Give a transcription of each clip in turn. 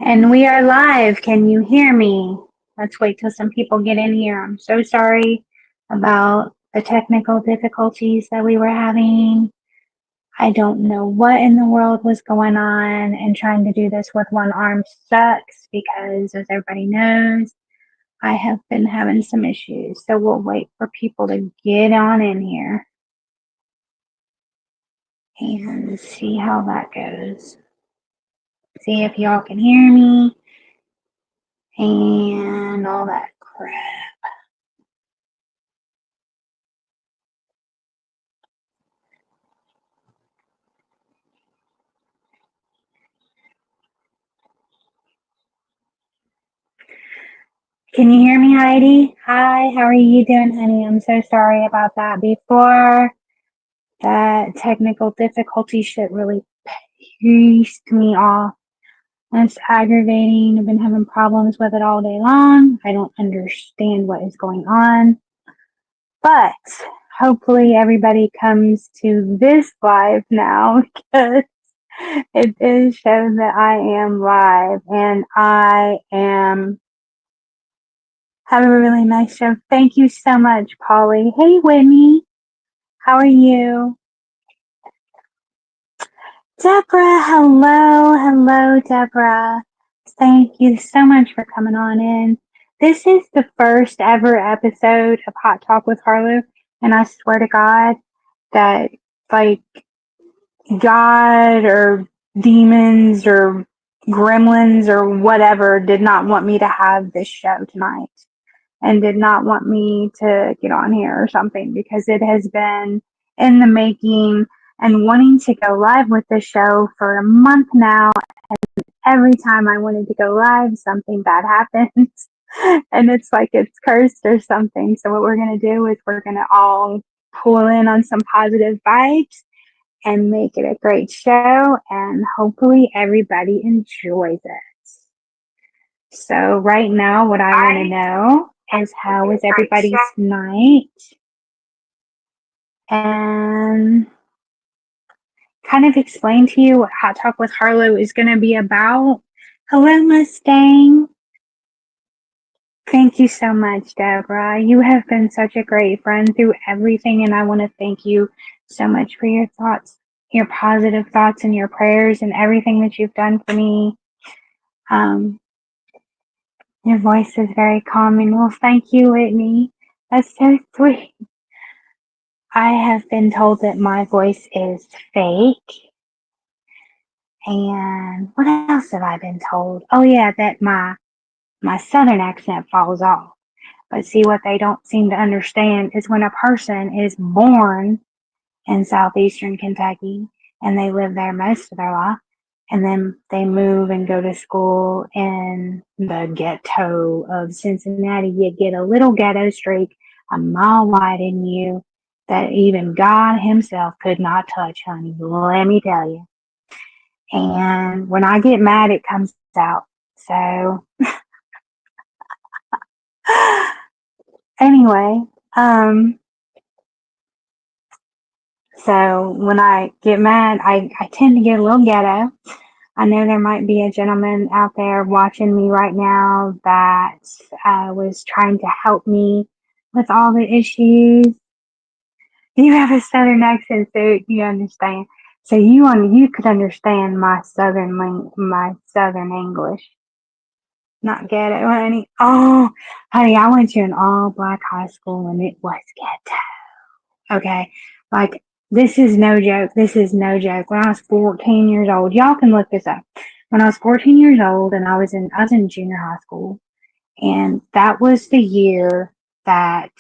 And we are live. Can you hear me? Let's wait till some people get in here. I'm so sorry about the technical difficulties that we were having. I don't know what in the world was going on, and trying to do this with one arm sucks because, as everybody knows, I have been having some issues. So we'll wait for people to get on in here and see how that goes. See if y'all can hear me and all that crap. Can you hear me, Heidi? Hi, how are you doing, honey? I'm so sorry about that before. That technical difficulty shit really pissed me off. It's aggravating. I've been having problems with it all day long. I don't understand what is going on. But hopefully everybody comes to this live now because it is shown that I am live and I am having a really nice show. Thank you so much, Polly. Hey, Whitney. How are you? Deborah, hello. Hello, Deborah. Thank you so much for coming on in. This is the first ever episode of Hot Talk with Harlow, and I swear to God that, like, God or demons or gremlins or whatever did not want me to have this show tonight and did not want me to get on here or something, because it has been in the making and wanting to go live with the show for a month now. Every time I wanted to go live, something bad happens. And it's like it's cursed or something. So what we're going to do is we're going to all pull in on some positive vibes and make it a great show, and hopefully everybody enjoys it. So right now, what I want to know is, how is everybody's night? And kind of explain to you what Hot Talk with Harlow is going to be about. Hello, Mustang. Thank you so much, Deborah. You have been such a great friend through everything, and I want to thank you so much for your thoughts, your positive thoughts, and your prayers, and everything that you've done for me. Your voice is very calming. Well, thank you, Whitney. That's so sweet. I have been told that my voice is fake. And what else have I been told? Oh yeah, that my southern accent falls off. But see, what they don't seem to understand is when a person is born in southeastern Kentucky and they live there most of their life, and then they move and go to school in the ghetto of Cincinnati, you get a little ghetto streak a mile wide in you that even God himself could not touch, honey. Let me tell you. And when I get mad, it comes out. So anyway, so when I get mad, I tend to get a little ghetto. I know there might be a gentleman out there watching me right now that was trying to help me with all the issues. You have a southern accent, so you understand. So you could understand my my southern English, not ghetto, honey. Oh, honey, I went to an all black high school and it was ghetto. Okay, like, this is no joke. This is no joke. When I was 14 years old, y'all can look this up. When I was 14 years old, and I was in junior high school, and that was the year that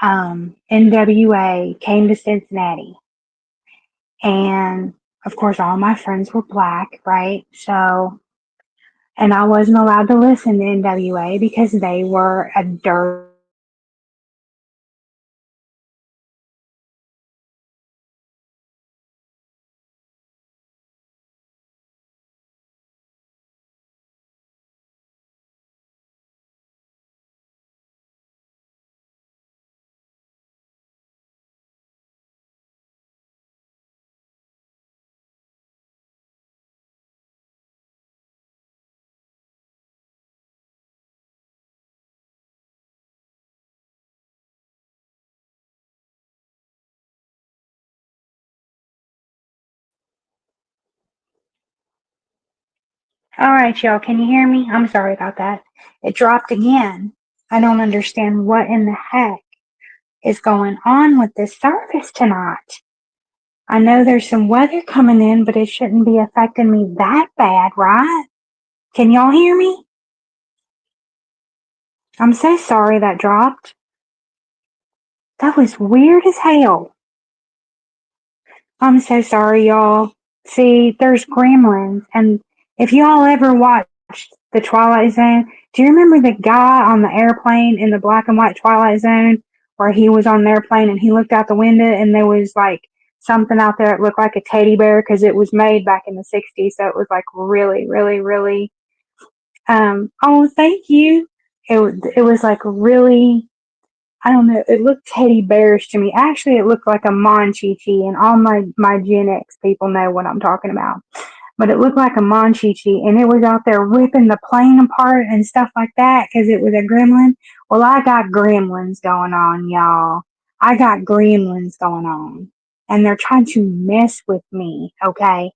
NWA came to Cincinnati, and of course, all my friends were black, right? So, and I wasn't allowed to listen to NWA because they were a dirt All right, y'all, can you hear me? I'm sorry about that. It dropped again. I don't understand what in the heck is going on with this service tonight. I know there's some weather coming in, but it shouldn't be affecting me that bad, right? Can y'all hear me? I'm so sorry that dropped. That was weird as hell. I'm so sorry, y'all. See, there's gremlins, and if y'all ever watched The Twilight Zone, do you remember the guy on the airplane in the black and white Twilight Zone where he was on the airplane and he looked out the window and there was like something out there that looked like a teddy bear because it was made back in the 60s, so it was like really, really, really, oh, thank you. It was like really, I don't know. It looked teddy bearish to me. Actually, it looked like a Monchichi, and all my Gen X people know what I'm talking about. But it looked like a Monchichi, and it was out there ripping the plane apart and stuff like that because it was a gremlin. Well, I got gremlins going on, y'all. I got gremlins going on, and they're trying to mess with me. Okay,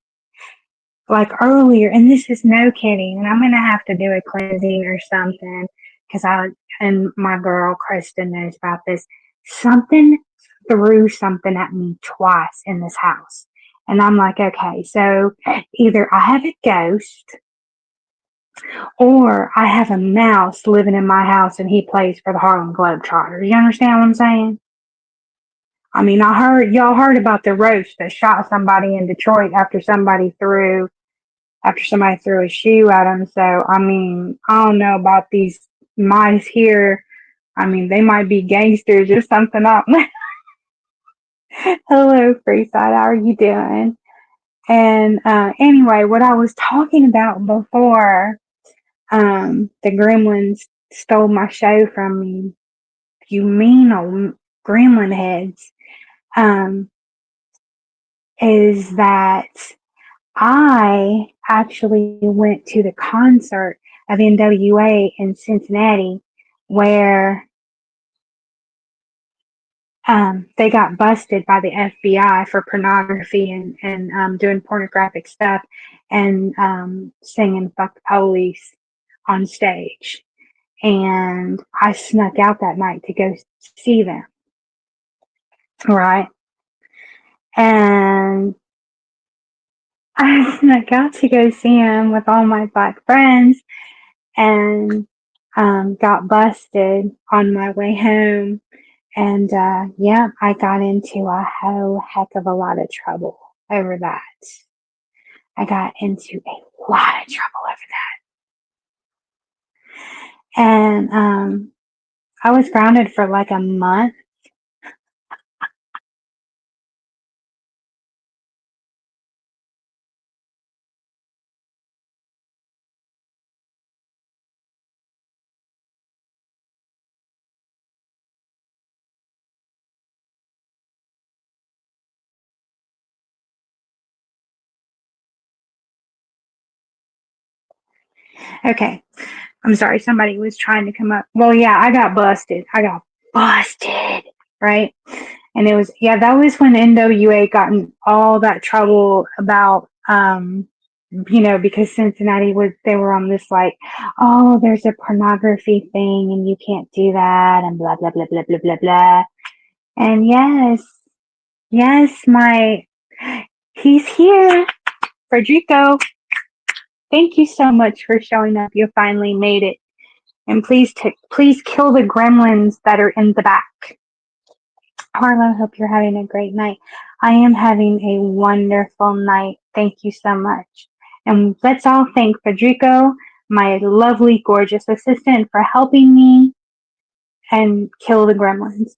like earlier, and this is no kidding, and I'm gonna have to do a cleansing or something because I and my girl Kristen knows about this. Something threw something at me twice in this house, and I'm like, okay, so either I have a ghost or I have a mouse living in my house, and he plays for the Harlem Globetrotters. You understand what I'm saying? I mean, I heard y'all heard about the roast that shot somebody in Detroit after somebody threw a shoe at them. So, I mean, I don't know about these mice here. I mean, they might be gangsters or something. Up. Hello, Freeside. How are you doing? And anyway, what I was talking about before, the gremlins stole my show from me. You mean old gremlin heads. Um, is that I actually went to the concert of NWA in Cincinnati where they got busted by the FBI for pornography and doing pornographic stuff and singing Fuck the Police on stage. And I snuck out that night to go see them, right? And I snuck out to go see them with all my black friends and got busted on my way home. And yeah, I got into a whole heck of a lot of trouble over that. I got into a lot of trouble over that. And I was grounded for like a month. Okay, I'm sorry, somebody was trying to come up. Well, yeah, I got busted. I got busted, right? And it was, yeah, that was when NWA got in all that trouble about, because Cincinnati they were on this like, oh, there's a pornography thing and you can't do that and blah, blah, blah, blah, blah, blah, blah. And yes, he's here. Frederico, thank you so much for showing up. You finally made it. And please kill the gremlins that are in the back. Harlow, hope you're having a great night. I am having a wonderful night. Thank you so much. And let's all thank Federico, my lovely, gorgeous assistant, for helping me and kill the gremlins.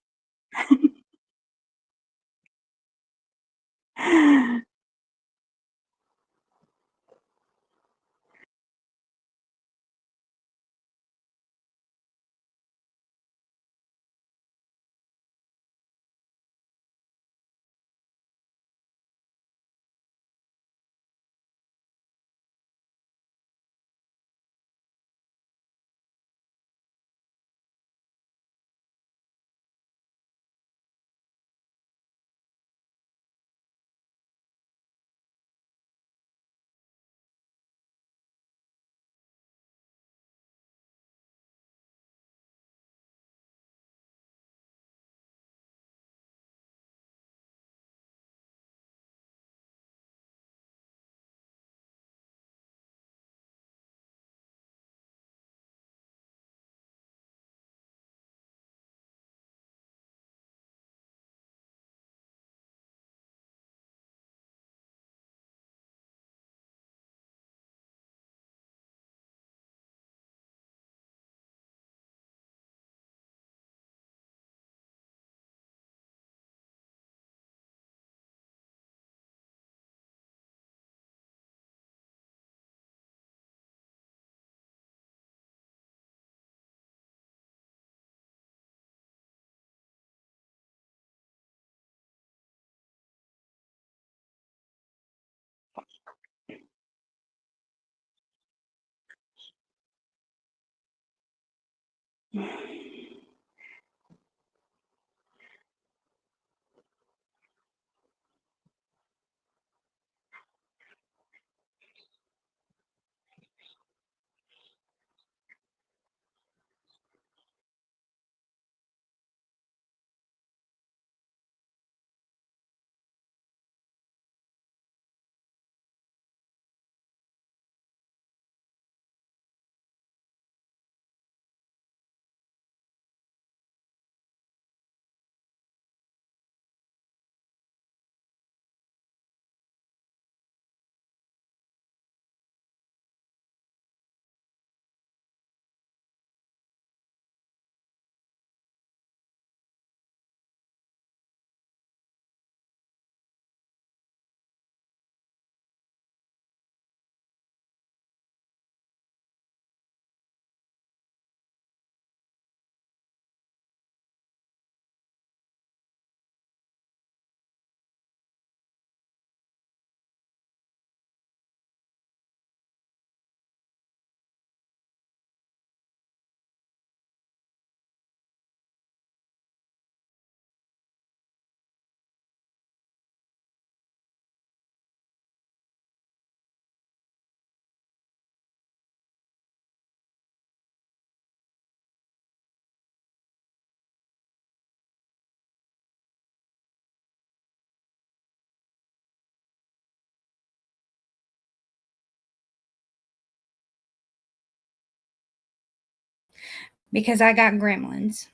Because I got gremlins.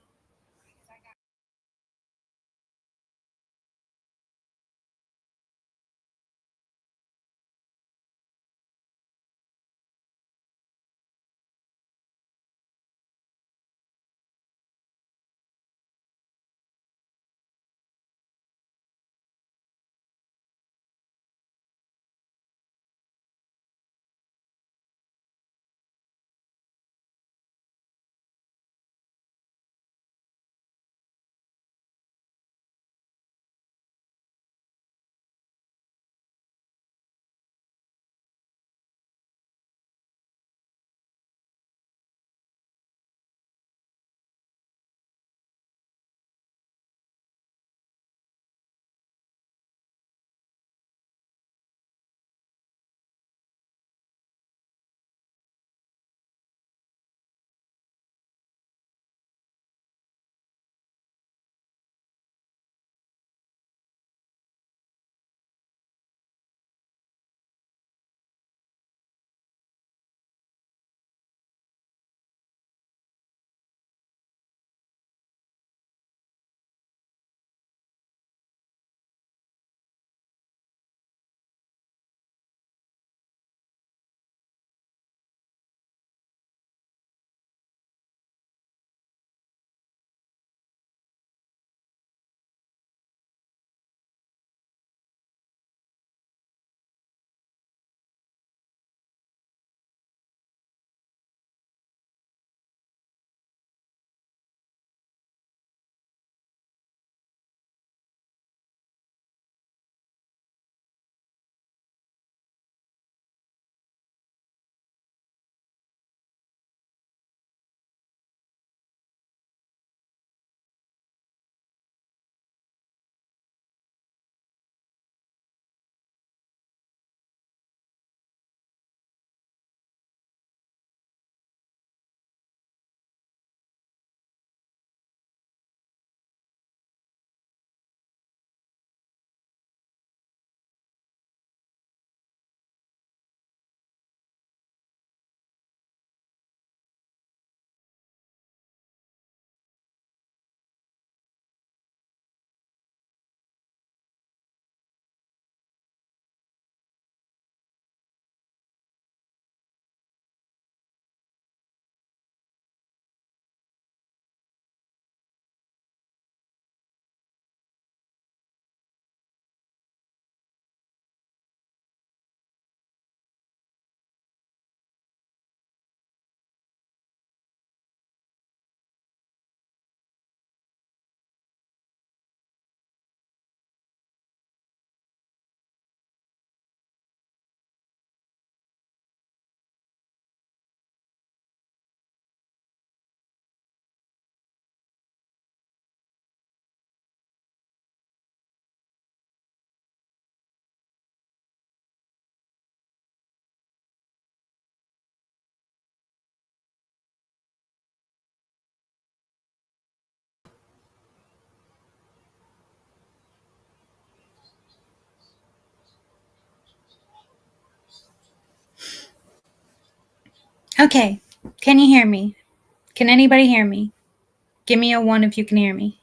Okay. Can you hear me? Can anybody hear me? Give me a 1 if you can hear me.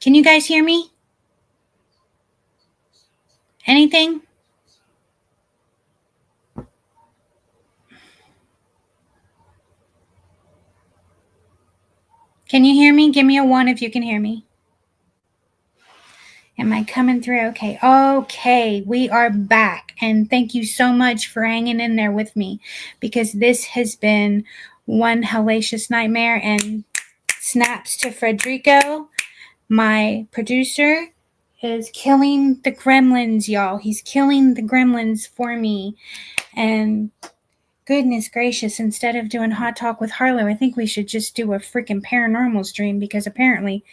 Can you guys hear me? Anything? Can you hear me? Give me a 1 if you can hear me. Am I coming through? Okay. Okay. We are back. And thank you so much for hanging in there with me, because this has been one hellacious nightmare. And snaps to Frederico, my producer, is killing the gremlins, y'all. He's killing the gremlins for me. And goodness gracious, instead of doing Hot Talk with Harlow, I think we should just do a freaking paranormal stream, because apparently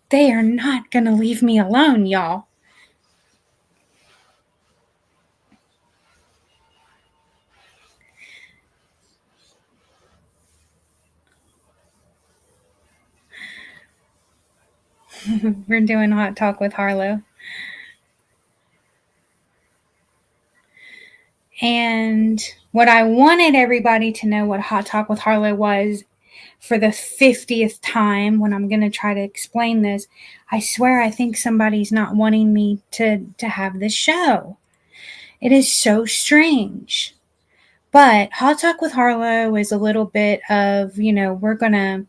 they are not going to leave me alone, y'all. We're doing Hot Talk with Harlow. And what I wanted everybody to know what Hot Talk with Harlow was, for the 50th time, when I'm going to try to explain this, I swear I think somebody's not wanting me to have this show. It is so strange. But Hot Talk with Harlow is a little bit of, we're going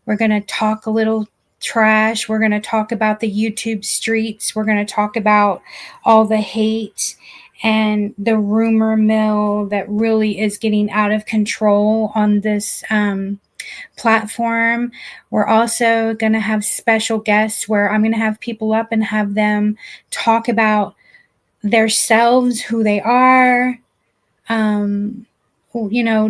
to talk a little trash. We're going to talk about the YouTube streets. We're going to talk about all the hate and the rumor mill that really is getting out of control on this platform. We're also going to have special guests where I'm going to have people up and have them talk about themselves, who they are,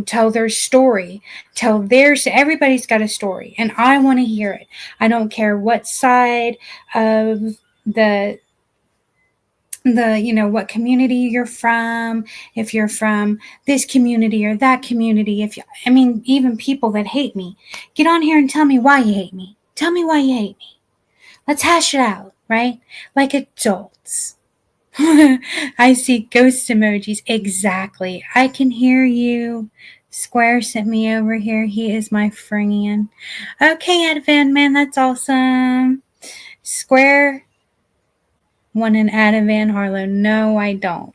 tell their story, everybody's got a story, and I want to hear it. I don't care what side of the what community you're from, if you're from this community or that community, even people that hate me, get on here and tell me why you hate me. Tell me why you hate me. Let's hash it out, right? Like adults. I see ghost emojis. Exactly. I can hear you. Square sent me over here. He is my friend. Okay, Advan, man, that's awesome. Square want an Adavan Harlow. No, I don't.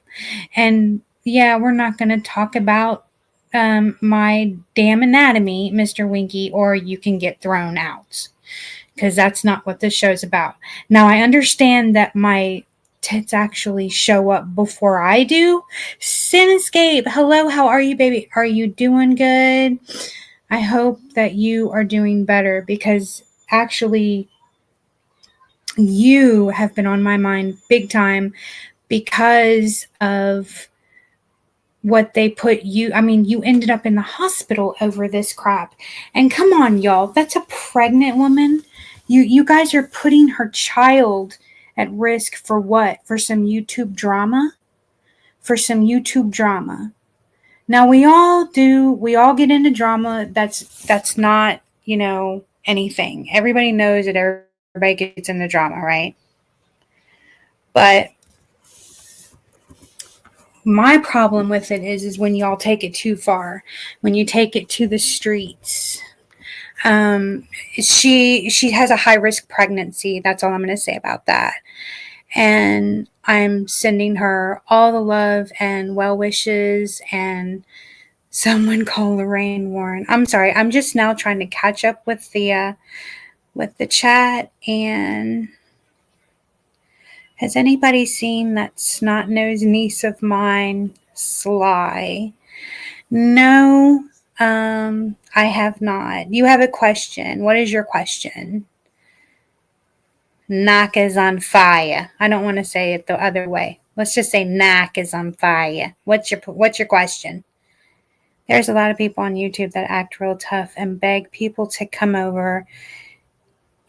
And yeah, we're not going to talk about my damn anatomy, Mr. Winky, or you can get thrown out, because that's not what this show's about. Now, I understand that my tits actually show up before I do. Sinescape, hello, how are you, baby? Are you doing good? I hope that you are doing better, because actually you have been on my mind big time because of what they put you. You ended up in the hospital over this crap. And come on, y'all, that's a pregnant woman. You guys are putting her child at risk for what? For some YouTube drama? For some YouTube drama. Now we all get into drama. That's not, anything. Everybody knows that everybody gets into drama, right? But my problem with it is when y'all take it too far, when you take it to the streets. She has a high risk pregnancy. That's all I'm going to say about that. And I'm sending her all the love and well wishes. And someone call Lorraine Warren. I'm sorry. I'm just now trying to catch up with the chat. And has anybody seen that snot-nosed niece of mine, Sly? No, I have not. You have a question. What is your question? Knock is on fire. I don't want to say it the other way. Let's just say knock is on fire. What's your question? There's a lot of people on YouTube that act real tough and beg people to come over.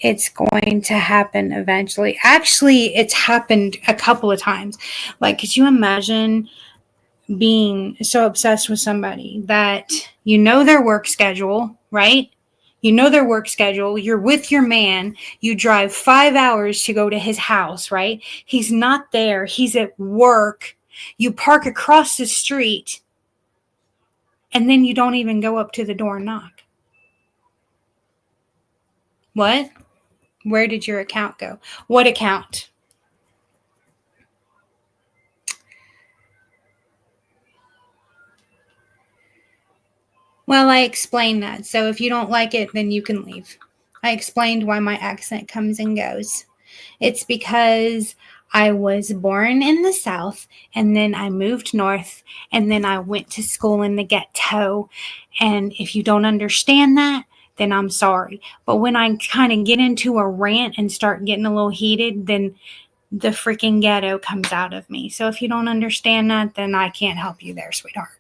It's going to happen eventually. Actually, it's happened a couple of times. Like, could you imagine being so obsessed with somebody that you know their work schedule, right? You know their work schedule. You're with your man. You drive 5 hours to go to his house, right? He's not there. He's at work. You park across the street, and then you don't even go up to the door and knock. What? Where did your account go? What account? Well, I explained that. So if you don't like it, then you can leave. I explained why my accent comes and goes. It's because I was born in the South, and then I moved north, and then I went to school in the ghetto. And if you don't understand that, then I'm sorry. But when I kind of get into a rant and start getting a little heated, then the freaking ghetto comes out of me. So if you don't understand that, then I can't help you there, sweetheart.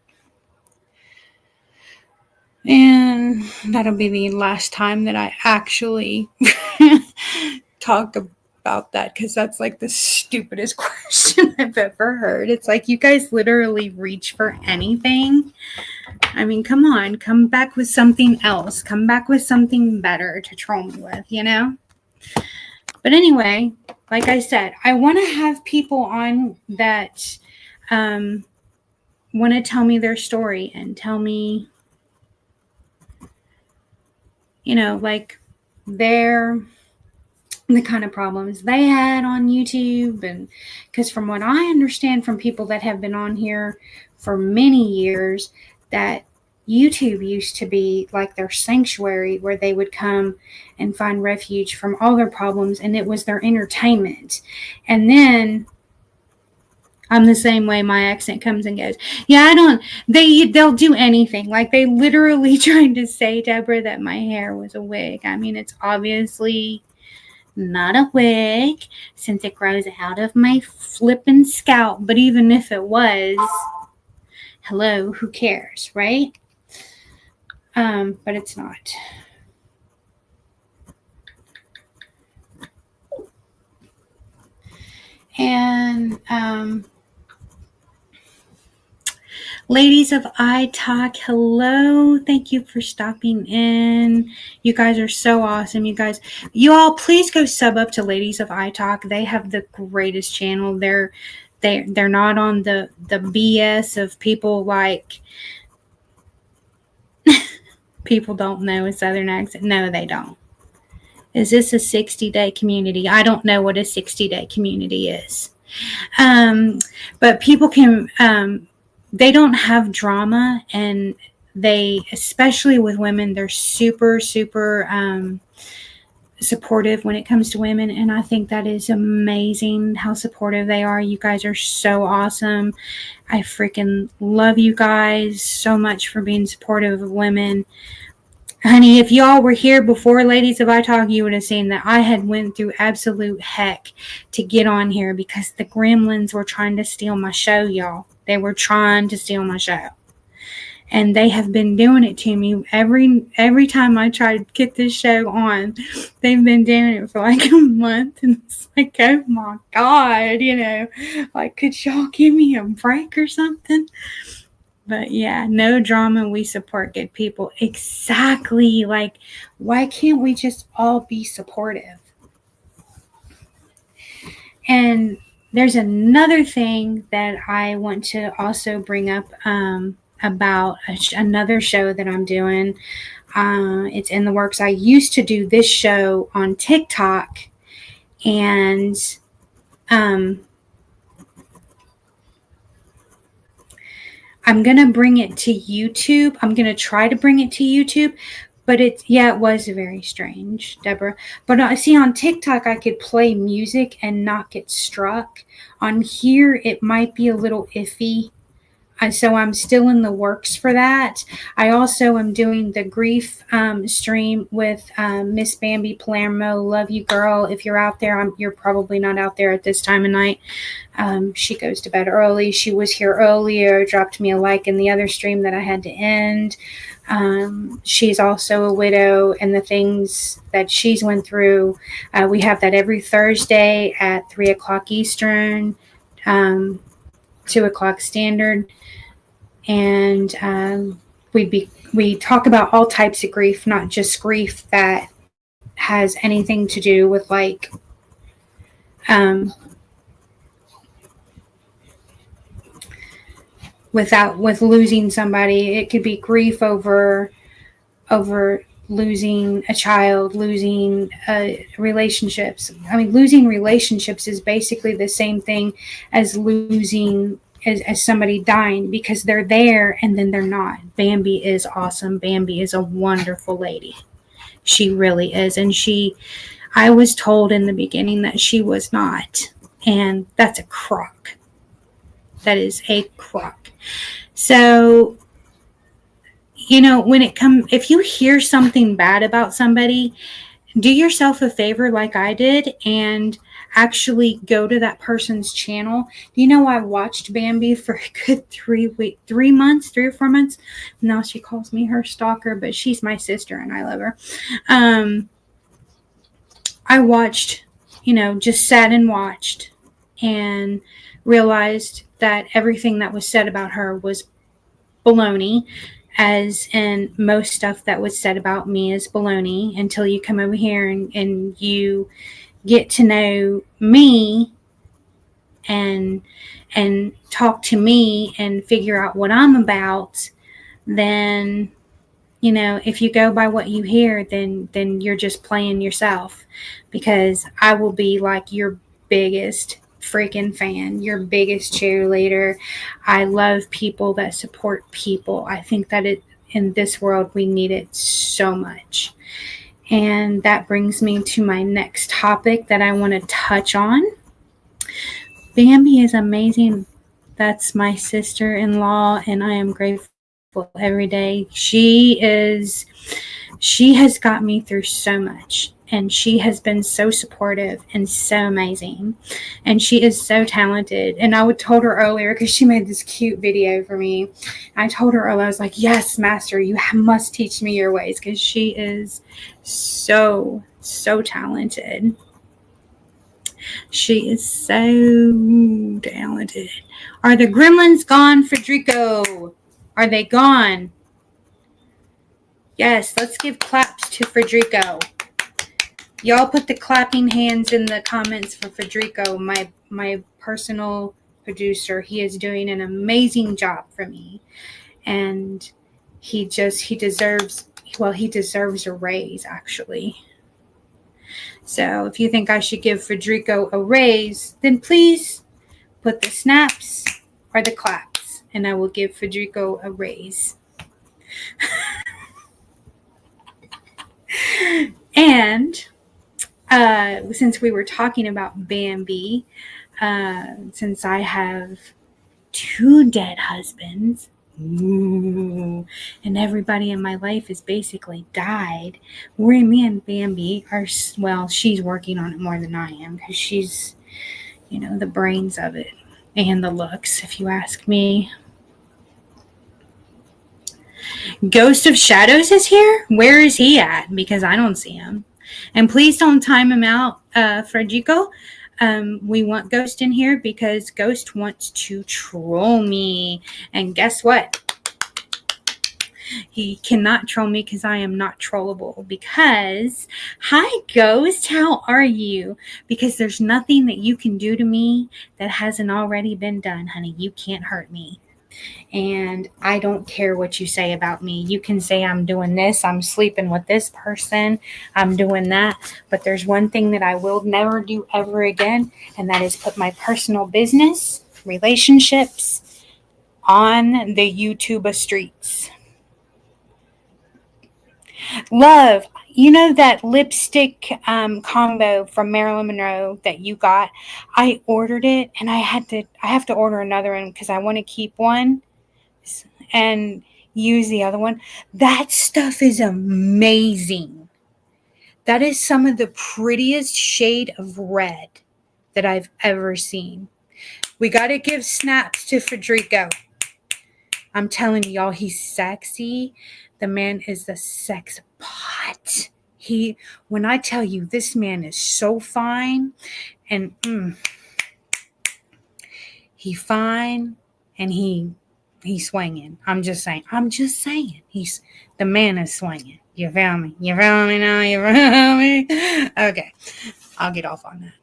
And that'll be the last time that I actually talk about that, because that's like the stupidest question I've ever heard. It's like, you guys literally reach for anything. I mean, come on, come back with something else. Come back with something better to troll me with, you know? But anyway, like I said, I want to have people on that want to tell me their story and tell me, you know, like the kind of problems they had on YouTube. And because from what I understand from people that have been on here for many years, that YouTube used to be like their sanctuary where they would come and find refuge from all their problems, and it was their entertainment. And then I'm the same way. My accent comes and goes. Yeah, they'll do anything. Like, they literally tried to say, Deborah, that my hair was a wig. I mean, it's obviously not a wig since it grows out of my flippin' scalp. But even if it was, hello, who cares, right? But it's not. And Ladies of iTalk, hello. Thank you for stopping in. You guys are so awesome. You all please go sub up to Ladies of iTalk. They have the greatest channel. They're not on the BS of people like people don't know a Southern accent. No, they don't. Is this a 60-day community? I don't know what a 60-day community is. But people can they don't have drama, and they, especially with women, they're super, super supportive when it comes to women. And I think that is amazing how supportive they are. You guys are so awesome. I freaking love you guys so much for being supportive of women. Honey, if y'all were here before Ladies of iTalk, you would have seen that I had went through absolute heck to get on here because the gremlins were trying to steal my show, y'all. They were trying to steal my show. And they have been doing it to me every time I try to get this show on. They've been doing it for like a month. And it's like, oh my God, you know, like, could y'all give me a break or something? But yeah, no drama. We support good people. Exactly. Like, why can't we just all be supportive? And there's another thing that I want to also bring up about another show that I'm doing. It's in the works. I used to do this show on TikTok, and I'm going to bring it to YouTube. I'm going to try to bring it to YouTube. But it was very strange, Deborah. But I see on TikTok, I could play music and not get struck. On here, it might be a little iffy. So I'm still in the works for that. I also am doing the grief stream with Miss Bambi Palermo. Love you, girl. If you're out there, you're probably not out there at this time of night. She goes to bed early. She was here earlier, dropped me a like in the other stream that I had to end. She's also a widow, and the things that she's went through. We have that every Thursday at 3 o'clock Eastern, 2 o'clock Standard, and we talk about all types of grief, not just grief that has anything to do with like um, with losing somebody. It could be grief over losing a child, losing relationships. I mean, losing relationships is basically the same thing as losing as somebody dying, because they're there and then they're not. Bambi is awesome. Bambi is a wonderful lady. She really is. And I was told in the beginning that she was not. And that's a crock. That is a crock. So, if you hear something bad about somebody, do yourself a favor like I did and actually go to that person's channel. I watched Bambi for a good 3 months, 3 or 4 months. Now she calls me her stalker, but she's my sister and I love her. I watched, just sat and watched and realized that everything that was said about her was baloney, as in most stuff that was said about me is baloney, until you come over here and you get to know me and talk to me and figure out what I'm about. Then if you go by what you hear, then you're just playing yourself, because I will be like your biggest freaking fan, your biggest cheerleader. I love people that support people. I think that in this world we need it so much. And that brings me to my next topic that I want to touch on. Bambi is amazing. That's my sister-in-law, and I am grateful every day. She has got me through so much, and she has been so supportive and so amazing, and she is so talented. And I told her earlier, because she made this cute video for me, I told her earlier, I was like, yes, master, you must teach me your ways, because she is so talented. She is so talented. Are the gremlins gone, Federico? Are they gone? Yes, let's give claps to Federico. Y'all put the clapping hands in the comments for Federico, my personal producer. He is doing an amazing job for me. And he deserves a raise, actually. So if you think I should give Federico a raise, then please put the snaps or the claps, and I will give Federico a raise. And since we were talking about Bambi, since I have 2 dead husbands, and everybody in my life has basically died, me and Bambi are, well, she's working on it more than I am, because she's, the brains of it and the looks, if you ask me. Ghost of Shadows is here? Where is he at? Because I don't see him. And please don't time him out, Frederico. We want Ghost in here because Ghost wants to troll me. And guess what? He cannot troll me because I am not trollable. Because, hi Ghost, how are you? Because there's nothing that you can do to me that hasn't already been done, honey. You can't hurt me. And I don't care what you say about me. You can say I'm doing this, I'm sleeping with this person, I'm doing that. But there's one thing that I will never do ever again, and that is put my personal business, relationships, on the YouTube streets. Love, that lipstick combo from Marilyn Monroe that you got? I ordered it, and I have to order another one because I want to keep one. and use the other one. That stuff is amazing. That is some of the prettiest shade of red that I've ever seen. We got to give snaps to Federico. I'm telling y'all, he's sexy. The man is the sex pot. When I tell you, this man is so fine, and he fine, and he's swinging. I'm just saying. The man is swinging. You feel me? You feel me now? You feel me? Okay, I'll get off on that.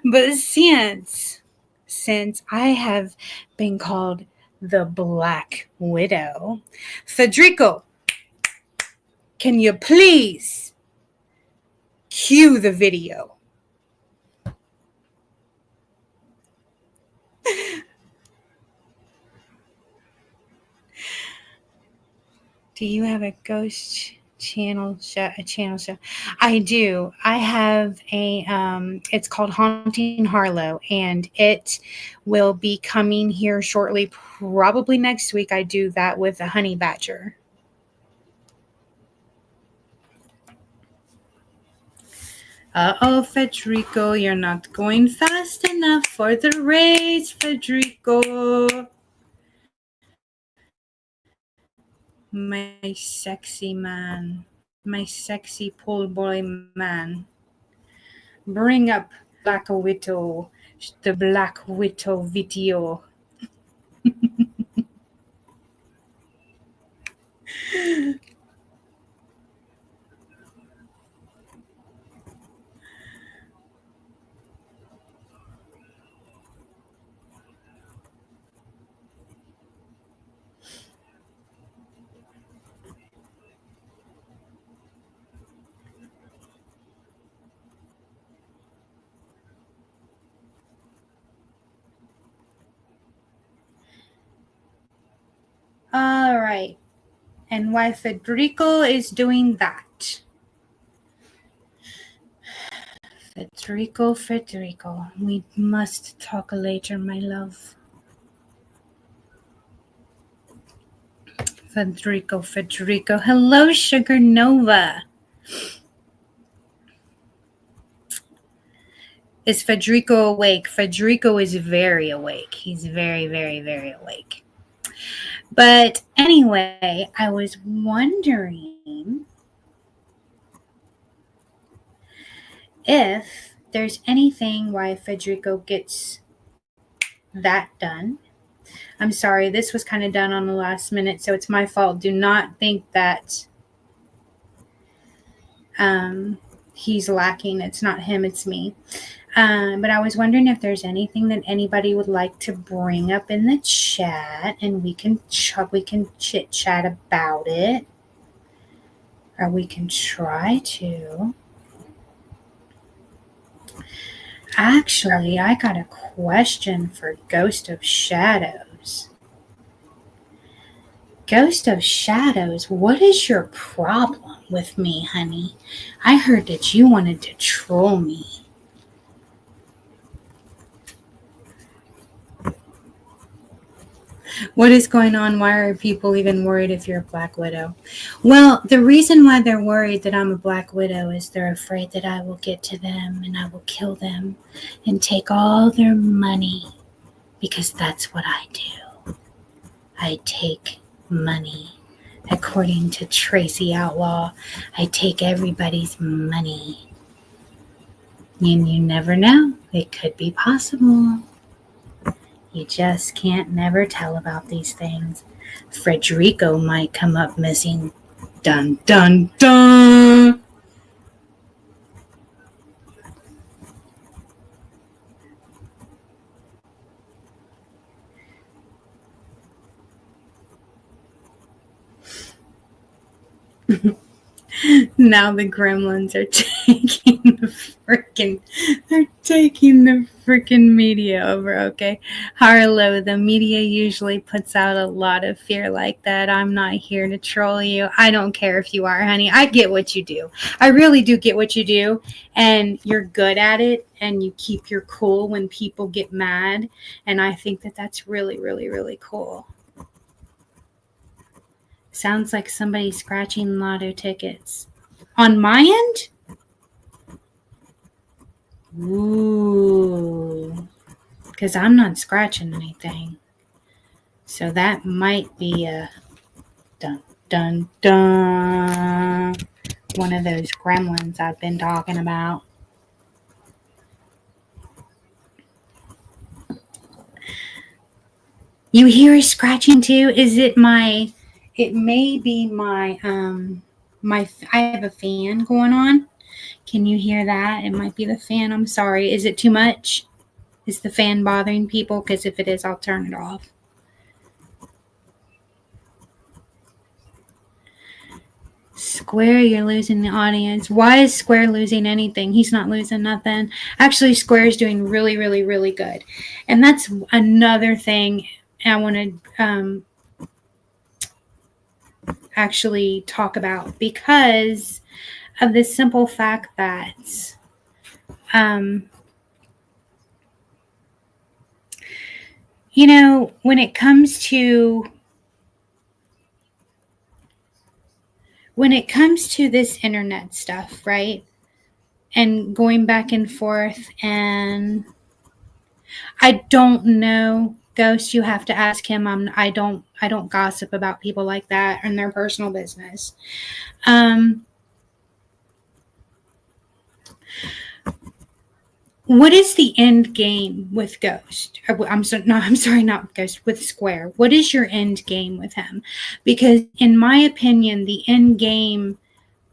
But since I have been called the Black Widow, Federico, can you please cue the video? Do you have a ghost channel show? A channel show? I do. I have a. It's called Haunting Harlow, and it will be coming here shortly, probably next week. I do that with a honey badger. Uh-oh, Federico, you're not going fast enough for the race, Federico. My sexy man. My sexy pool boy man. Bring up Black Widow, the Black Widow video. All right. And while Federico is doing that, Federico, we must talk later, my love. Federico. Hello, Sugar Nova. Is Federico awake? Federico is very awake. He's very, very, very awake. But anyway, I was wondering if there's anything why Federico gets that done. I'm sorry, this was kind of done on the last minute, so it's my fault. Do not think that he's lacking. It's not him, it's me. But I was wondering if there's anything that anybody would like to bring up in the chat, and we can chit chat about it, or we can try to. Actually, I got a question for Ghost of Shadows. Ghost of Shadows, what is your problem with me, honey? I heard that you wanted to troll me. What is going on? Why are people even worried if you're a Black Widow? Well, the reason why they're worried that I'm a Black Widow is they're afraid that I will get to them and I will kill them and take all their money, because that's what I do. I take money. According to Tracy Outlaw, I take everybody's money. And you never know. It could be possible. You just can't never tell about these things. Federico might come up missing. Dun, dun, dun! Now the gremlins are taking the freaking media over, okay? Harlow, the media usually puts out a lot of fear like that. I'm not here to troll you. I don't care if you are, honey. I get what you do. I really do get what you do, and you're good at it, and you keep your cool when people get mad, and I think that that's really, really, really cool. Sounds like somebody scratching lotto tickets. On my end? Ooh. Because I'm not scratching anything. So that might be a dun dun dun. One of those gremlins I've been talking about. You hear a scratching too? Is it my... It may be my I have a fan going on. Can you hear that? It might be the fan. I'm sorry. Is it too much? Is the fan bothering people? Because if it is, I'll turn it off. Square, you're losing the audience. Why is Square losing anything? He's not losing nothing. Actually, Square is doing really, really, really good. And that's another thing I want to actually talk about, because of the simple fact that you know, when it comes to this internet stuff, right? And going back and forth, and I don't know, Ghost, you have to ask him. I don't gossip about people like that and their personal business. What is the end game with Ghost? I'm sorry, not Ghost, with Square. What is your end game with him? Because in my opinion, the end game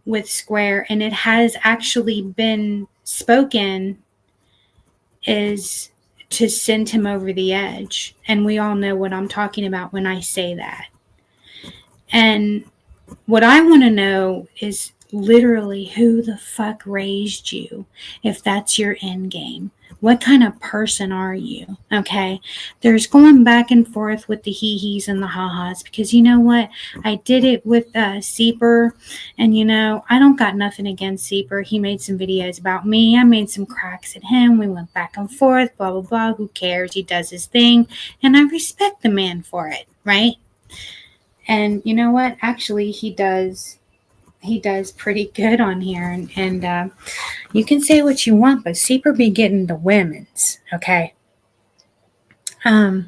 with Square, and it has actually been spoken, is to send him over the edge. And we all know what I'm talking about when I say that. And what I want to know is literally who the fuck raised you, if that's your end game. What kind of person are you? Okay. There's going back and forth with the hee-hees and the ha-has, because you know what? I did it with Seeper, and you know, I don't got nothing against Seeper. He made some videos about me. I made some cracks at him. We went back and forth, blah, blah, blah. Who cares? He does his thing. And I respect the man for it, right? And you know what? Actually, he does pretty good on here. And you can say what you want, but Seeper be getting the women's, okay? But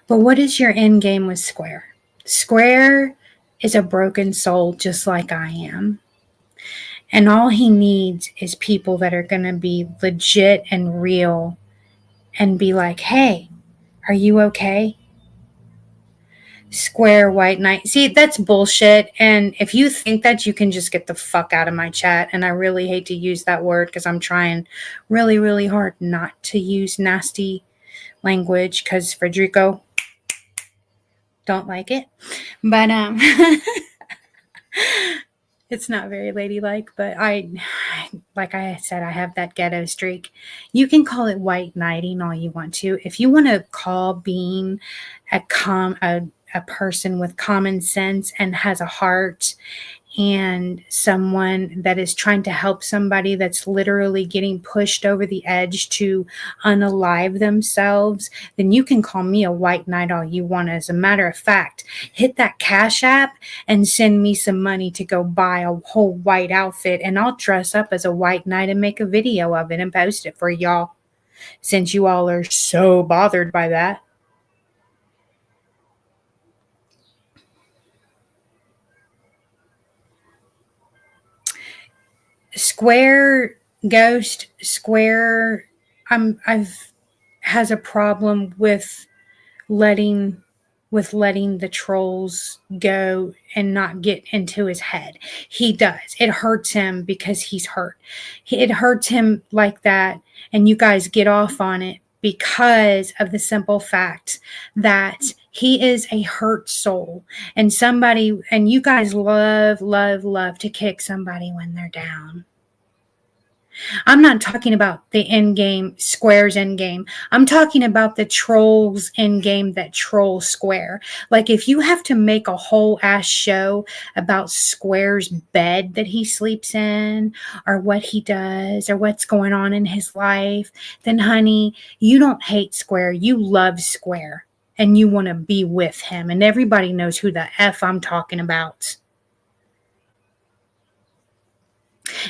what is your end game with Square? Square is a broken soul just like I am. And all he needs is people that are going to be legit and real and be like, hey, are you okay? Square white knight. See, that's bullshit. And if you think that, you can just get the fuck out of my chat. And I really hate to use that word because I'm trying really, really hard not to use nasty language because Federico don't like it. But it's not very ladylike, but like I said, I have that ghetto streak. You can call it white knighting all you want to. If you want to call being a person with common sense and has a heart and someone that is trying to help somebody that's literally getting pushed over the edge to unalive themselves, then you can call me a white knight all you want. As a matter of fact, hit that Cash App and send me some money to go buy a whole white outfit, and I'll dress up as a white knight and make a video of it and post it for y'all, since you all are so bothered by that. Square I've has a problem with letting the trolls go and not get into his head. He does. It hurts him because he's hurt. It hurts him like that, and you guys get off on it because of the simple fact that He is a hurt soul, and somebody, and you guys love, love, love to kick somebody when they're down. I'm not talking about the end game, Square's end game. I'm talking about the trolls end game that troll Square. Like, if you have to make a whole ass show about Square's bed that he sleeps in, or what he does, or what's going on in his life, then honey, you don't hate Square. You love Square. And you want to be with him. And everybody knows who the F I'm talking about.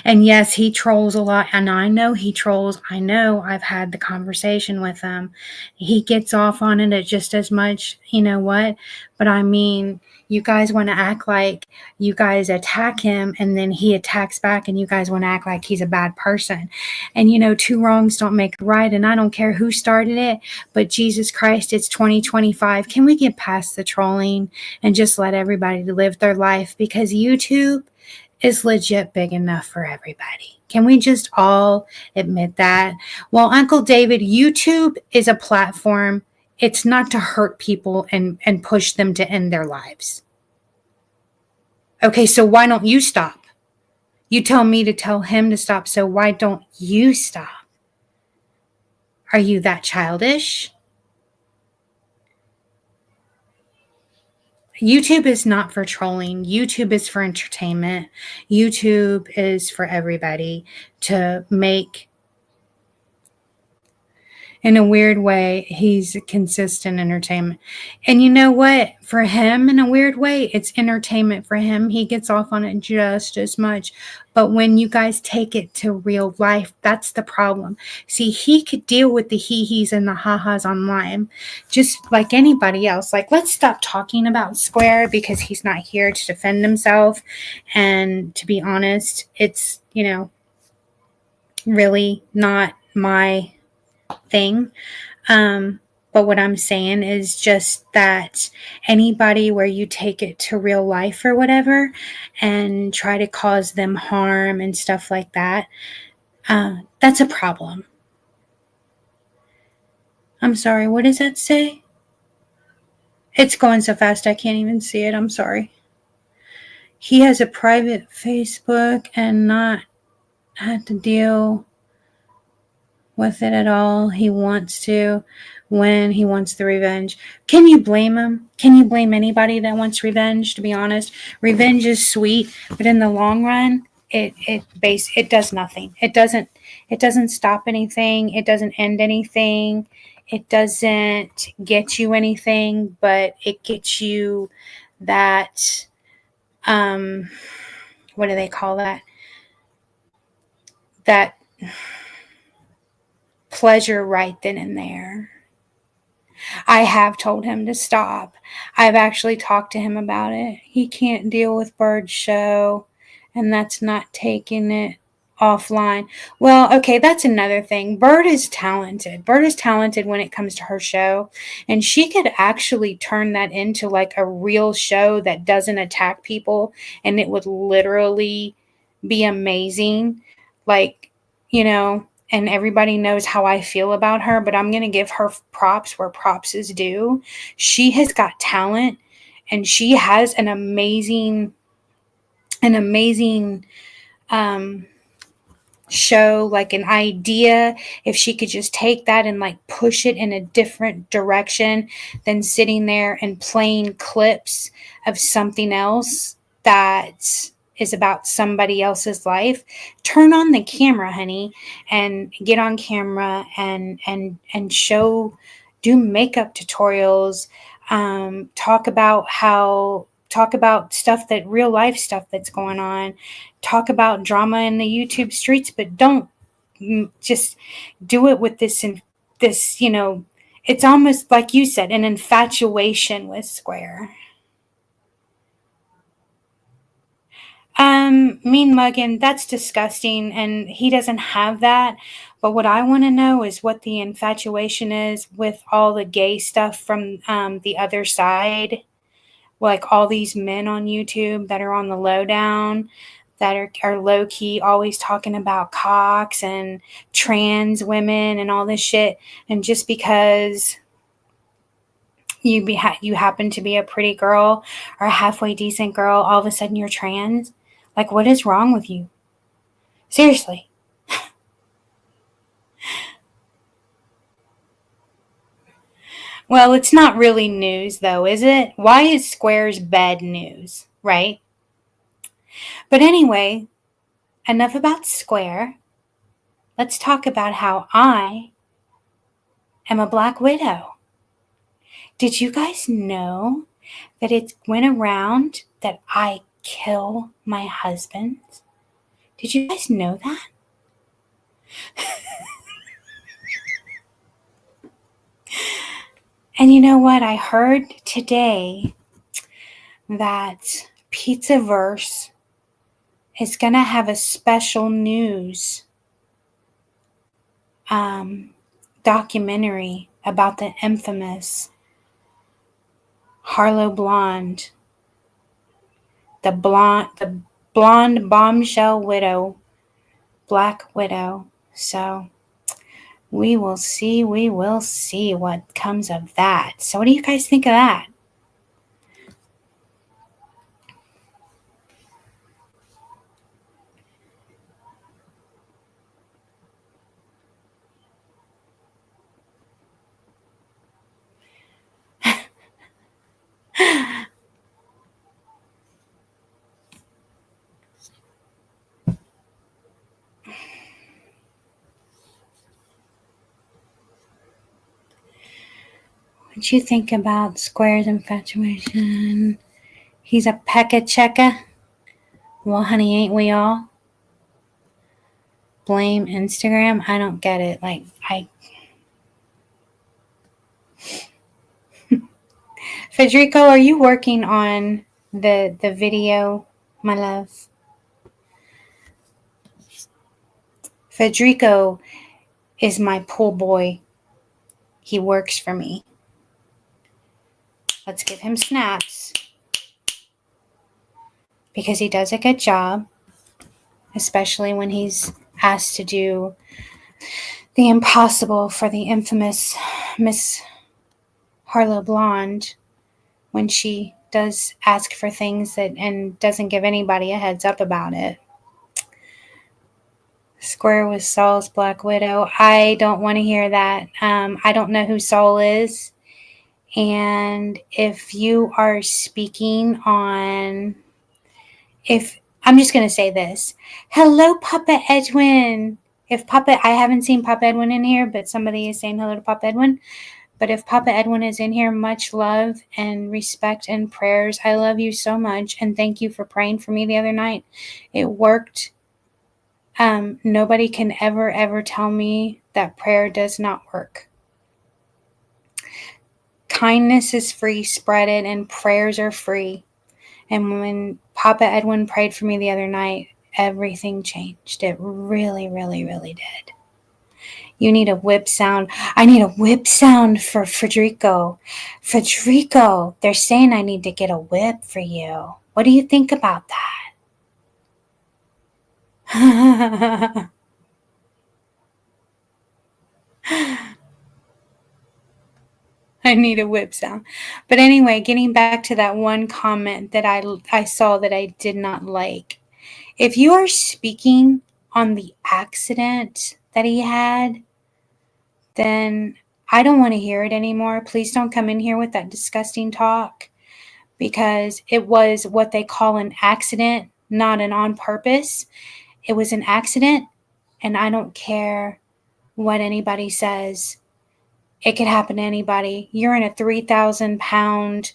And yes, he trolls a lot. And I know he trolls. I know I've had the conversation with him. He gets off on it just as much. You know what? But I mean, you guys want to act like you guys attack him and then he attacks back, and you guys want to act like he's a bad person. And you know, two wrongs don't make a right. And I don't care who started it, but Jesus Christ, it's 2025. Can we get past the trolling and just let everybody live their life? Because YouTube is legit big enough for everybody. Can we just all admit that? Well, Uncle David, YouTube is a platform. It's not to hurt people and push them to end their lives. Okay, so why don't you stop? You tell me to tell him to stop, so why don't you stop? Are you that childish? YouTube is not for trolling. YouTube is for entertainment. YouTube is for everybody to make, in a weird way, he's consistent entertainment. And you know what? For him, in a weird way, it's entertainment for him. He gets off on it just as much. But when you guys take it to real life, that's the problem. See, he could deal with the hee-hees and the ha-has online just like anybody else. Like, let's stop talking about Square because he's not here to defend himself. And to be honest, it's, you know, really not my thing. But what I'm saying is just that anybody where you take it to real life or whatever and try to cause them harm and stuff like that, that's a problem. I'm sorry, what does that say? It's going so fast I can't even see it. I'm sorry. He has a private Facebook and not had to deal with it at all. He wants to when he wants the revenge. Can you blame him? Can you blame anybody that wants revenge? To be honest, revenge is sweet, but in the long run, it does nothing. It doesn't stop anything. It doesn't end anything. It doesn't get you anything, but it gets you that what do they call that? That pleasure right then and there. I have told him to stop. I've actually talked to him about it. He can't deal with Bird's show, and that's not taking it offline. Well, okay, that's another thing. Bird is talented. Bird is talented when it comes to her show, and she could actually turn that into like a real show that doesn't attack people, and it would literally be amazing. Like, you know, and everybody knows how I feel about her, but I'm going to give her props where props is due. She has got talent, and she has an amazing show, like an idea. If she could just take that and like push it in a different direction than sitting there and playing clips of something else that is about somebody else's life. Turn on the camera, honey, and get on camera and show, do makeup tutorials, talk about stuff, that real life stuff that's going on, talk about drama in the YouTube streets, but don't just do it with this, you know, it's almost like you said, an infatuation with Square. Mean mugging, that's disgusting, and he doesn't have that. But what I want to know is what the infatuation is with all the gay stuff from the other side. Like all these men on YouTube that are on the lowdown, that are low key, always talking about cocks and trans women and all this shit. And just because You happen to be a pretty girl or a halfway decent girl, all of a sudden you're trans? Like, what is wrong with you? Seriously. Well, it's not really news though, is it? Why is Square's bed news, right? But anyway, enough about Square. Let's talk about how I am a Black Widow. Did you guys know that it went around that I kill my husband? Did you guys know that? And you know what? I heard today that Pizzaverse is going to have a special news documentary about the infamous Harlow blonde, the blonde bombshell widow, Black Widow. So we will see what comes of that. So what do you guys think of that? What you think about Square's infatuation? He's a pecker checker. Well, honey, ain't we all? Blame Instagram? I don't get it. Federico, are you working on the video, my love? Federico is my pool boy. He works for me. Let's give him snaps. Because he does a good job, especially when he's asked to do the impossible for the infamous Miss Harlow Blonde when she does ask for things and doesn't give anybody a heads up about it. Square with Saul's Black Widow. I don't want to hear that. I don't know who Saul is. And if you are speaking on, if I'm just going to say this. Hello, Papa Edwin. I haven't seen Papa Edwin in here, but somebody is saying hello to Papa Edwin. But if Papa Edwin is in here, much love and respect and prayers. I love you so much. And thank you for praying for me the other night. It worked. Nobody can ever tell me that prayer does not work. Kindness is free, spread it, and prayers are free. And when Papa Edwin prayed for me the other night, everything changed. It really did. You need a whip sound. I need a whip sound for Federico. Federico, they're saying I need to get a whip for you. What do you think about that? I need a whip sound. But anyway, getting back to that one comment that I saw that I did not like. If you are speaking on the accident that he had, then I don't want to hear it anymore. Please don't come in here with that disgusting talk, because it was what they call an accident, not an on purpose. It was an accident, and I don't care what anybody says. It could happen to anybody. You're in a 3,000 pound,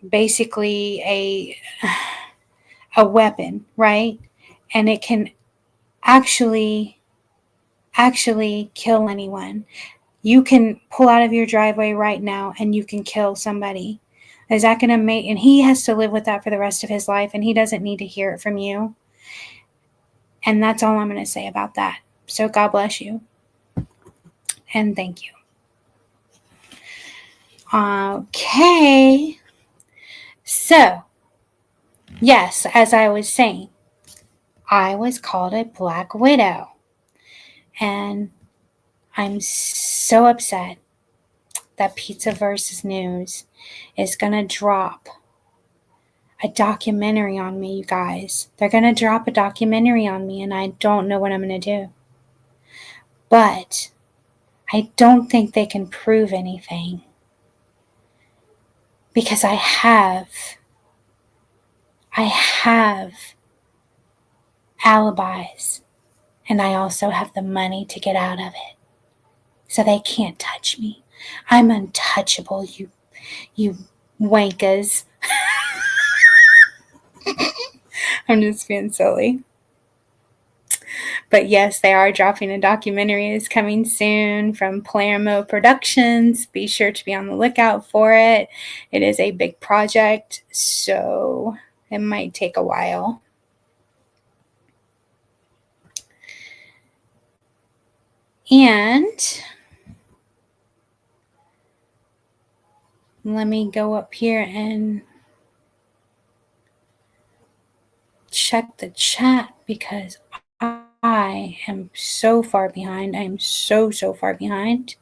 basically a weapon, right? And it can actually kill anyone. You can pull out of your driveway right now and you can kill somebody. Is that going to make, and he has to live with that for the rest of his life, and he doesn't need to hear it from you. And that's all I'm going to say about that. So God bless you. And thank you. Okay. So, yes, as I was saying, I was called a Black Widow. And I'm so upset. that Pizza versus News is going to drop a documentary on me, you guys. They're going to drop a documentary on me, and I don't know what I'm going to do. But I don't think they can prove anything. Because I have alibis, and I also have the money to get out of it. So they can't touch me. I'm untouchable, you wankers. I'm just being silly. But yes, they are dropping a documentary. It's coming soon from Paranormal Productions. Be sure to be on the lookout for it. It is a big project, so it might take a while. And let me go up here and check the chat because I am so far behind. I am so far behind.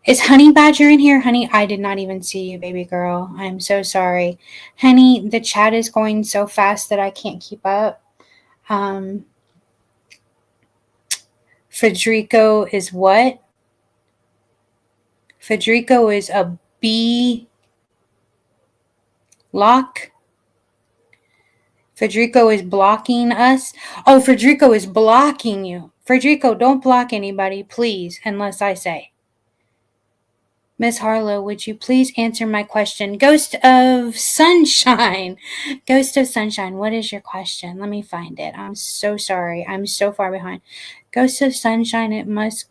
Is Honey Badger in here? Honey, I did not even see you, baby girl. I'm so sorry. Honey, the chat is going so fast that I can't keep up. Federico is what? Federico is a B lock. Federico is blocking us. Oh, Federico is blocking you. Federico, don't block anybody, please, unless I say. Miss Harlow, would you please answer my question? Ghost of Sunshine. Ghost of Sunshine, what is your question? Let me find it. I'm so sorry. I'm so far behind. Ghost of Sunshine, it must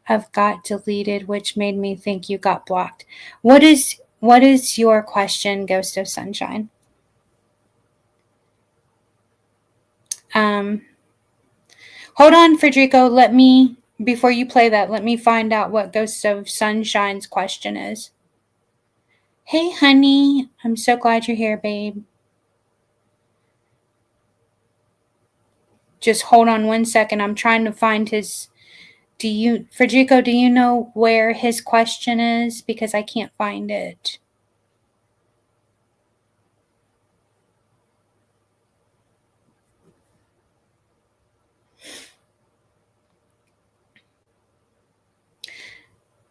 have got deleted, which made me think you got blocked. What is your question, Ghost of Sunshine? Hold on, Federico. Before you play that, let me find out what Ghost of Sunshine's question is. Hey, honey. I'm so glad you're here, babe. Just hold on 1 second. I'm trying to find his... Federico, do you know where his question is? Because I can't find it.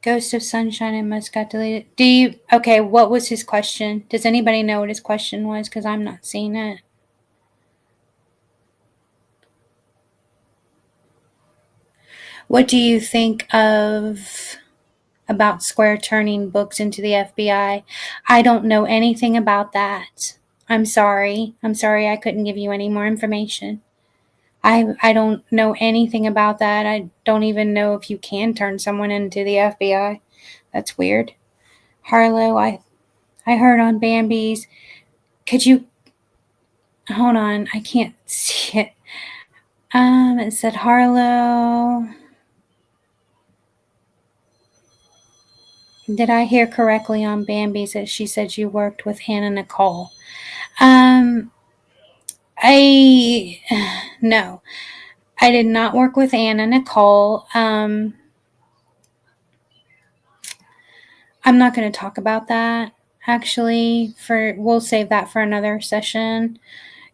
Ghost of Sunshine, it must got deleted. Okay, what was his question? Does anybody know what his question was? Because I'm not seeing it. What do you think about Square turning books into the FBI? I don't know anything about that. I'm sorry. I couldn't give you any more information. I don't know anything about that. I don't even know if you can turn someone into the FBI. That's weird. Harlow, I heard on Bambi's. Could you... Hold on, I can't see it. It said Harlow. Did I hear correctly on Bambi's that she said you worked with Hannah Nicole? No, I did not work with Anna Nicole. I'm not going to talk about that. Actually, we'll save that for another session.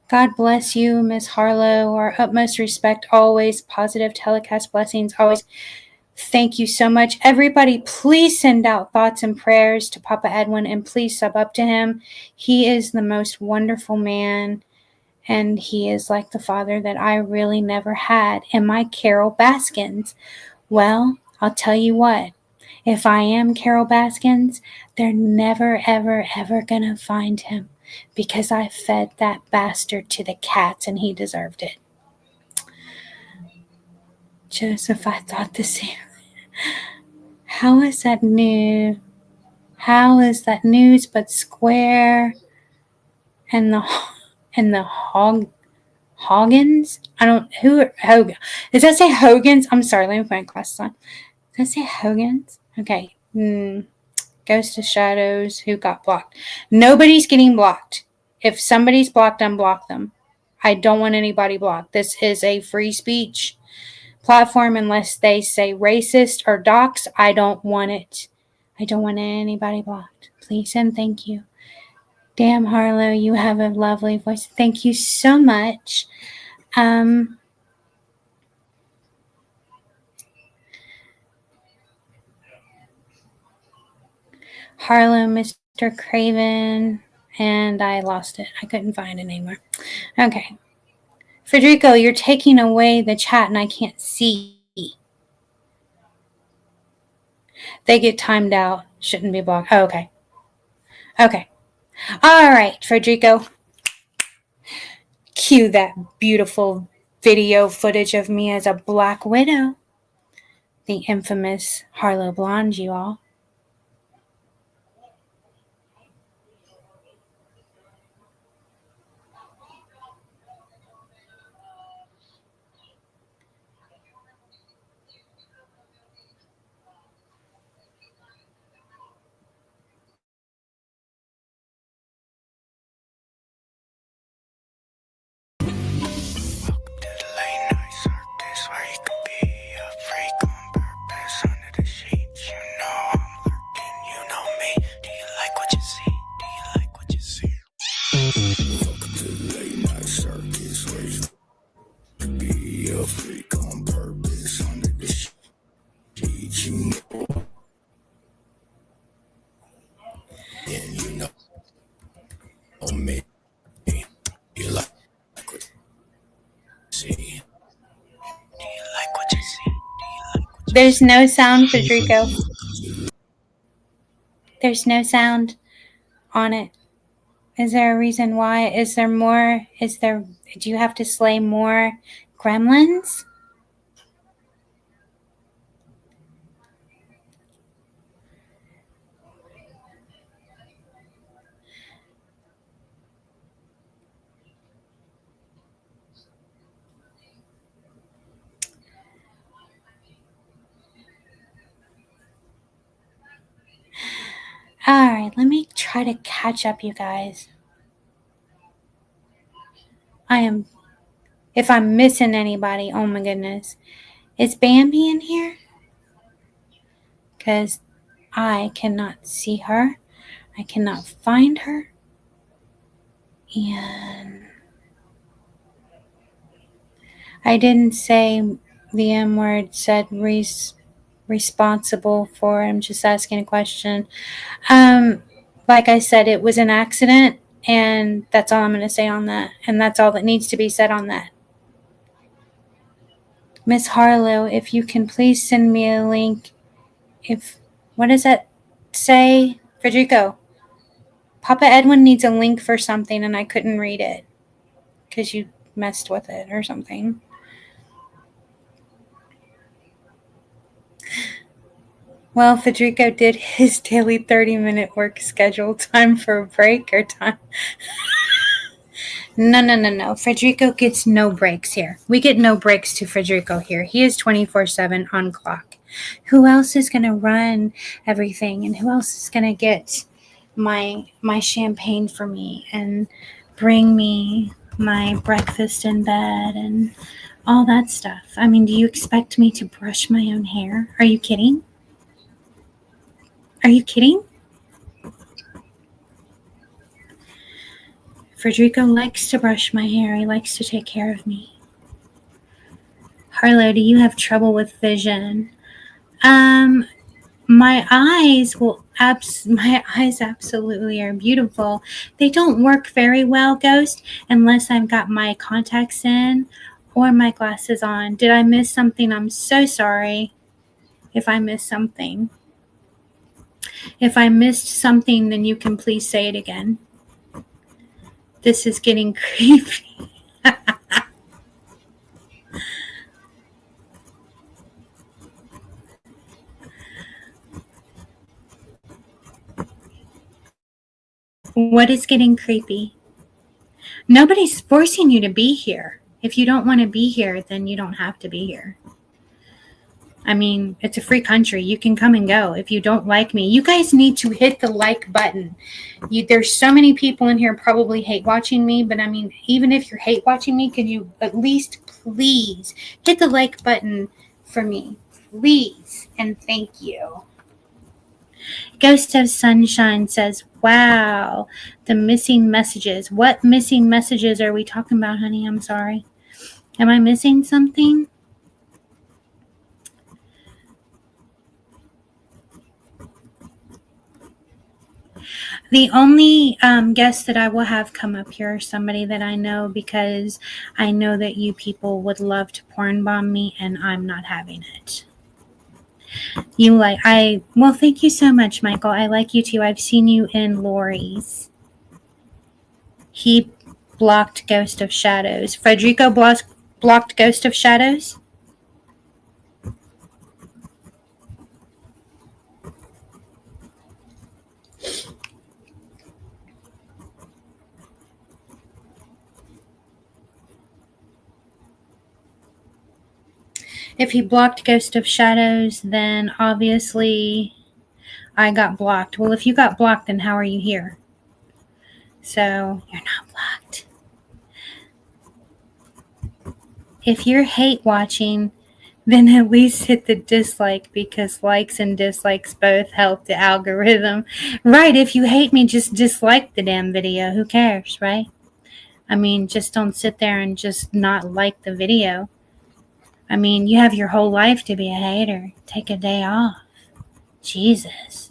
God bless you, Miss Harlow. Our utmost respect, always. Positive telecast blessings, always. Thank you so much. Everybody, please send out thoughts and prayers to Papa Edwin and please sub up to him. He is the most wonderful man, and he is like the father that I really never had. Am I Carol Baskins? Well, I'll tell you what. If I am Carol Baskins, they're never, ever, ever going to find him because I fed that bastard to the cats and he deserved it. Joseph, I thought the same. How is that new? How is that news but Square and the Hoggins? Hogan? Does that say Hogan's? I'm sorry, let me put my glasses on. Does that say Hogan's? Okay. Ghost of Shadows, who got blocked? Nobody's getting blocked. If somebody's blocked, unblock them. I don't want anybody blocked. This is a free speech platform unless they say racist or dox. I don't want it. I don't want anybody blocked. Please and thank you. Damn, Harlow, you have a lovely voice. Thank you so much. Harlow, Mr. Craven, and I lost it. I couldn't find it anymore. Okay. Federico, you're taking away the chat and I can't see. They get timed out. Shouldn't be blocked. Oh, okay. Okay. All right, Federico. Cue that beautiful video footage of me as a Black Widow. The infamous Harlow Blonde, you all. There's no sound, Federico. There's no sound on it. Is there a reason why? Is there more? Do you have to slay more gremlins? Alright, let me try to catch up, you guys. If I'm missing anybody, oh my goodness. Is Bambi in here? Because I cannot see her. I cannot find her. And I didn't say the M word, said responsible for. I'm just asking a question. Like I said, it was an accident, and that's all I'm going to say on that. And that's all that needs to be said on that. Miss Harlow, if you can please send me a link. What does that say? Federico, Papa Edwin needs a link for something, and I couldn't read it because you messed with it or something. Well, Federico did his daily 30-minute work schedule. Time for a break or time? No. Federico gets no breaks here. We get no breaks to Federico here. He is 24/7 on clock. Who else is going to run everything? And who else is going to get my champagne for me and bring me my breakfast in bed and all that stuff? I mean, do you expect me to brush my own hair? Are you kidding? Are you kidding? Federico likes to brush my hair. He likes to take care of me. Harlow, do you have trouble with vision? My eyes absolutely are beautiful. They don't work very well, Ghost, unless I've got my contacts in or my glasses on. Did I miss something? I'm so sorry if I missed something. If I missed something, then you can please say it again. This is getting creepy. What is getting creepy? Nobody's forcing you to be here. If you don't want to be here, then you don't have to be here. I mean, it's a free country. You can come and go. If you don't like me, you guys need to hit the like button. There's so many people in here probably hate watching me, but I mean, even if you're hate watching me, could you at least please hit the like button for me? Please. And thank you. Ghost of Sunshine says, wow, the missing messages. What missing messages are we talking about, honey? I'm sorry. Am I missing something? The only guest that I will have come up here is somebody that I know, because I know that you people would love to porn bomb me, and I'm not having it. Well, thank you so much, Michael. I like you too. I've seen you in Lori's. He blocked Ghost of Shadows. Federico blocked Ghost of Shadows? If he blocked Ghost of Shadows, then obviously I got blocked. Well, if you got blocked, then how are you here? So, you're not blocked. If you're hate watching, then at least hit the dislike, because likes and dislikes both help the algorithm. Right, if you hate me, just dislike the damn video. Who cares, right? I mean, just don't sit there and just not like the video. I mean, you have your whole life to be a hater. Take a day off. Jesus.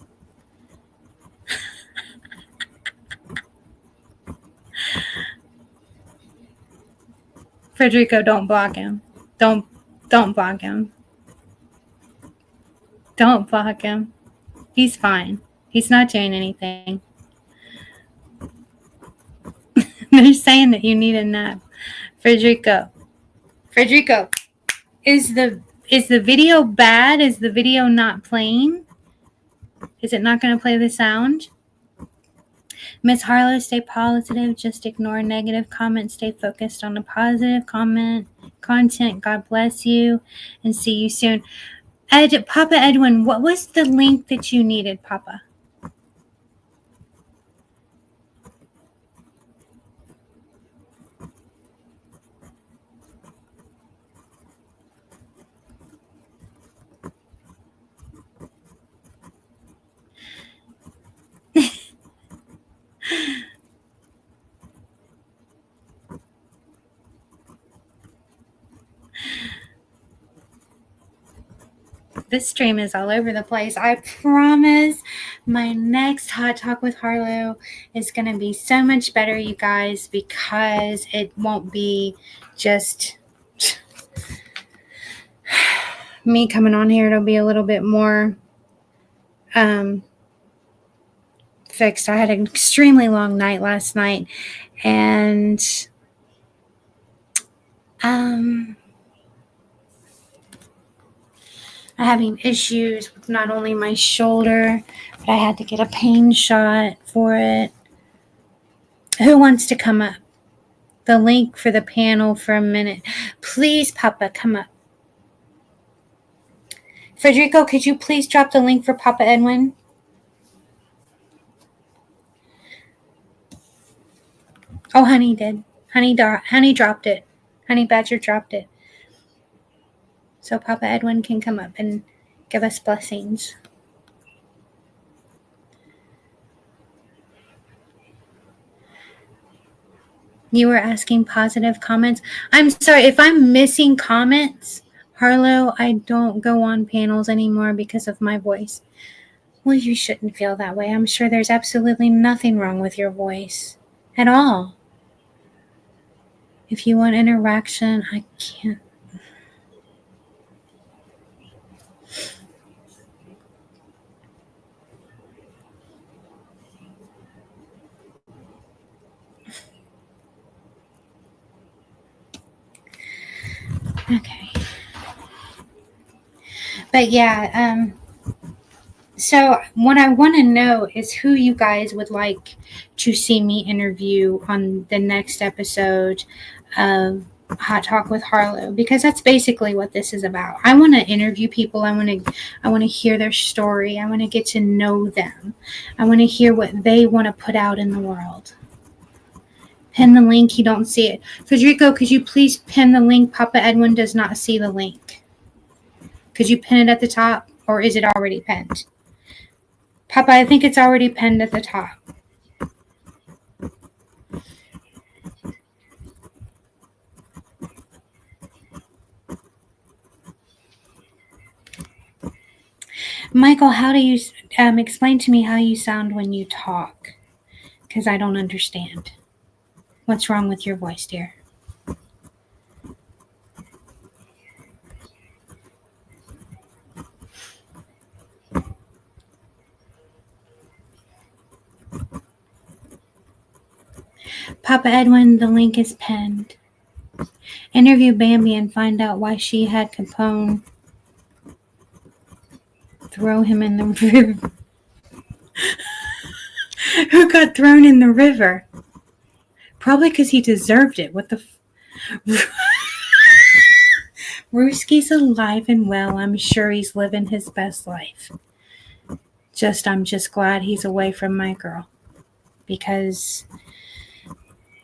Federico, don't block him. Don't block him. Don't block him. He's fine. He's not doing anything. They're saying that you need a nap. Federico, is the video bad? Is the video not playing? Is it not going to play the sound? Miss Harlow, stay positive. Just ignore negative comments. Stay focused on the positive content. God bless you, and see you soon. Papa Edwin, what was the link that you needed, Papa? This stream is all over the place. I promise my next Hot Talk with Harlow is going to be so much better, you guys, because it won't be just me coming on here. It'll be a little bit more fixed. I had an extremely long night last night, and I'm having issues with not only my shoulder, but I had to get a pain shot for it. Who wants to come up? The link for the panel for a minute. Please, Papa, come up. Federico, could you please drop the link for Papa Edwin? Oh, Honey did. Honey dropped it. Honey Badger dropped it. So Papa Edwin can come up and give us blessings. You were asking positive comments. I'm sorry if I'm missing comments. Harlow, I don't go on panels anymore because of my voice. Well, you shouldn't feel that way. I'm sure there's absolutely nothing wrong with your voice at all. If you want interaction, I can't. Okay. But yeah, so what I want to know is who you guys would like to see me interview on the next episode of Hot Talk with Harlow, because that's basically what this is about. I want to interview people. I want to hear their story. I want to get to know them. I want to hear what they want to put out in the world. Pin the link. You don't see it. Federico, could you please pin the link? Papa Edwin does not see the link. Could you pin it at the top, or is it already pinned? Papa, I think it's already pinned at the top. Michael, how do you explain to me how you sound when you talk? Because I don't understand. What's wrong with your voice, dear? Papa Edwin, the link is pinned. Interview Bambi and find out why she had Capone throw him in the river. Who got thrown in the river? Probably because he deserved it. What the Rooski's alive and well. I'm sure he's living his best life. I'm just glad he's away from my girl, because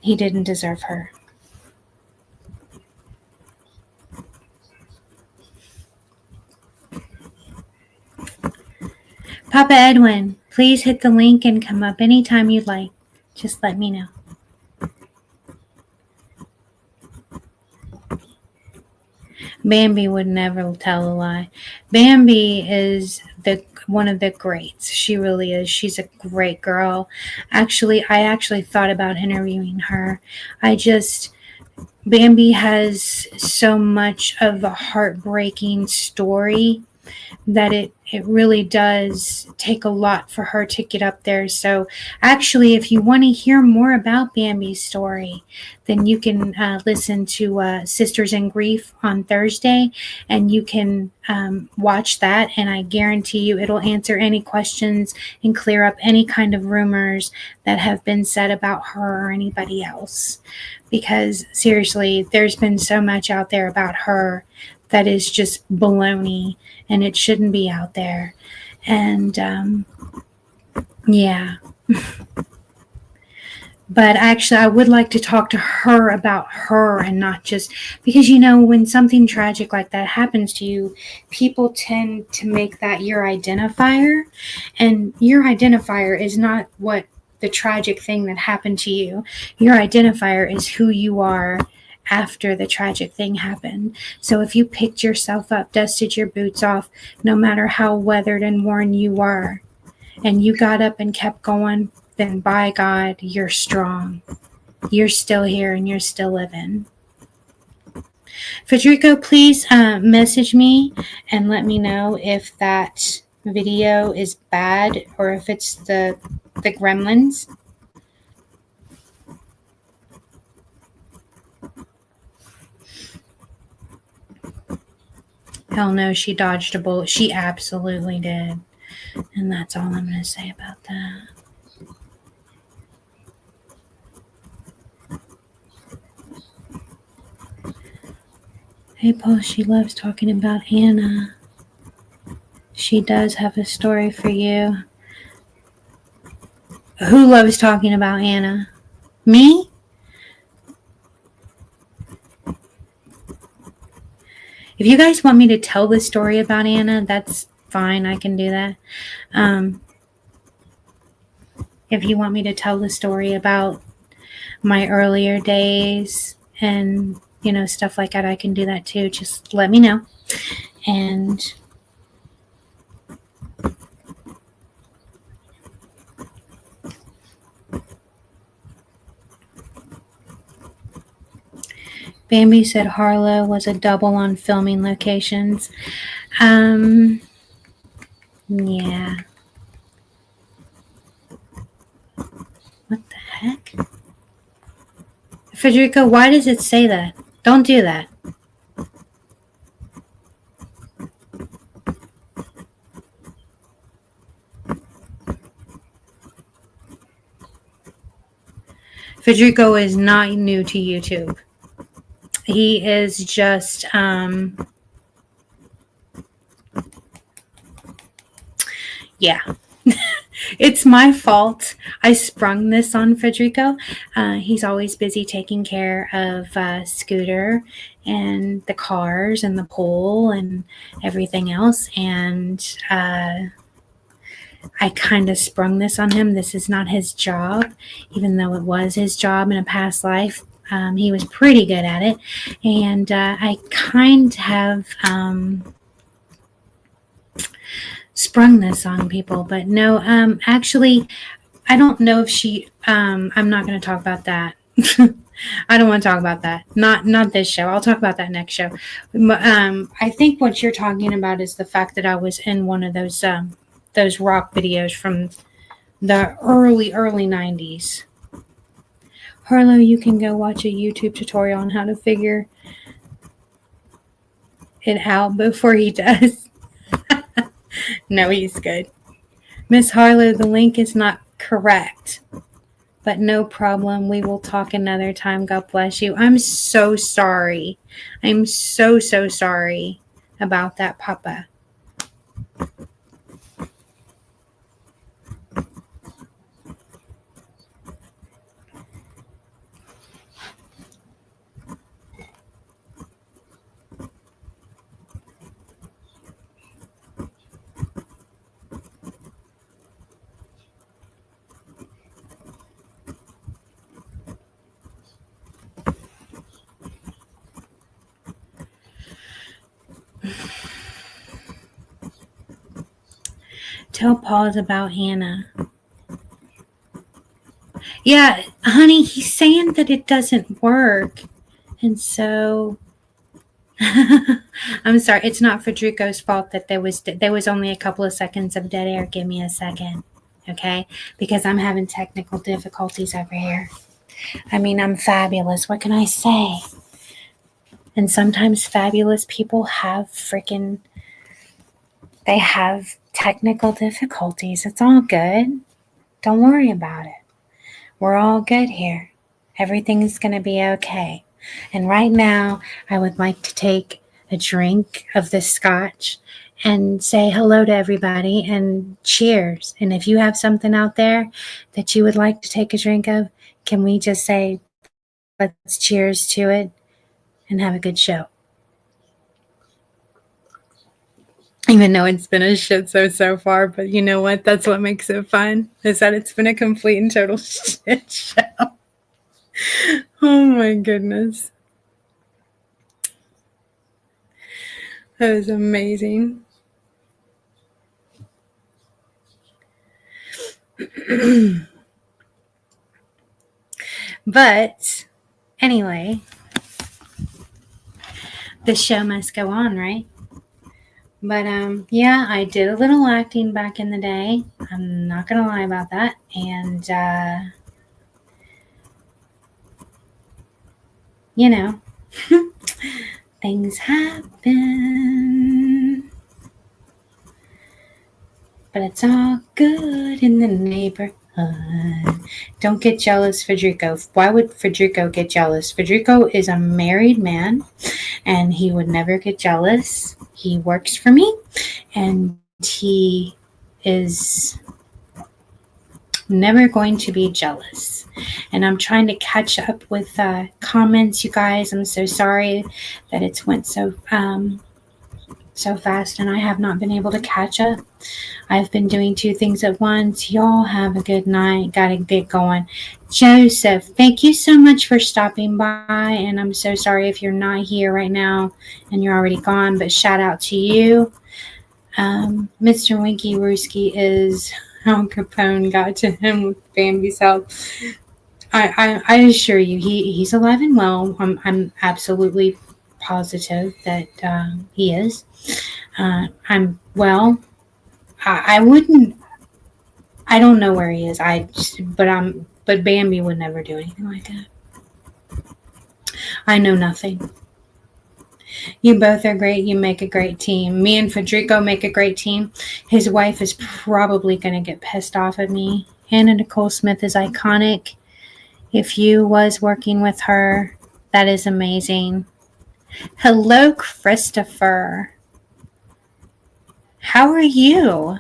he didn't deserve her. Papa Edwin, please hit the link and come up anytime you'd like. Just let me know. Bambi would never tell a lie. Bambi is one of the greats. She really is. She's a great girl. I actually thought about interviewing her. Bambi has so much of a heartbreaking story that it really does take a lot for her to get up there. So actually, if you want to hear more about Bambi's story, then you can listen to Sisters in Grief on Thursday, and you can watch that, and I guarantee you it'll answer any questions and clear up any kind of rumors that have been said about her or anybody else. Because seriously, there's been so much out there about her that is just baloney, and it shouldn't be out there. And yeah. But actually, I would like to talk to her about her, and not just because, when something tragic like that happens to you, people tend to make that your identifier, and your identifier is not what the tragic thing that happened to you. Your identifier is who you are after the tragic thing happened. So if you picked yourself up, dusted your boots off, no matter how weathered and worn you were, and you got up and kept going, then by God, you're strong. You're still here and you're still living. Federico, please message me and let me know if that video is bad or if it's the gremlins. Hell no, she dodged a bullet. She absolutely did. And that's all I'm going to say about that. Hey, Paul, she loves talking about Anna. She does have a story for you. Who loves talking about Anna? Me? If you guys want me to tell the story about Anna, that's fine. I can do that. If you want me to tell the story about my earlier days and, stuff like that, I can do that too. Just let me know. And Bambi said Harlow was a double on filming locations. Yeah. What the heck? Federico, why does it say that? Don't do that. Federico is not new to YouTube. He is just, yeah. It's my fault. I sprung this on Federico. He's always busy taking care of Scooter and the cars and the pool and everything else. And I kind of sprung this on him. This is not his job, even though it was his job in a past life. He was pretty good at it. And I kind of have sprung this on people. But no, actually, I don't know if she, I'm not going to talk about that. I don't want to talk about that. Not this show. I'll talk about that next show. I think what you're talking about is the fact that I was in one of those rock videos from the early 90s. Harlow, you can go watch a YouTube tutorial on how to figure it out before he does. No, he's good. Miss Harlow, the link is not correct. But no problem. We will talk another time. God bless you. I'm so sorry. I'm so sorry about that, Papa. Tell Paws about Hannah. Yeah, honey, he's saying that it doesn't work. And so I'm sorry, it's not Federico's fault that there was only a couple of seconds of dead air. Give me a second. Okay? Because I'm having technical difficulties over here. I mean, I'm fabulous. What can I say? And sometimes fabulous people have they have technical difficulties. It's all good. Don't worry about it. We're all good here. Everything is going to be okay. And right now, I would like to take a drink of this scotch and say hello to everybody and cheers. And if you have something out there that you would like to take a drink of, can we just say, let's cheers to it and have a good show? Even though it's been a shit so far, but you know what? That's what makes it fun, is that it's been a complete and total shit show. Oh my goodness. That was amazing. But anyway, the show must go on, right? But yeah, I did a little acting back in the day. I'm not gonna lie about that. And you know, things happen. But it's all good in the neighborhood. Don't get jealous, Federico. Why would Federico get jealous? Federico is a married man, and he would never get jealous. He works for me, and he is never going to be jealous. And I'm trying to catch up with comments, you guys. I'm so sorry that it's went so fast, and I have not been able to catch up. I've been doing two things at once. Y'all have a good night. Gotta get going. Joseph, thank you so much for stopping by, and I'm so sorry if you're not here right now and you're already gone, but shout out to you. Mr. Winky Rooski is how Capone got to him with Bambi's help. I assure you, he's alive and well. I'm absolutely positive that he is. I'm well. I wouldn't. I don't know where he is. But Bambi would never do anything like that. I know nothing. You both are great. You make a great team. Me and Federico make a great team. His wife is probably going to get pissed off at me. Hannah Nicole Smith is iconic. If you was working with her, that is amazing. Hello, Christopher. How are you?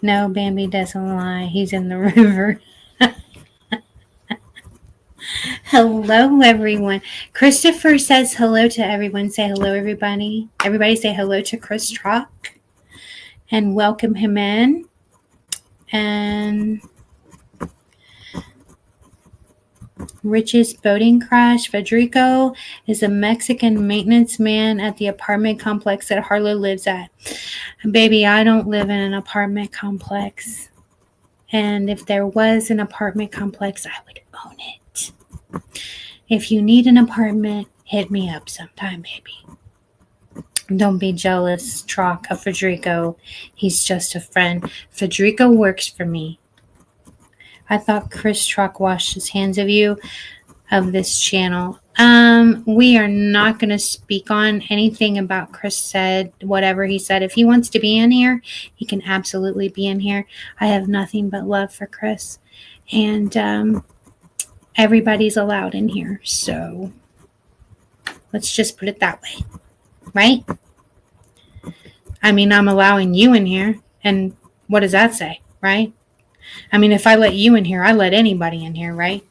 No, Bambi doesn't lie. He's in the river. Hello, everyone. Christopher says hello to everyone. Say hello, everybody. Everybody say hello to Chris Truck and welcome him in. And Rich's boating crash. Federico is a Mexican maintenance man at the apartment complex that Harlow lives at. Baby, I don't live in an apartment complex. And if there was an apartment complex, I would own it. If you need an apartment, hit me up sometime, baby. Don't be jealous, Troc, of Federico. He's just a friend. Federico works for me. I thought Chris Troc washed his hands of you, of this channel. We are not going to speak on anything about Chris said, whatever he said. If he wants to be in here, he can absolutely be in here. I have nothing but love for Chris. And everybody's allowed in here. So let's just put it that way. Right? I mean, I'm allowing you in here. And what does that say? Right? I mean, if I let you in here, I let anybody in here, right?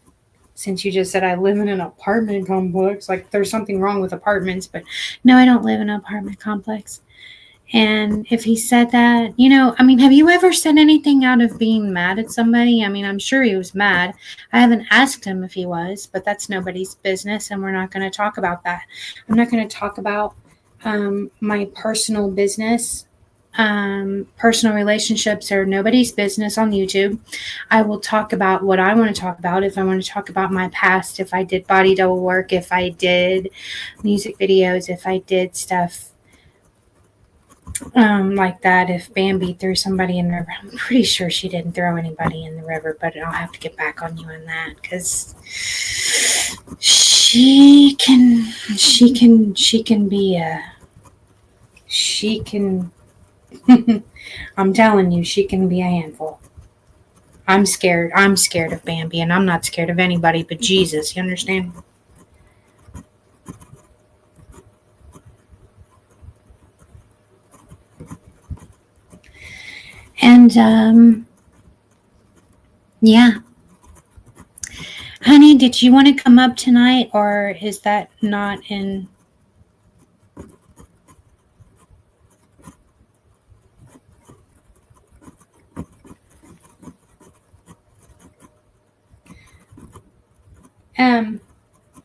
Since you just said I live in an apartment complex, like there's something wrong with apartments, but no, I don't live in an apartment complex. And if he said that, I mean, have you ever said anything out of being mad at somebody? I mean, I'm sure he was mad. I haven't asked him if he was, but that's nobody's business, and we're not going to talk about that. I'm not going to talk about my personal business. Personal relationships are nobody's business on YouTube. I will talk about what I want to talk about. If I want to talk about my past, if I did body double work, if I did music videos, if I did stuff like that, if Bambi threw somebody in the river. I'm pretty sure she didn't throw anybody in the river, but I'll have to get back on you on that because she can I'm telling you, she can be a handful. I'm scared of Bambi, and I'm not scared of anybody but Jesus, you understand? And yeah. Honey, did you want to come up tonight, or is that not in?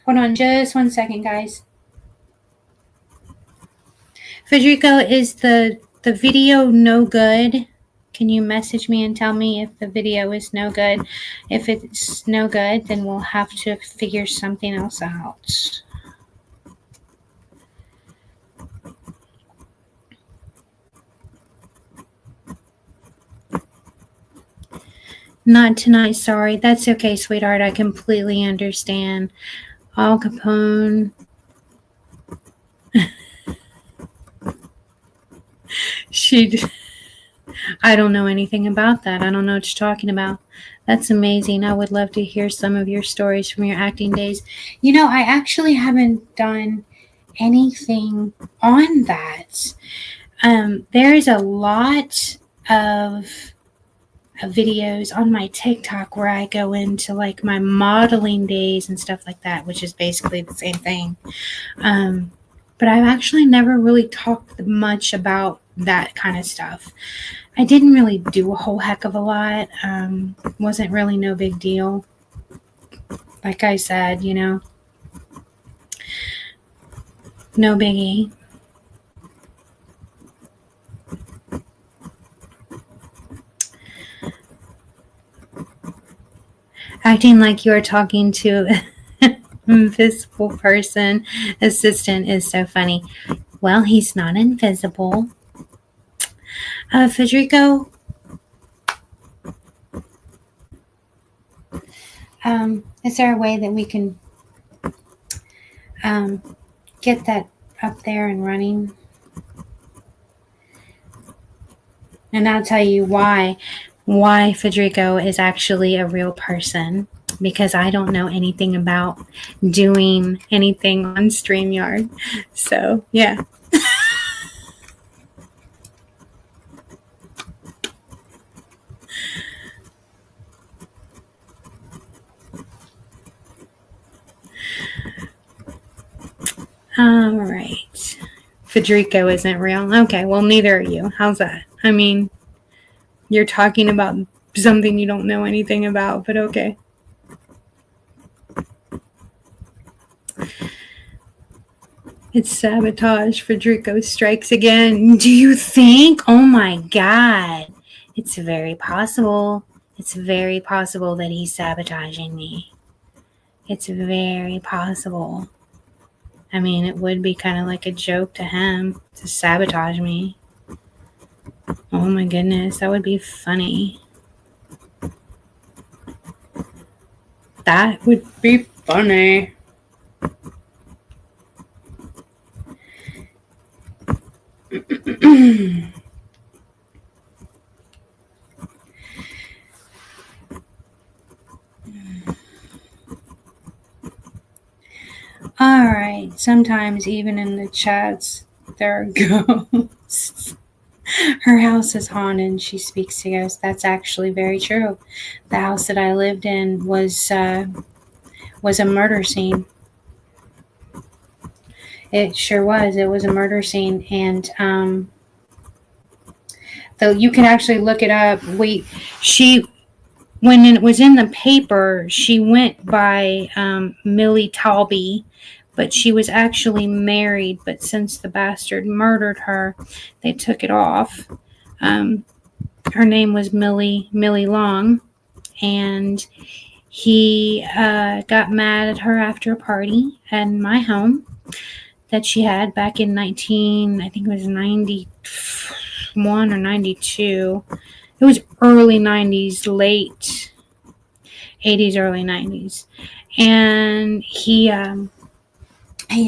Hold on just 1 second, guys. Federico, is the video no good? Can you message me and tell me if the video is no good? If it's no good, then we'll have to figure something else out. Not tonight, sorry. That's okay, sweetheart. I completely understand. Al Capone. I don't know anything about that. I don't know what you're talking about. That's amazing. I would love to hear some of your stories from your acting days. I actually haven't done anything on that. There is a lot of videos on my TikTok where I go into like my modeling days and stuff like that, which is basically the same thing. But I've actually never really talked much about that kind of stuff. I didn't really do a whole heck of a lot. Wasn't really no big deal. Like I said, no biggie. Acting like you are talking to an invisible person assistant is so funny. Well, he's not invisible. Federico, is there a way that we can get that up there and running? And I'll tell you why why Federico is actually a real person, because I don't know anything about doing anything on StreamYard. So, yeah. All right. Federico isn't real. Okay, well, neither are you. How's that? I mean, you're talking about something you don't know anything about, but okay. It's sabotage. Federico strikes again. Do you think? Oh my God. It's very possible. It's very possible that he's sabotaging me. It's very possible. I mean, it would be kind of like a joke to him to sabotage me. Oh my goodness, that would be funny. That would be funny. All right, sometimes even in the chats, there are ghosts. Her house is haunted. She speaks to ghosts. That's actually very true. The house that I lived in was a murder scene. It sure was. It was a murder scene, and though you can actually look it up. When it was in the paper, she went by Millie Talby, but she was actually married. But since the bastard murdered her, they took it off. Her name was Millie Long, and he got mad at her after a party at my home that she had back in I think it was 91 or 92. It was early 90s, late 80s, early 90s. And he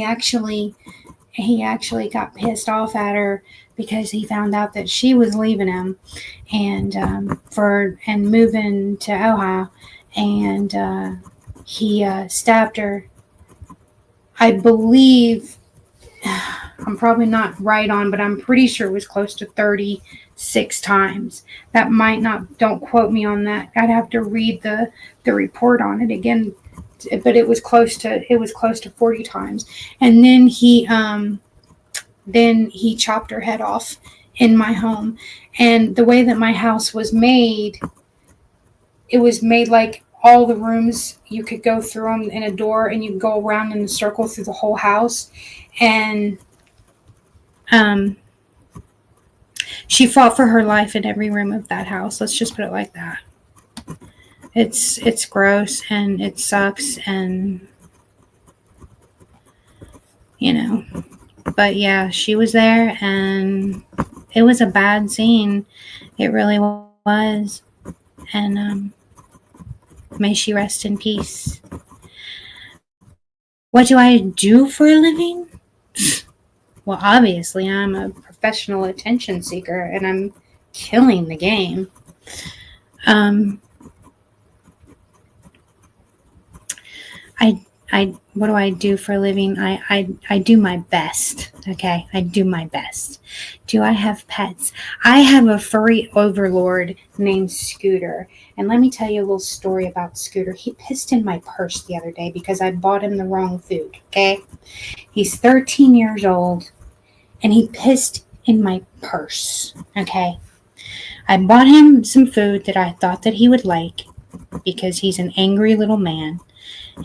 actually got pissed off at her because he found out that she was leaving him and moving to Ohio, and he stabbed her. I believe, I'm probably not right on, but I'm pretty sure it was close to 36 times. That might not, don't quote me on that. I'd have to read the report on it again, but it was close to 40 times. And then he chopped her head off in my home. And the way that my house was made, it was made like all the rooms, you could go through them in a door and you could go around in a circle through the whole house. And she fought for her life in every room of that house. Let's just put it like that. It's gross and it sucks, and but yeah, she was there and it was a bad scene. It really was. And may she rest in peace. What do I do for a living? Well, obviously, I'm a professional attention seeker, and I'm killing the game. What do I do for a living? I do my best. Okay, I do my best. Do I have pets? I have a furry overlord named Scooter. And let me tell you a little story about Scooter. He pissed in my purse the other day because I bought him the wrong food. Okay, he's 13 years old, and he pissed in my purse. Okay, I bought him some food that I thought that he would like because he's an angry little man.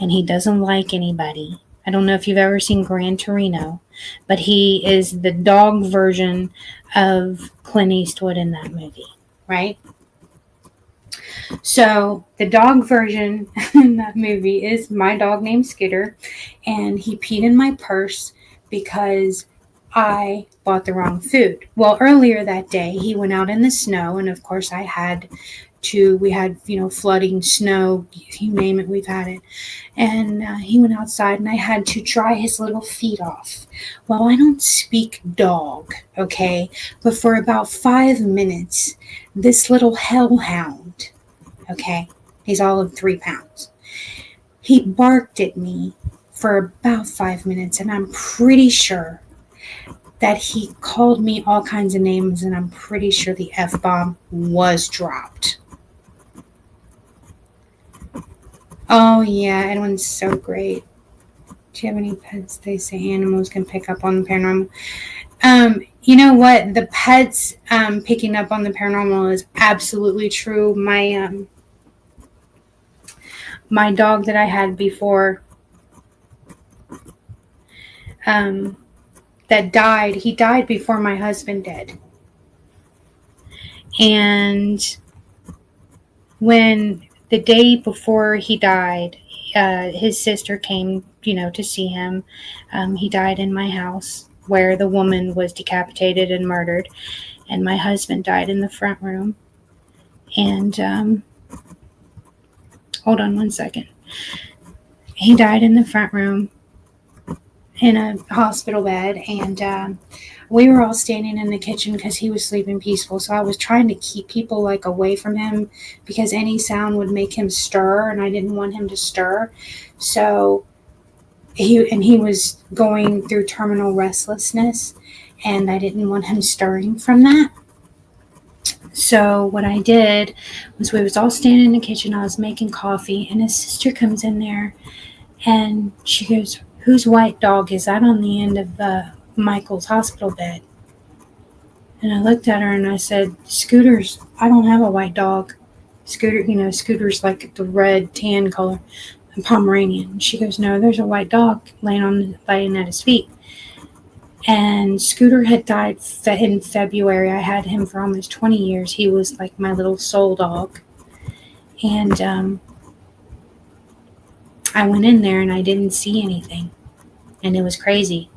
And he doesn't like anybody. I don't know if you've ever seen Gran Torino, but he is the dog version of Clint Eastwood in that movie, right? So the dog version in that movie is my dog named Skitter, and he peed in my purse because I bought the wrong food. Well, earlier that day, he went out in the snow, and of course I had We had, flooding, snow, you name it, we've had it. And he went outside, and I had to dry his little feet off. Well, I don't speak dog, okay? But for about 5 minutes, this little hellhound, okay, he's all of 3 pounds, he barked at me for about 5 minutes, and I'm pretty sure that he called me all kinds of names, and I'm pretty sure the F-bomb was dropped. Oh, yeah, Edwin's so great. Do you have any pets? They say animals can pick up on the paranormal. You know what? The pets picking up on the paranormal is absolutely true. My dog that I had before that died, he died before my husband did. And when the day before he died, his sister came, to see him. He died in my house where the woman was decapitated and murdered, and my husband died in the front room. And hold on one second. He died in the front room in a hospital bed, and we were all standing in the kitchen because he was sleeping peaceful. So I was trying to keep people away from him because any sound would make him stir, and I didn't want him to stir. So he was going through terminal restlessness, and I didn't want him stirring from that. So what I did was we was all standing in the kitchen. I was making coffee, and his sister comes in there, and she goes, "Whose white dog is that on the end of Michael's hospital bed?" And I looked at her and I said, "Scooter's, I don't have a white dog. Scooter's like the red tan color, a Pomeranian." And she goes, "No, there's a white dog laying at his feet." And Scooter had died in February. I had him for almost 20 years. He was like my little soul dog. And I went in there and I didn't see anything. And it was crazy.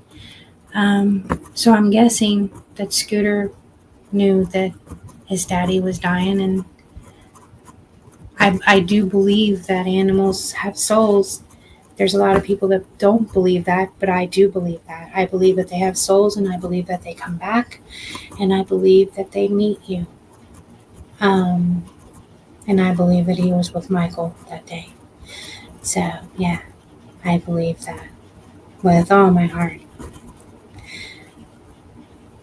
So I'm guessing that Scooter knew that his daddy was dying. And I do believe that animals have souls. There's a lot of people that don't believe that, but I do believe that. I believe that they have souls, and I believe that they come back, and I believe that they meet you. And I believe that he was with Michael that day. So, yeah, I believe that with all my heart.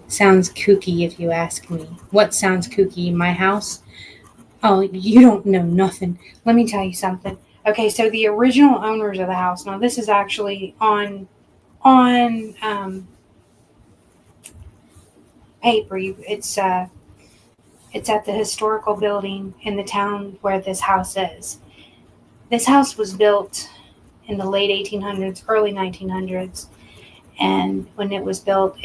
Sounds kooky if you ask me. What sounds kooky? My house? Oh, you don't know nothing. Let me tell you something. Okay, so the original owners of the house, now this is actually on paper. It's at the historical building in the town where this house is. This house was built in the late 1800s, early 1900s, and when it was built,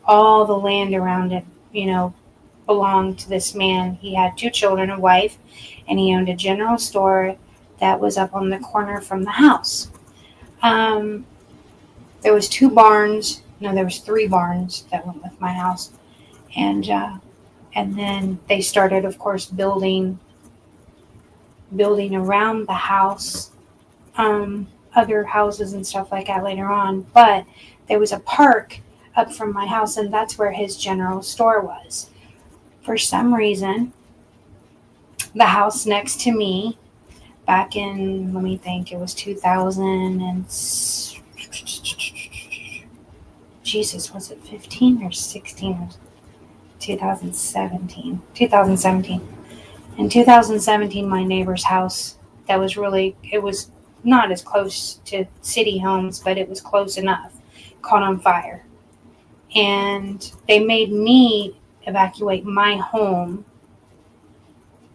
all the land around it, belonged to this man. He had 2 children, a wife, and he owned a general store that was up on the corner from the house. There was 2 barns. No, there was 3 barns that went with my house, and then they started, of course, building around the house, other houses and stuff like that later on. But there was a park up from my house, and that's where his general store was. For some reason, the house next to me, back in, let me think, it was 2000 and Jesus, was it 15 or 16 or 2017? 2017. In 2017, my neighbor's house, it was not as close to city homes, but it was close enough, caught on fire. And they made me evacuate my home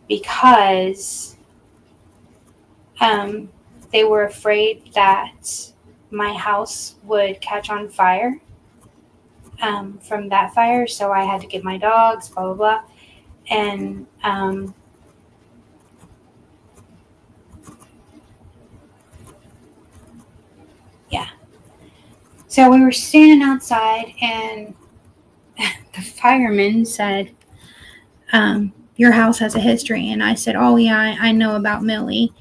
because they were afraid that my house would catch on fire from that fire. So I had to get my dogs, blah, blah, blah. And yeah. So we were standing outside, and the fireman said, your house has a history. And I said, oh yeah, I know about Millie.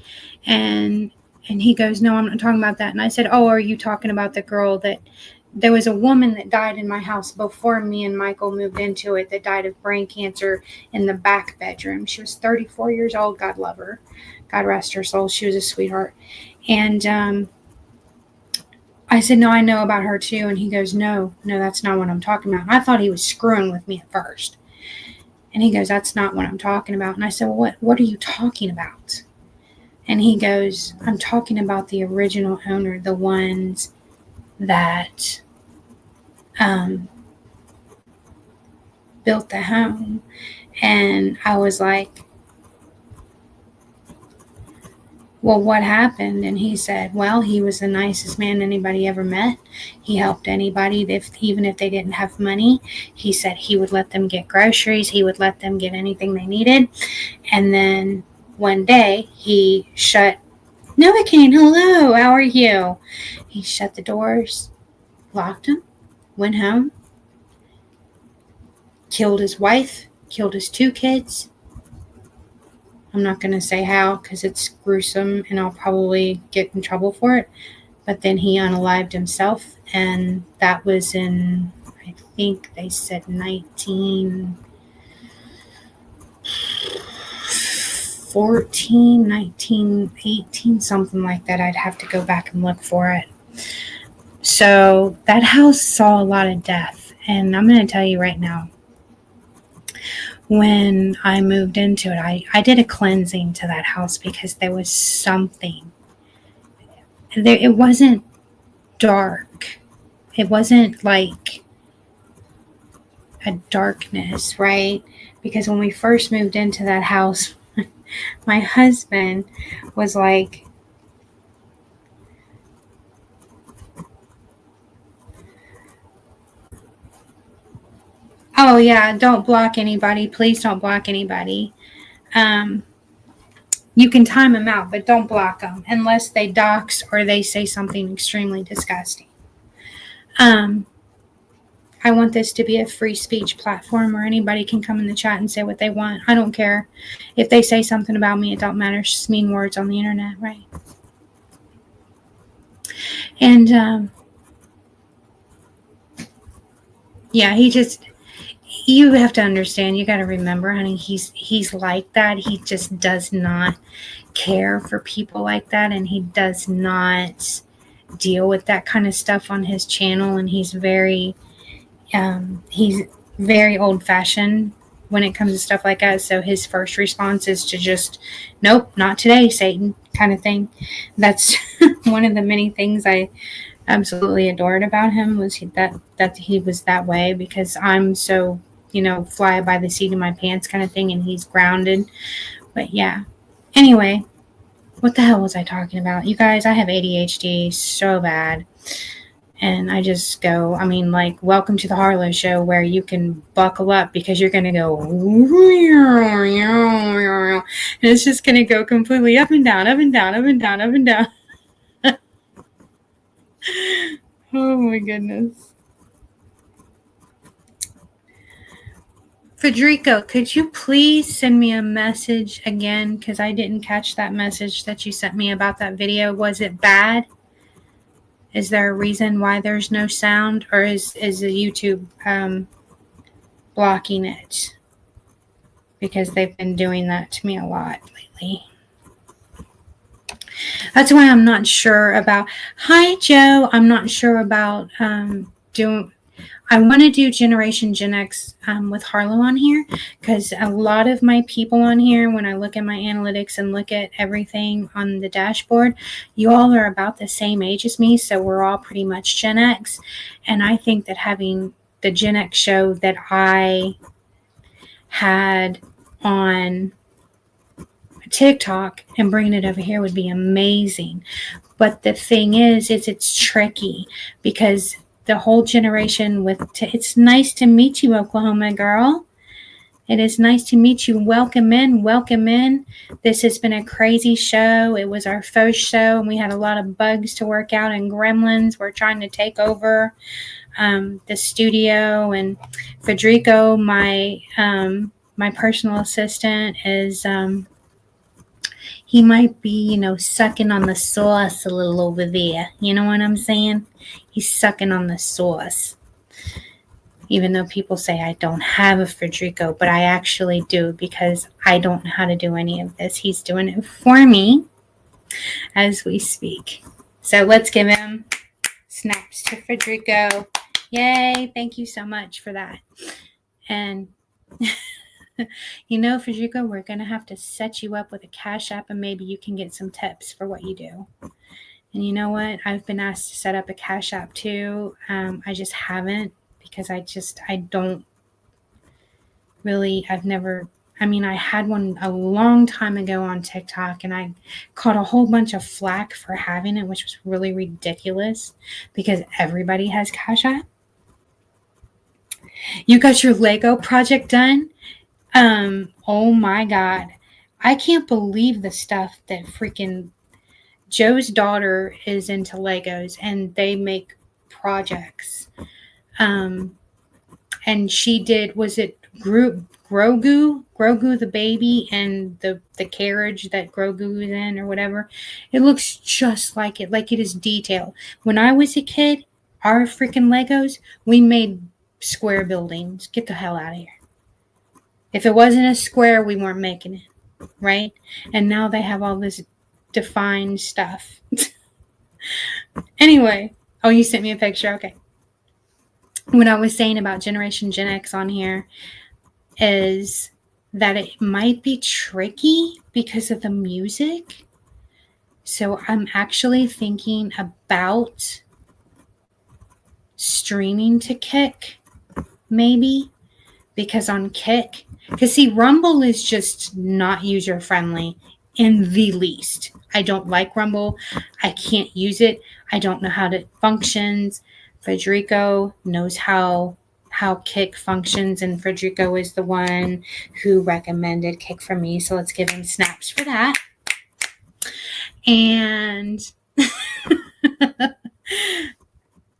And he goes, no, I'm not talking about that. And I said, oh, are you talking about the girl that there was a woman that died in my house before me and Michael moved into it that died of brain cancer in the back bedroom. She was 34 years old. God love her. God rest her soul. She was a sweetheart. And I said, no, I know about her too. And he goes, no, that's not what I'm talking about. And I thought he was screwing with me at first. And he goes, that's not what I'm talking about. And I said, well, what are you talking about? And he goes, I'm talking about the original owner, the ones that built the home. And I was like, well, what happened? And he said, well, he was the nicest man anybody ever met. He helped anybody, even if they didn't have money. He said he would let them get groceries. He would let them get anything they needed. And then one day he shut, Novocaine, hello, how are you? He shut the doors, locked them, went home, killed his wife, killed his 2 kids. I'm not going to say how because it's gruesome and I'll probably get in trouble for it. But then he unalived himself, and that was in, I think they said 1914, 1918, something like that. I'd have to go back and look for it. So that house saw a lot of death. And I'm going to tell you right now, when I moved into it, I did a cleansing to that house because there was something. It wasn't dark. It wasn't like a darkness, right? Because when we first moved into that house, my husband was like, oh yeah, don't block anybody. Please don't block anybody. You can time them out, but don't block them unless they dox or they say something extremely disgusting. I want this to be a free speech platform where anybody can come in the chat and say what they want. I don't care. If they say something about me, it don't matter. It's just mean words on the internet, right? And yeah, you have to understand, you got to remember, honey, he's like that. He just does not care for people like that, and he does not deal with that kind of stuff on his channel, and he's very old-fashioned when it comes to stuff like that. So his first response is to just, nope, not today, Satan, kind of thing. That's one of the many things I absolutely adored about him, was that he was that way, because I'm so, fly by the seat of my pants kind of thing, and he's grounded. But yeah, anyway, what the hell was I talking about? You guys, I have ADHD so bad. And I just go, welcome to the Harlow show, where you can buckle up because you're going to go, and it's just going to go completely up and down, up and down, up and down, up and down. Oh my goodness. Federico, could you please send me a message again? Because I didn't catch that message that you sent me about that video. Was it bad? Is there a reason why there's no sound, or is the YouTube blocking it? Because they've been doing that to me a lot lately. That's why I'm not sure about. Hi, Joe. I'm not sure about doing. I want to do Generation Gen X with Harlow on here, because a lot of my people on here, when I look at my analytics and look at everything on the dashboard, you all are about the same age as me, so we're all pretty much Gen X. And I think that having the Gen X show that I had on TikTok and bringing it over here would be amazing. But the thing is it's tricky, because the whole generation it's nice to meet you, Oklahoma girl. It is nice to meet you. Welcome in, welcome in. This has been a crazy show. It was our first show, and we had a lot of bugs to work out, and gremlins were trying to take over the studio. And Federico, my my personal assistant is he might be, sucking on the sauce a little over there. You know what I'm saying? He's sucking on the sauce. Even though people say I don't have a Federico, but I actually do, because I don't know how to do any of this. He's doing it for me as we speak. So let's give him snaps to Federico. Yay, thank you so much for that. And Federico, we're going to have to set you up with a Cash App, and maybe you can get some tips for what you do. And you know what? I've been asked to set up a Cash App too. I just haven't, because I don't really, I had one a long time ago on TikTok, and I caught a whole bunch of flack for having it, which was really ridiculous, because everybody has Cash App. You got your Lego project done? Oh my God. I can't believe the stuff that freaking Joe's daughter is into Legos, and they make projects. And she did, was it Grogu the baby, and the carriage that Grogu is in, or whatever? It looks just like it is detailed. When I was a kid, our freaking Legos, we made square buildings. Get the hell out of here. If it wasn't a square, we weren't making it, right? And now they have all this defined stuff. Anyway, oh, you sent me a picture. Okay. What I was saying about Generation Gen X on here is that it might be tricky because of the music. So I'm actually thinking about streaming to Kick, maybe, because on Kick, because see, Rumble is just not user friendly in the least. I don't like Rumble. I can't use it. I don't know how it functions. Federico knows how Kick functions, and Federico is the one who recommended Kick for me. So let's give him snaps for that. And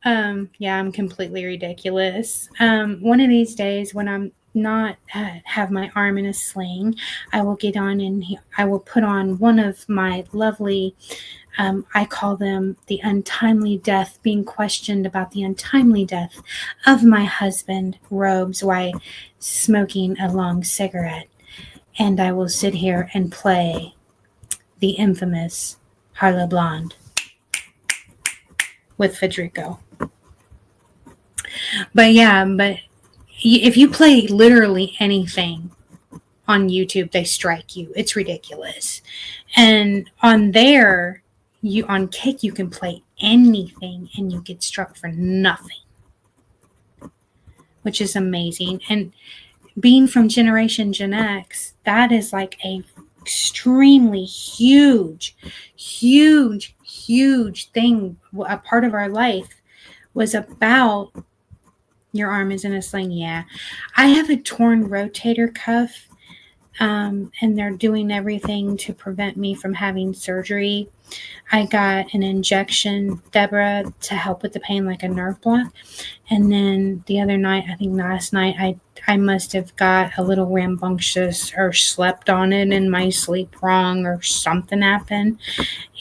yeah, I'm completely ridiculous. One of these days, when I'm not have my arm in a sling, I will get on and I will put on one of my lovely, I call them the untimely death, being questioned about the untimely death of my husband robes while smoking a long cigarette. And I will sit here and play the infamous Harlow Blonde with Federico. But if you play literally anything on YouTube, they strike you. It's ridiculous. And on there, on Kick, you can play anything and you get struck for nothing, which is amazing. And being from Generation Gen X, that is like a extremely huge thing. A part of our life was about your arm is in a sling. Yeah. I have a torn rotator cuff, and they're doing everything to prevent me from having surgery. I got an injection, Deborah, to help with the pain, like a nerve block. And then the other night, I think last night, I must have got a little rambunctious or slept on it in my sleep wrong, or something happened.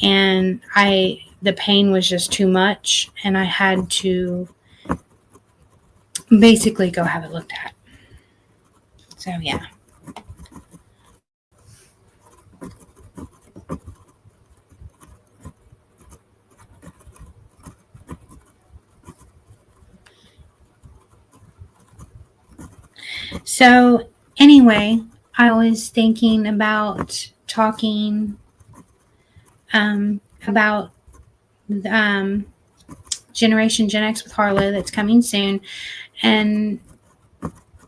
And the pain was just too much, and I had to basically go have it looked at. So yeah. So anyway, I was thinking about talking about Generation Gen X with Harlow that's coming soon. And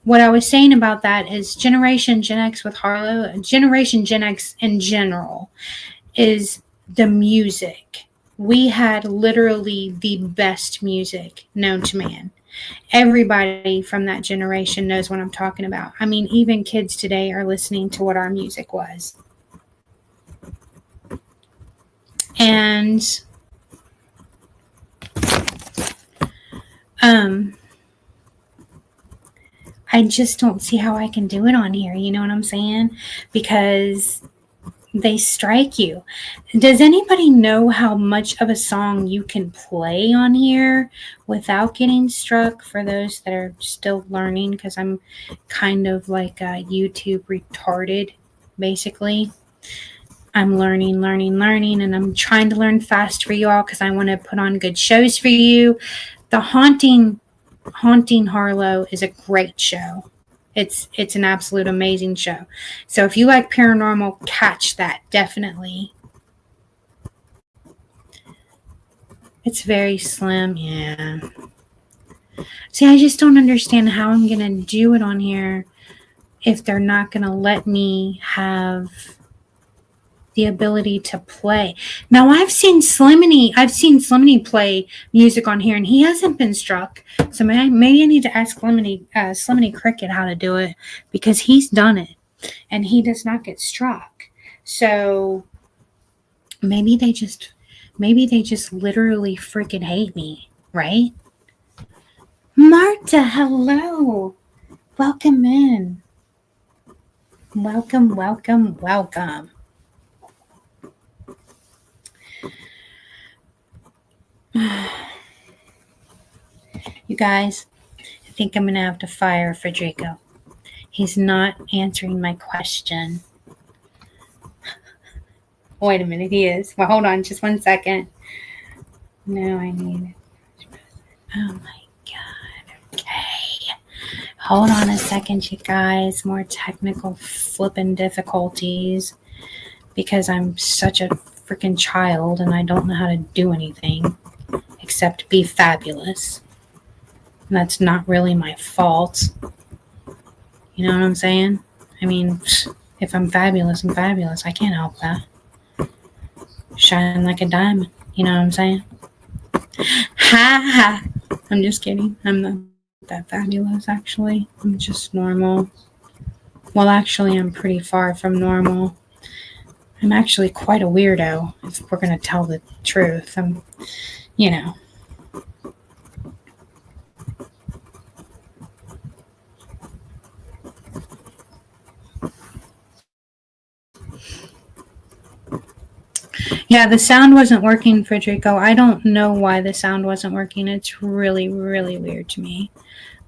what I was saying about that is Generation Gen X with Harlow, Generation Gen X in general, is the music. We had literally the best music known to man. Everybody from that generation knows what I'm talking about. I mean, even kids today are listening to what our music was. And I just don't see how I can do it on here. You know what I'm saying? Because they strike you. Does anybody know how much of a song you can play on here without getting struck, for those that are still learning? Because I'm kind of like a YouTube retarded, basically. I'm learning, and I'm trying to learn fast for you all because I want to put on good shows for you. The Haunting Harlow is a great show. It's an absolute amazing show. So if you like paranormal, catch that, definitely. It's very slim, yeah. See, I just don't understand how I'm gonna do it on here if they're not gonna let me have the ability to play. Now I've seen Sliminy play music on here, and he hasn't been struck. So maybe I need to ask Sliminy Cricket how to do it, because he's done it and he does not get struck. So maybe they just literally freaking hate me, right? Marta, hello. Welcome in. Welcome. You guys, I think I'm going to have to fire Federico. He's not answering my question. Wait a minute, he is. Well, hold on just 1 second. No, I need it. Oh my God. Okay. Hold on a second, you guys. More technical flipping difficulties, because I'm such a freaking child and I don't know how to do anything except be fabulous. And that's not really my fault. You know what I'm saying? I mean, if I'm fabulous, I'm fabulous. I can't help that. Shine like a diamond. You know what I'm saying? Ha ha. I'm just kidding. I'm not that fabulous, actually. I'm just normal. Well, actually, I'm pretty far from normal. I'm actually quite a weirdo, if we're going to tell the truth. I'm, you know. Yeah, the sound wasn't working, Federico. I don't know why the sound wasn't working. It's really, really weird to me.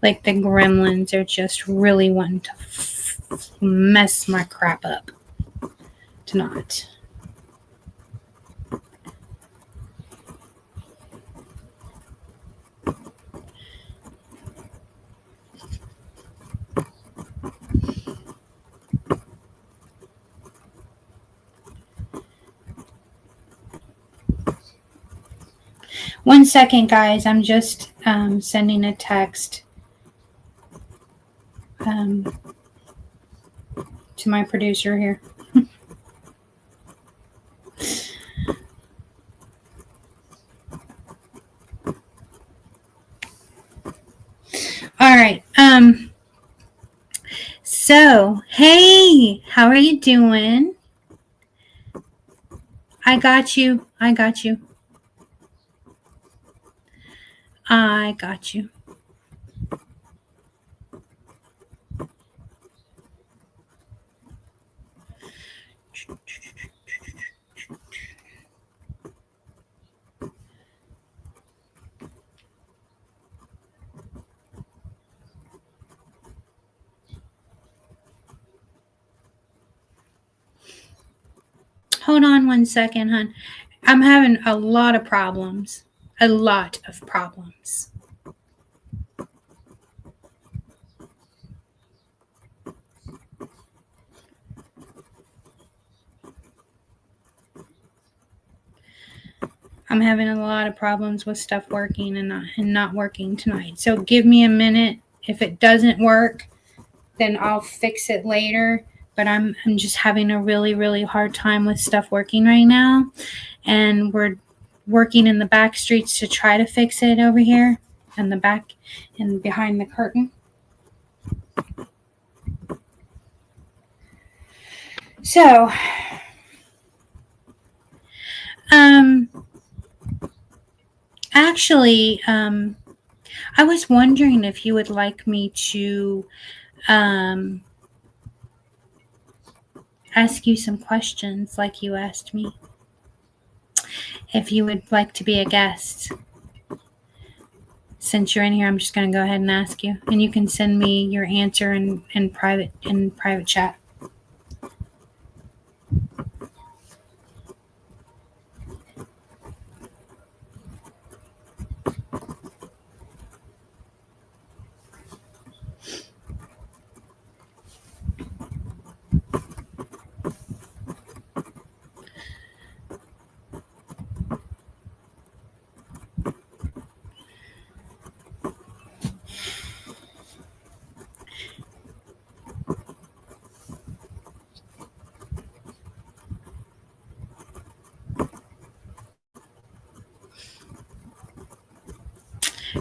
Like the gremlins are just really wanting to mess my crap up. To not. One second, guys. I'm just sending a text to my producer here. All right. So, hey, how are you doing? I got you. Hold on 1 second, hon. I'm having a lot of problems. I'm having a lot of problems with stuff working and not working tonight. So give me a minute. If it doesn't work, then I'll fix it later. But I'm just having a really, really hard time with stuff working right now. And we're working in the back streets to try to fix it over here in the back and behind the curtain. So, actually, I was wondering if you would like me to ask you some questions like you asked me. If you would like to be a guest. Since you're in here, I'm just going to go ahead and ask you, and you can send me your answer in private chat.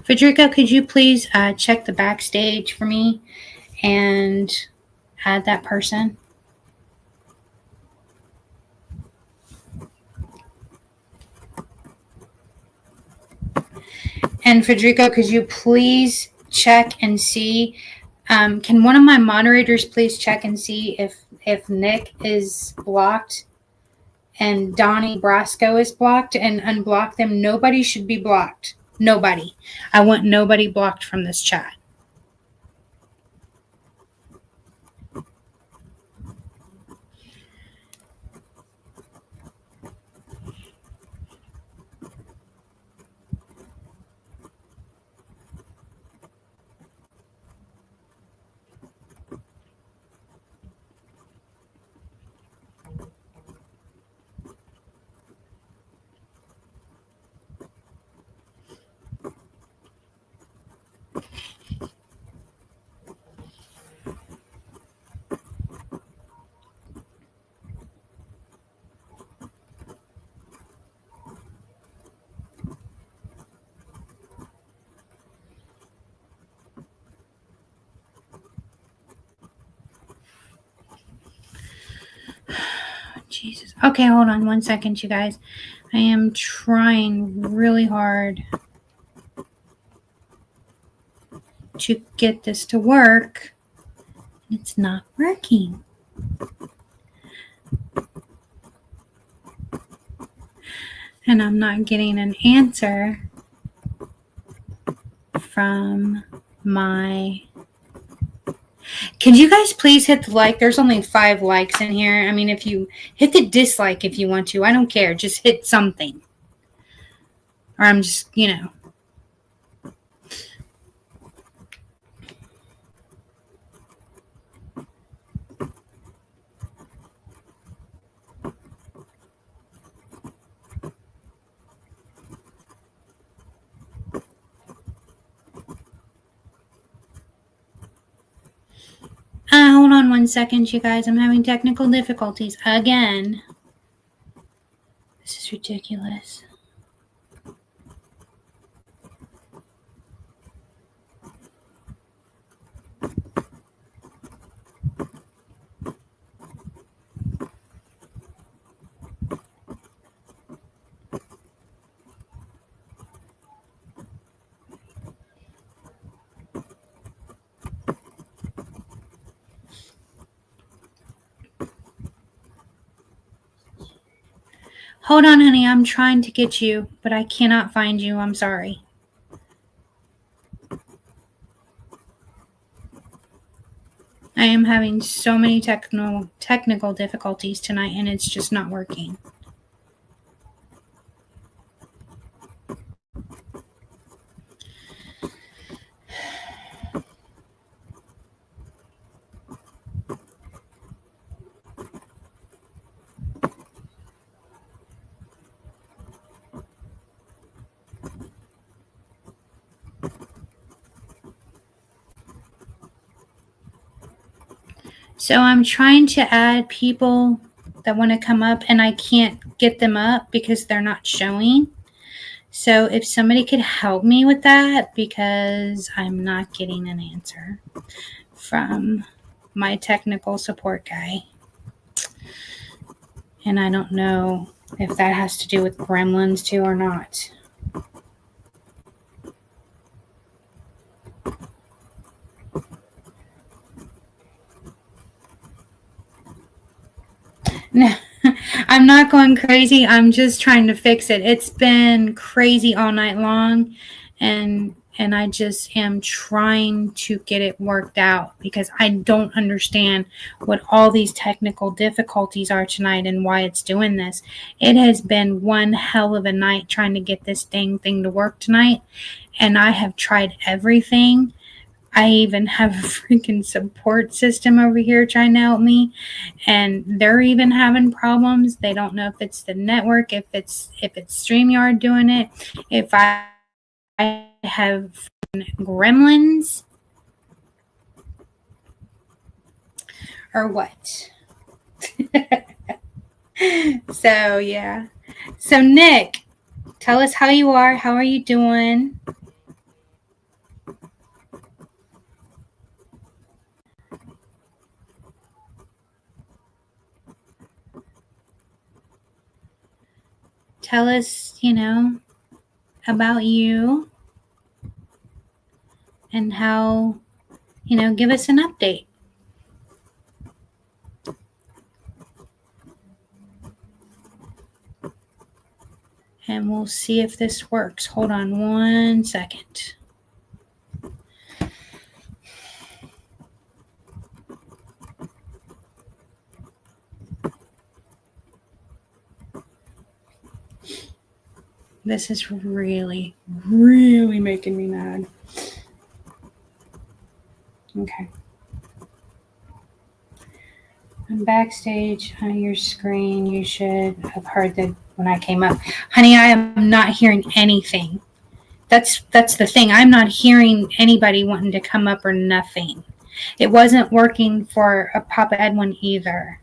Federico, could you please check the backstage for me and add that person? And Federico, could you please check and see? Can one of my moderators please check and see if Nick is blocked and Donnie Brasco is blocked, and unblock them? Nobody should be blocked. Nobody. I want nobody blocked from this chat. Jesus. Okay, hold on 1 second, you guys. I am trying really hard to get this to work. It's not working. And I'm not getting an answer from my... Can you guys please hit the like? There's only 5 likes in here. I mean, if you hit the dislike if you want to. I don't care. Just hit something. Or I'm just, hold on 1 second, you guys. I'm having technical difficulties again. This is ridiculous. Hold on, honey. I'm trying to get you, but I cannot find you. I'm sorry. I am having so many technical difficulties tonight, and it's just not working. So I'm trying to add people that want to come up, and I can't get them up because they're not showing. So if somebody could help me with that, because I'm not getting an answer from my technical support guy. And I don't know if that has to do with gremlins too or not. I'm not going crazy. I'm just trying to fix it. It's been crazy all night long, and I just am trying to get it worked out because I don't understand what all these technical difficulties are tonight and why it's doing this. It has been one hell of a night trying to get this dang thing to work tonight, and I have tried everything. I even have a freaking support system over here trying to help me, and they're even having problems. They don't know if it's the network, if it's StreamYard doing it, if I have gremlins or what. So yeah. So Nick, tell us how you are. How are you doing? Tell us, about you and how, give us an update. And we'll see if this works. Hold on 1 second. This is really, really making me mad. Okay. I'm backstage on your screen. You should have heard that when I came up. Honey, I am not hearing anything. That's the thing. I'm not hearing anybody wanting to come up or nothing. It wasn't working for a Papa Edwin either,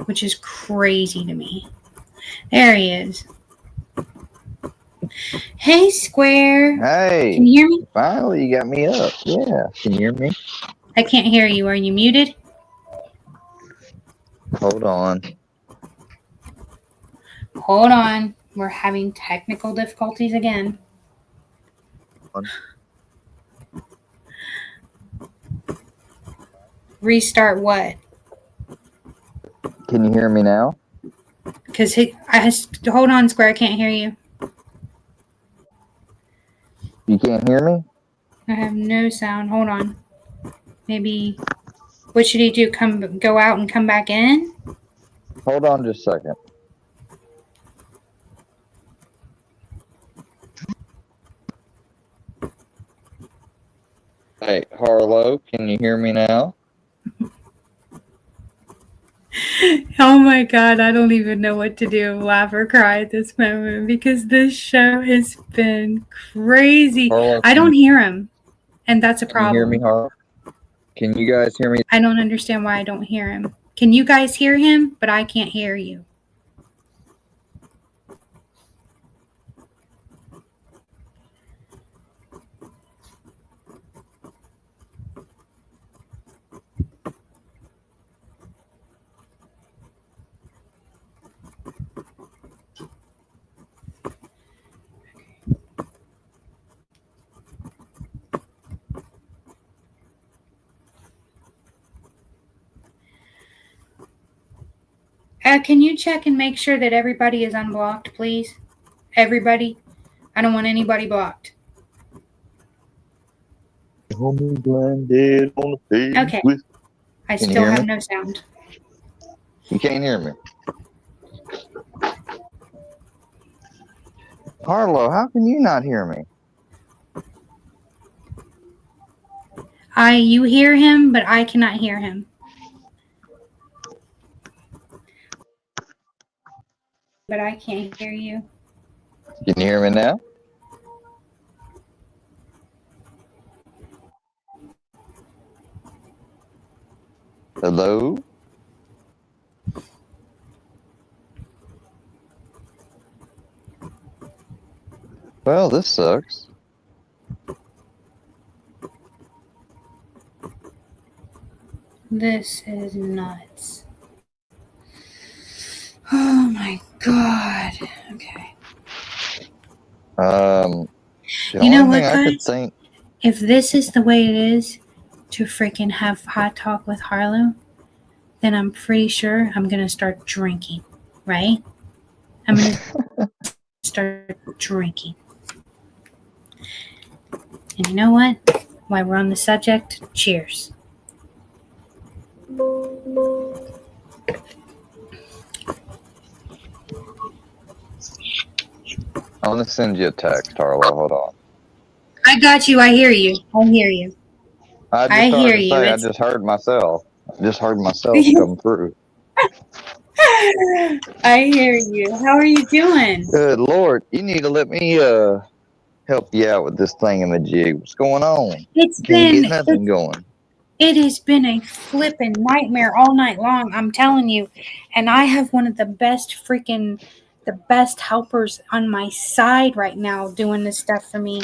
which is crazy to me. There he is. Hey, Square. Hey. Can you hear me? Finally, you got me up. Yeah. Can you hear me? I can't hear you. Are you muted? Hold on. Hold on. We're having technical difficulties again. Restart what? Can you hear me now? Because hold on, Square. I can't hear you. You can't hear me? I have no sound. Hold on. Maybe. What should he do? Go out and come back in? Hold on just a second. Hey, Harlow, can you hear me now? Oh my God, I don't even know what to do, laugh or cry at this moment because this show has been crazy. Harlow, I don't hear him, and that's a problem. Can you hear me, Harlow? Can you guys hear me? I don't understand why I don't hear him. Can you guys hear him? But I can't hear you. Can you check and make sure that everybody is unblocked, please? Everybody? I don't want anybody blocked. Okay. I still have no sound. You can't hear me. Harlow, how can you not hear me? You hear him, but I cannot hear him. But I can't hear you. Can you hear me now? Hello? Well, this sucks. This is nuts. Oh my God. Okay. The You know only what, thing I could guys? think. If this is the way it is, to freaking have hot talk with Harlow, then I'm pretty sure I'm going to start drinking, right? I'm going to start drinking. And you know what? While we're on the subject, cheers. I'm gonna send you a text, Harlow. Hold on. I got you. I hear you. I hear you. I just I started hear to you. say, I It's just heard myself. I just heard myself come through. I hear you. How are you doing? Good Lord, you need to let me help you out with this thing in the jig. What's going on? It's Can't get been nothing going. it has been a flippin' nightmare all night long, I'm telling you. And I have one of the best helpers on my side right now doing this stuff for me.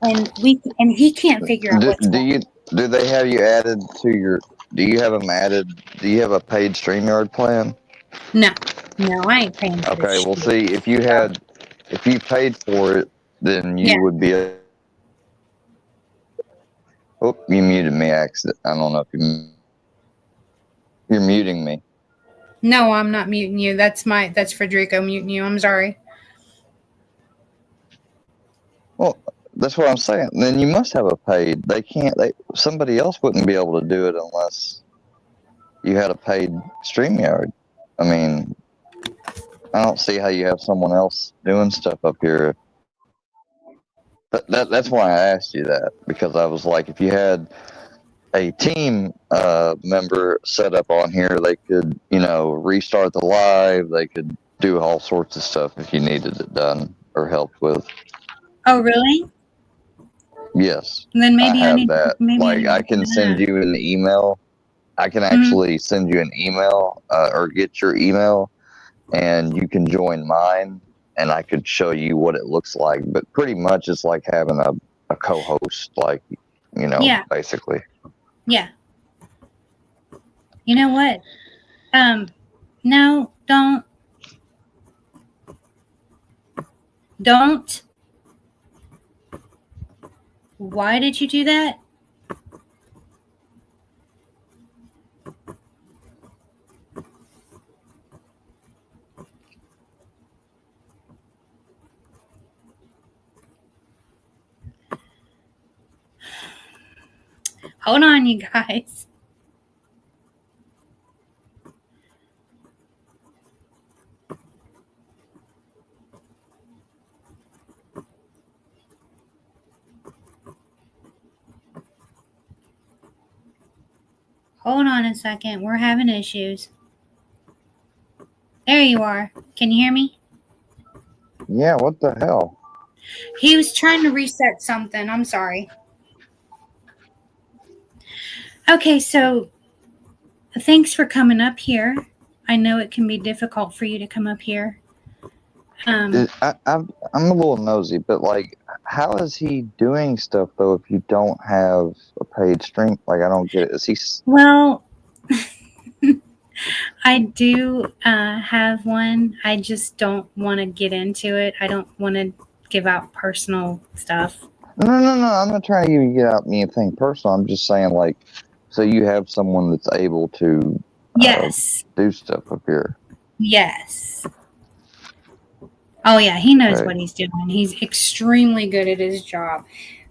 And he can't figure out what's going on. Do they have you added to your? Do you have them added? Do you have a paid StreamYard plan? No, I ain't paying for this Okay, well, shit. see, if you paid for it, then you Yeah. would be. Oh, you muted me, accident. I don't know if you're muting me. No, I'm not muting you. That's Federico muting you. I'm sorry. Well, that's what I'm saying. Then you must have a paid. They can't. Somebody else wouldn't be able to do it unless you had a paid StreamYard. I mean, I don't see how you have someone else doing stuff up here. That's why I asked you that, because I was like, if you had a team member set up on here, they could, restart the live. They could do all sorts of stuff if you needed it done or helped with. Oh, really? Yes, Then I maybe I have need that. Like, I to do can send that. you an email. I can actually send you an email or get your email, and you can join mine, and I could show you what it looks like. But pretty much it's like having a co-host, like, Yeah. basically. Yeah. You know what? No, don't. Why did you do that? Hold on, you guys. Hold on a second. We're having issues. There you are. Can you hear me? Yeah, what the hell? He was trying to reset something. I'm sorry. Okay, so thanks for coming up here. I know it can be difficult for you to come up here. I'm a little nosy, but like, how is he doing stuff though if you don't have a paid stream? Like, I don't get it. Is he? Well, I do have one. I just don't want to get into it. I don't want to give out personal stuff. No. I'm not trying to even get out anything personal. I'm just saying, like, so you have someone that's able to Yes. do stuff up here. Yes. Oh, yeah. He knows Okay. what he's doing. He's extremely good at his job.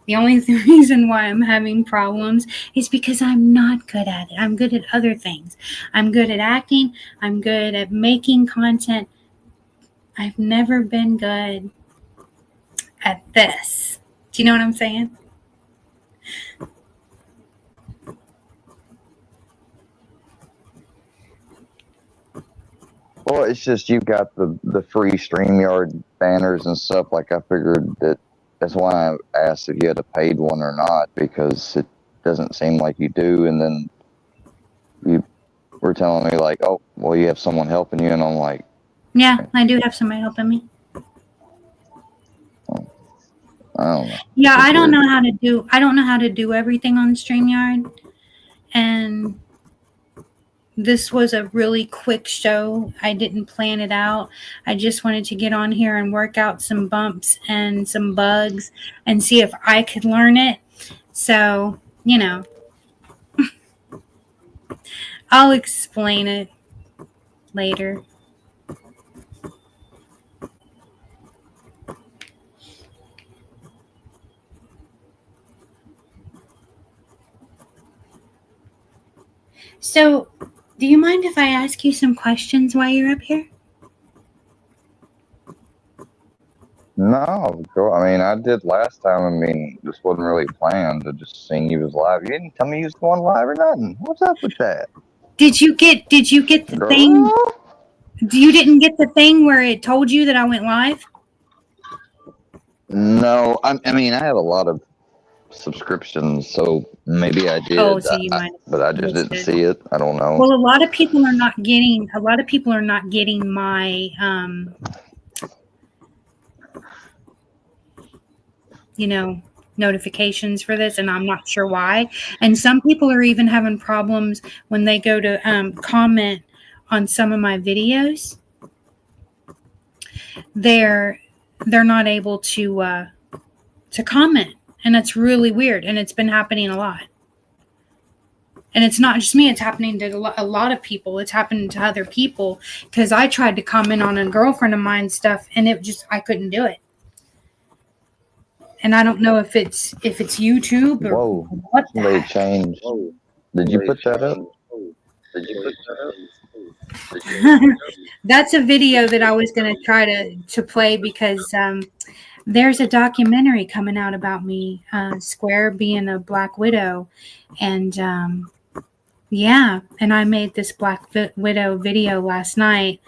The only reason why I'm having problems is because I'm not good at it. I'm good at other things. I'm good at acting. I'm good at making content. I've never been good at this. Do you know what I'm saying? Well, it's just you've got the free StreamYard banners and stuff. Like, I figured that's why I asked if you had a paid one or not, because it doesn't seem like you do. And then you were telling me, like, oh, well, you have someone helping you. And I'm like, Yeah, I do have somebody helping me. I don't know. Yeah, It's I don't weird. know how to do everything on StreamYard. And this was a really quick show. I didn't plan it out. I just wanted to get on here and work out some bumps and some bugs and see if I could learn it. So, I'll explain it later. So, do you mind if I ask you some questions while you're up here? No, I mean, I did last time. I mean, this wasn't really planned. I just seen you was live. You didn't tell me you was going live or nothing. What's up with that? Did you get the Girl? thing? You didn't get the thing where it told you that I went live? No, I mean, I have a lot of subscriptions, so maybe I did. Oh, so you might have but I just missed didn't it. see it. I don't know. Well, a lot of people are not getting my notifications for this, and I'm not sure why. And some people are even having problems when they go to comment on some of my videos. They're not able to comment, and that's really weird. And it's been happening a lot. And it's not just me; it's happening to a lot of people. It's happening to other people because I tried to comment on a girlfriend of mine's stuff, and I couldn't do it. And I don't know if it's YouTube or Whoa, what the somebody heck. changed. Did you put that up? That's a video that I was going to try to play because there's a documentary coming out about me, Square being a Black Widow. And yeah, and I made this Black Widow video last night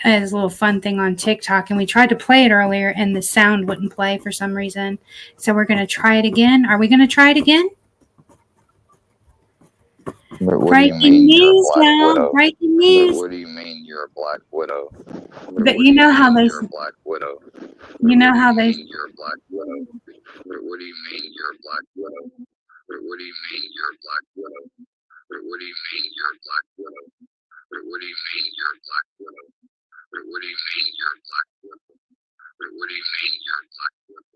as a little fun thing on TikTok, and we tried to play it earlier and the sound wouldn't play for some reason. So we're going to try it again. Are we going to try it again? Breaking news, y'all. Breaking news. What do you mean you're a Black Widow? But you know how they. You're a Black Widow. You know how they. You're a Black Widow. What do you mean you're a Black Widow? What do you mean you're a Black Widow? What do you mean you're a Black Widow? What do you mean you're a Black Widow? What do you mean you're a Black Widow? What do you mean you're a Black Widow?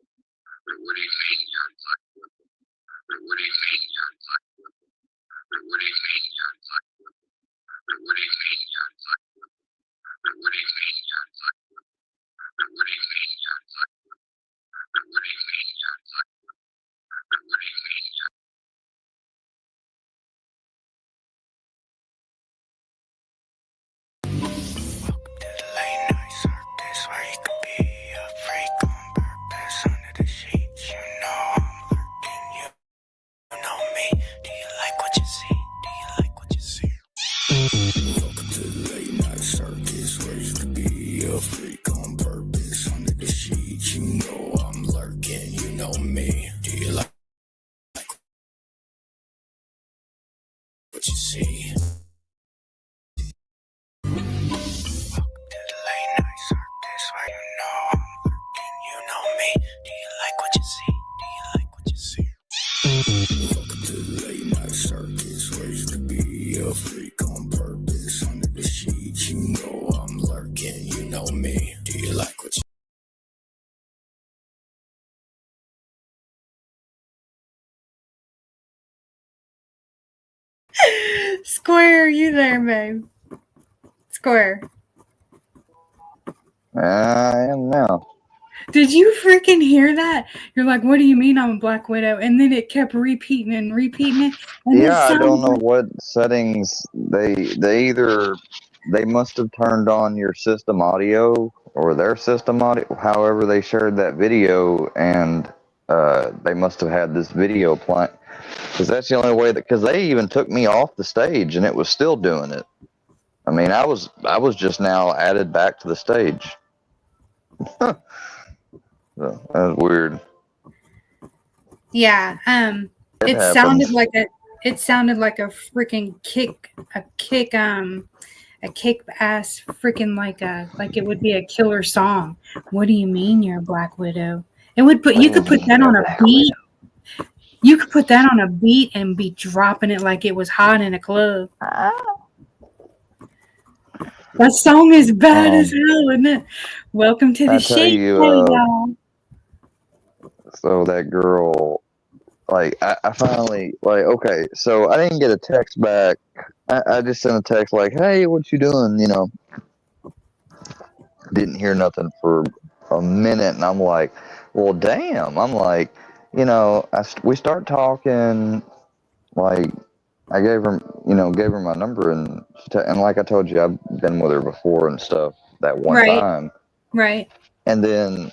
What do you mean you're a Black Widow? What do you mean you're a Black Widow? What do you mean you're a Black Widow? What do you mean you're a Black Widow? What do you mean you're a Black Widow? What do you mean you're a Black Widow? What do you mean you're a Black Widow? What do you mean you're Square, are you there, babe? Square. I am now. Did you freaking hear that? You're like, what do you mean I'm a Black Widow? And then it kept repeating and repeating it. And yeah, I don't know what settings they must have turned on your system audio or their system audio, however they shared that video, and they must have had this video playing, because that's the only way because they even took me off the stage and it was still doing it. I mean, I was just now added back to the stage. So, that was weird. Yeah, it sounded like a freaking kick ass freaking like it would be a killer song. What do you mean you're a Black Widow? You could put that on a beat. You could put that on a beat and be dropping it like it was hot in a club. That song is bad as hell, isn't it? Welcome to the shade, y'all. So that girl, like I finally like okay, so I didn't get a text back. I just sent a text like, "Hey, what you doing?" You know, didn't hear nothing for a minute, and I'm like, "Well, damn." I'm like, you know, we start talking. Like, I gave her my number, and and like I told you, I've been with her before and stuff that one Right. time, Right. and then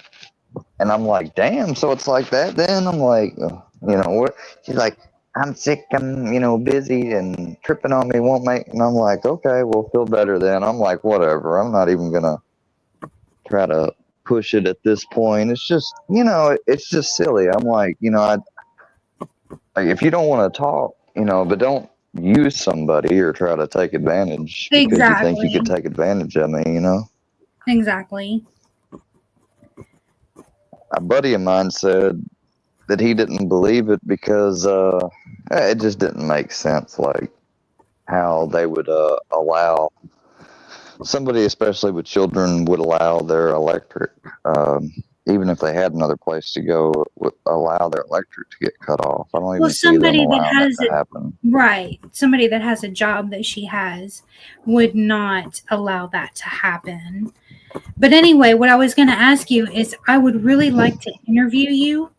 and I'm like, damn. So it's like that. Then I'm like, you know what? She's like, I'm sick. I'm busy and tripping on me won't make. And I'm like, okay, well, feel better then. I'm like, whatever. I'm not even gonna try to push it at this point. It's just it's just silly. I'm like, like if you don't want to talk, but don't use somebody or try to take advantage because you think you Exactly. could take advantage of me. Exactly. A buddy of mine said that he didn't believe it because it just didn't make sense, like how they would allow somebody, especially with children, would allow their electric, even if they had another place to go, would allow their electric to get cut off. I don't Well, even see them somebody that allowing that has to it, happen. right, somebody that has a job that she has would not allow that to happen. But anyway, what I was going to ask you is I would really like to interview you.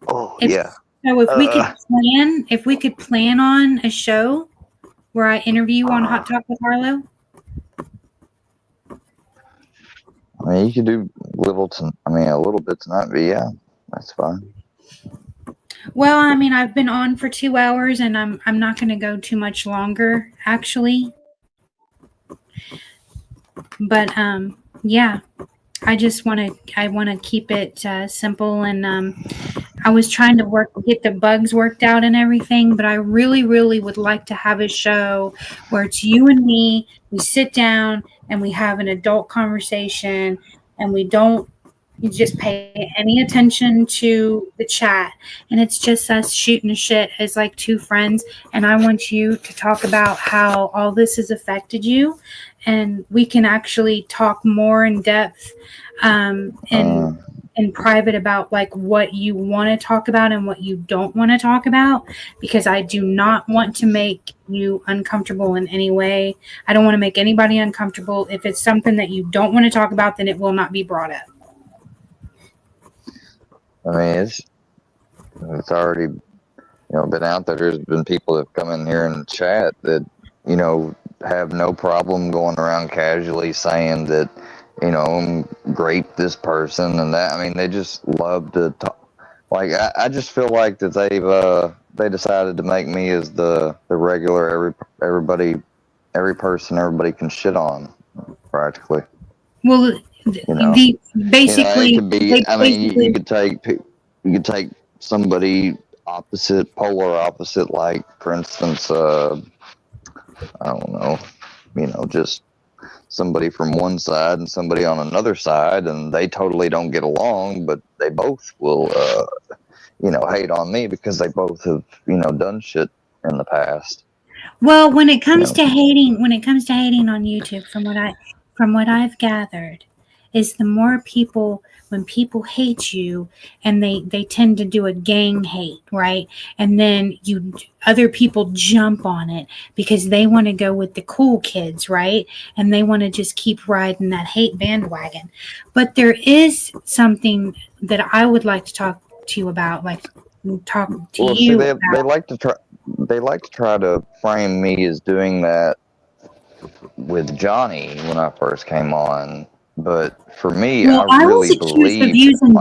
Oh If yeah. so, if we could plan on a show where I interview you on Hot Talk with Harlow. I mean, you could do a little bit tonight, but yeah, that's fine. Well, I mean, I've been on for 2 hours, and I'm not going to go too much longer, actually. But yeah, I want to keep it simple, and I was trying to get the bugs worked out and everything, but I really, really would like to have a show where it's you and me. We sit down and we have an adult conversation, and we don't just pay any attention to the chat, and it's just us shooting shit as like two friends. And I want you to talk about how all this has affected you, and we can actually talk more in depth in private about like what you want to talk about and what you don't want to talk about, because I do not want to make you uncomfortable in any way. I don't want to make anybody uncomfortable. If it's something that you don't want to talk about, then it will not be brought up. I mean, it's already been out there. There's been people that have come in here and chat that have no problem going around casually saying that grape this person and that. I mean, they just love to talk. Like I just feel like that they decided to make me as the regular every person everybody can shit on practically. Well, basically, It could be. I mean, you could take somebody polar opposite, like for instance, I don't know, just somebody from one side and somebody on another side, and they totally don't get along, but they both will, hate on me because they both have, done shit in the past. well, when it comes to hating, on YouTube, from what I've gathered, is the more people, when people hate you, and they tend to do a gang hate, right? And then other people jump on it because they want to go with the cool kids, right? And they want to just keep riding that hate bandwagon. But there is something that I would like to talk to you about, like talk to Well, see, you they about. like to try to frame me as doing that with Johnny when I first came on. But for me, Well, I was accused of using.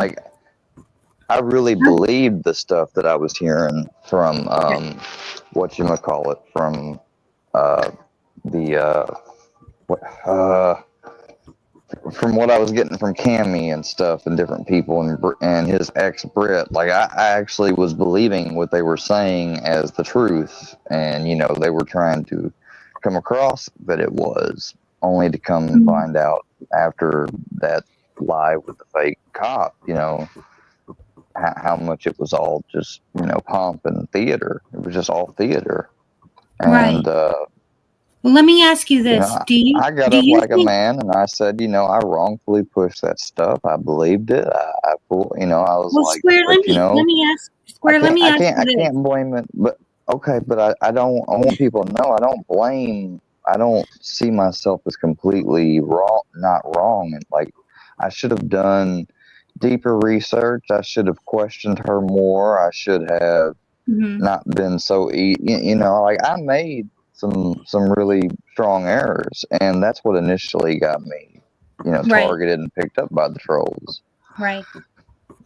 I really believed the stuff that I was hearing from from the from what I was getting from Cammy and stuff and different people and his ex Brit. Like I actually was believing what they were saying as the truth, and they were trying to come across that it was, only to come find out after that lie with the fake cop, how much it was all just pomp and theater. It was just all theater. Right. And Well, let me ask you this: I got do up you like a think? man and I said, I wrongfully pushed that stuff. I believed it. I was Well, like, Square, but let me ask Square, let me ask I you this. can't blame it, but okay, but I don't. I want people to know I don't blame. I don't see myself as completely wrong, not wrong, and like I should have done deeper research. I should have questioned her more. I should have Mm-hmm. not been so you know, like I made some really strong errors, and that's what initially got me, you know, Right, targeted and picked up by the trolls. right.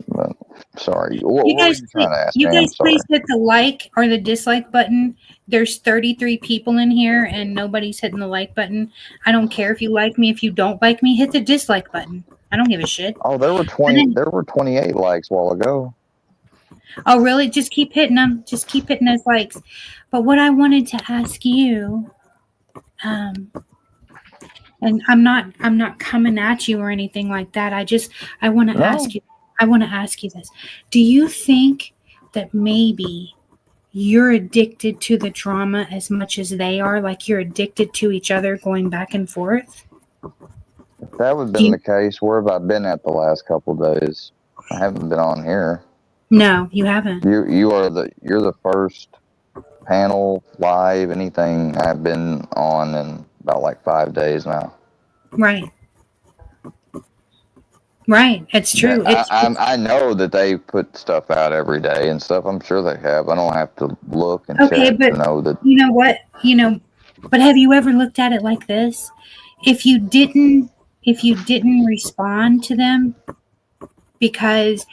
But sorry, You what were guys, you trying to ask you me? I'm guys, please sorry. hit the like or the dislike button. There's 33 people in here, and nobody's hitting the like button. I don't care if you like me. If you don't like me, hit the dislike button. I don't give a shit. Oh, But then, there were 28 likes a while ago. oh, really? Just keep hitting them. Just keep hitting those likes. But what I wanted to ask you, um, and I'm not coming at you or anything like that. I want to ask No, you. I want to ask you this. Do you think that maybe you're addicted to the drama as much as they are, like you're addicted to each other going back and forth? if that would have Do been you, the case, where have I been at the last couple days? I haven't been on here. no, you haven't. You're the first panel live anything I've been on in about like 5 days now. Right. Right. It's That true. It's I know that they put stuff out every day and stuff. I'm sure they have. I don't have to look and okay, check but to know that. you know what? But have you ever looked at it like this? If you didn't if you didn't respond to them, because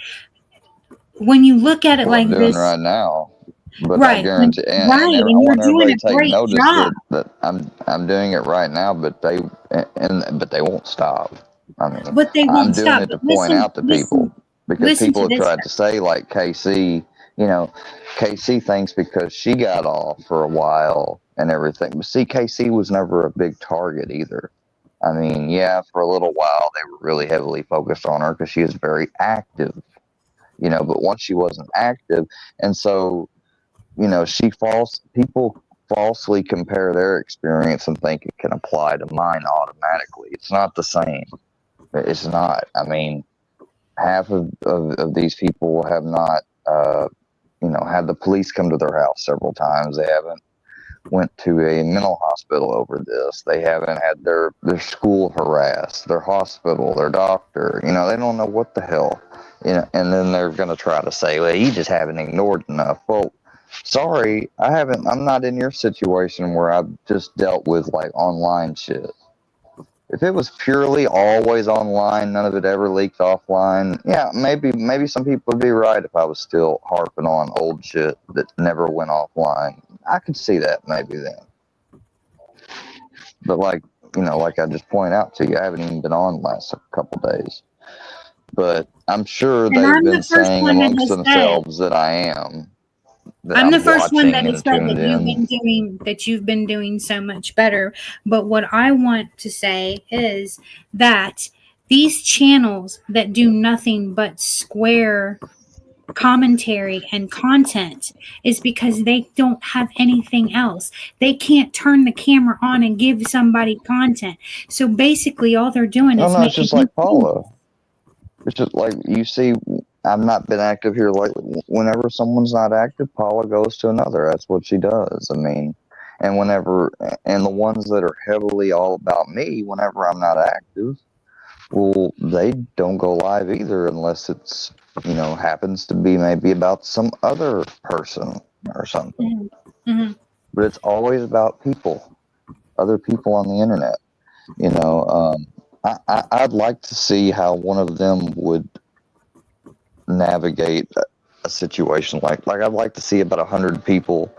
when you look at it What like I'm doing this, right now. But I right, guarantee, right, I and you're want doing everybody a to take great notice job. that I'm doing it right now. But they won't stop. I mean, But they I'm won't doing stop. it to But point out to people because listen people to have this. tried to say like KC, you know, KC thinks because she got off for a while and everything. But see, KC was never a big target either. I mean, yeah, for a little while they were really heavily focused on her because she is very active, you know. But once she wasn't active, and so you know, people falsely compare their experience and think it can apply to mine automatically. It's not the same. It's not. I mean, half of these people have not, you know, had the police come to their house several times. They haven't went to a mental hospital over this. They haven't had their school harassed, their hospital, their doctor. You know, they don't know what the hell. You know, and then they're going to try to say, well, you just haven't ignored enough. Well, sorry, I haven't. I'm not in your situation where I've just dealt with like online shit. If it was purely always online, none of it ever leaked offline, yeah, maybe some people would be right if I was still harping on old shit that never went offline. I could see that maybe then. But like, you know, like I just point out to you, I haven't even been on the last couple days. But I'm sure And they've I'm been the first saying one that amongst has said, themselves that I am, that I'm the I'm first one that watching has and said tuned in. that you've been doing so much better. But what I want to say is that these channels that do nothing but square commentary and content is because they don't have anything else. They can't turn the camera on and give somebody content. So basically all they're doing Oh is no, it's making just like Paula. It's just like you see, I've not been active here lately. Whenever someone's not active, Paula goes to another. That's what she does. I mean, and and the ones that are heavily all about me, whenever I'm not active, well, they don't go live either unless it's, you know, happens to be maybe about some other person or something. mm-hmm. But it's always about people, other people on the internet. You know, I'd like to see how one of them would navigate a situation like I'd like to see about 100 people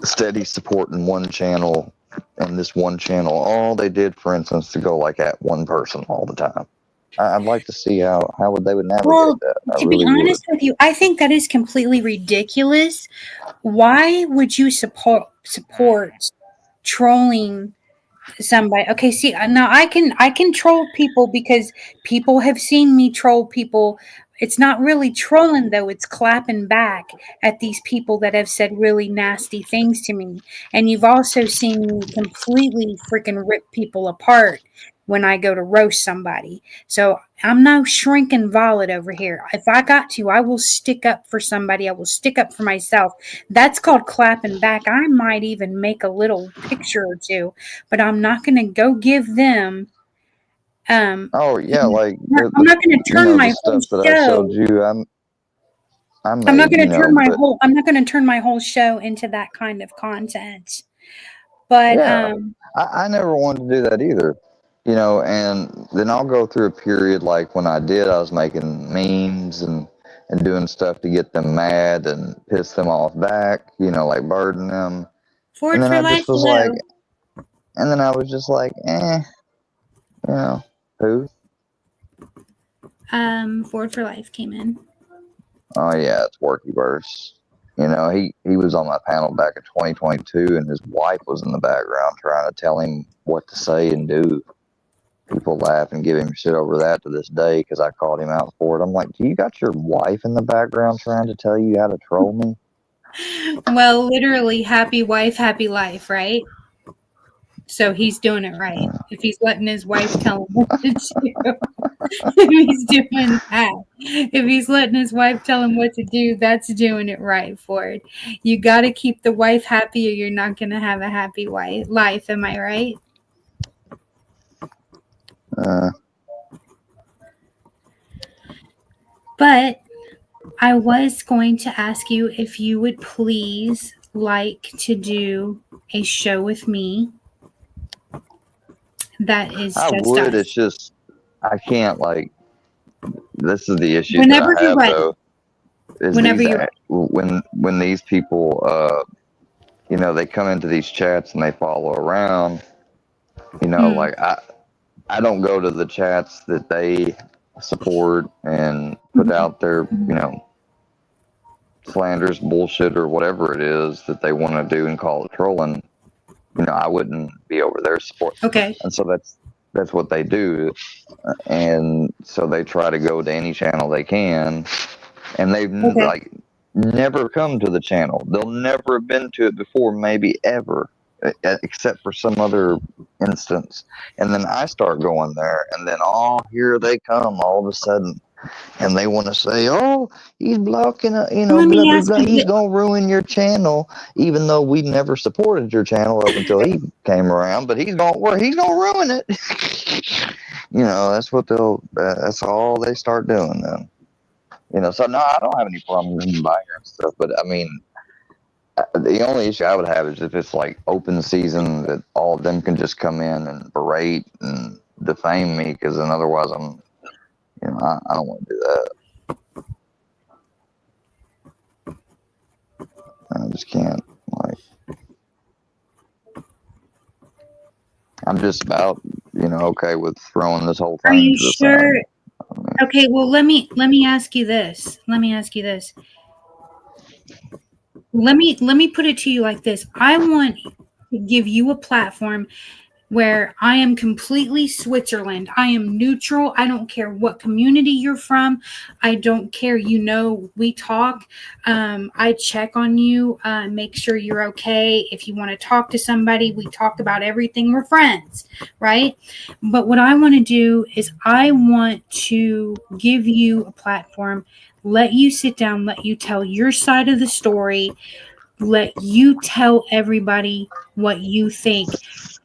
steady supporting one channel and this one channel. All they did, for instance, to go like at one person all the time. I'd like to see how would they would navigate Well, that. I to be really would. honest with you, I think that is completely ridiculous. Why would you support trolling somebody? Okay, see, now I can troll people because people have seen me troll people. It's not really trolling though, it's clapping back at these people that have said really nasty things to me. And you've also seen me completely freaking rip people apart when I go to roast somebody. So I'm no shrinking violet over here. If I got to, I will stick up for somebody. I will stick up for myself. That's called clapping back. I might even make a little picture or two, but I'm not going to go give them. Oh yeah, like I'm not going to turn the my whole stuff that I showed show. you, I I'm not made, going to turn my but whole. I'm not going to turn my whole show into that kind of content. But yeah, I never wanted to do that either, and then I'll go through a period like when I did, I was making memes and doing stuff to get them mad and piss them off back, like burden them. And Forward then for I Life, just was like, hello. and then I was just like, who? Forward for Life came in. Oh yeah, it's Workyverse. He was on my panel back in 2022, and his wife was in the background trying to tell him what to say and do. People laugh and give him shit over that to this day because I called him out for it. I'm like, do you got your wife in the background trying to tell you how to troll me? Well, literally, happy wife, happy life, right? So he's doing it right. If he's letting his wife tell him what to do, if he's doing that, if he's letting his wife tell him what to do, that's doing it right, Ford. You got to keep the wife happy, or you're not going to have a happy life. Am I right? But I was going to ask you if you would please like to do a show with me that is I just would. us. It's just I can't. Like, this is the issue that Whenever I you're have ready. though. Is Whenever these you're ready. when these people they come into these chats and they follow around. Mm. Like I don't go to the chats that they support and put Mhm. out their slanders, bullshit, or whatever it is that they want to do and call it trolling. I wouldn't be over their support, Okay. and so that's what they do, and so they try to go to any channel they can, and they've Okay. like never come to the channel. They'll never have been to it before, maybe ever, except for some other instance. And then I start going there, and then here they come all of a sudden, and they want to say, "Oh, he's blocking, Let blah me blah ask blah. you He's this. gonna ruin your channel," even though we never supported your channel up until he came around. But he's gonna ruin it. That's what that's all they start doing then. So no, I don't have any problems in buying and stuff. But I mean, the only issue I would have is if it's like open season that all of them can just come in and berate and defame me, because then otherwise I don't want to do that. I just can't. Like, I'm just about okay with throwing this whole Are thing you to the side. sure? Okay, well let me ask you this. Let me ask you this. Let me put it to you like this. I want to give you a platform where I am completely Switzerland. I am neutral. I don't care what community you're from. I don't care. We talk. I check on you, make sure you're okay. If you want to talk to somebody, we talk about everything. We're friends, right? But what I want to do is I want to give you a platform, let you sit down, let you tell your side of the story, let you tell everybody what you think,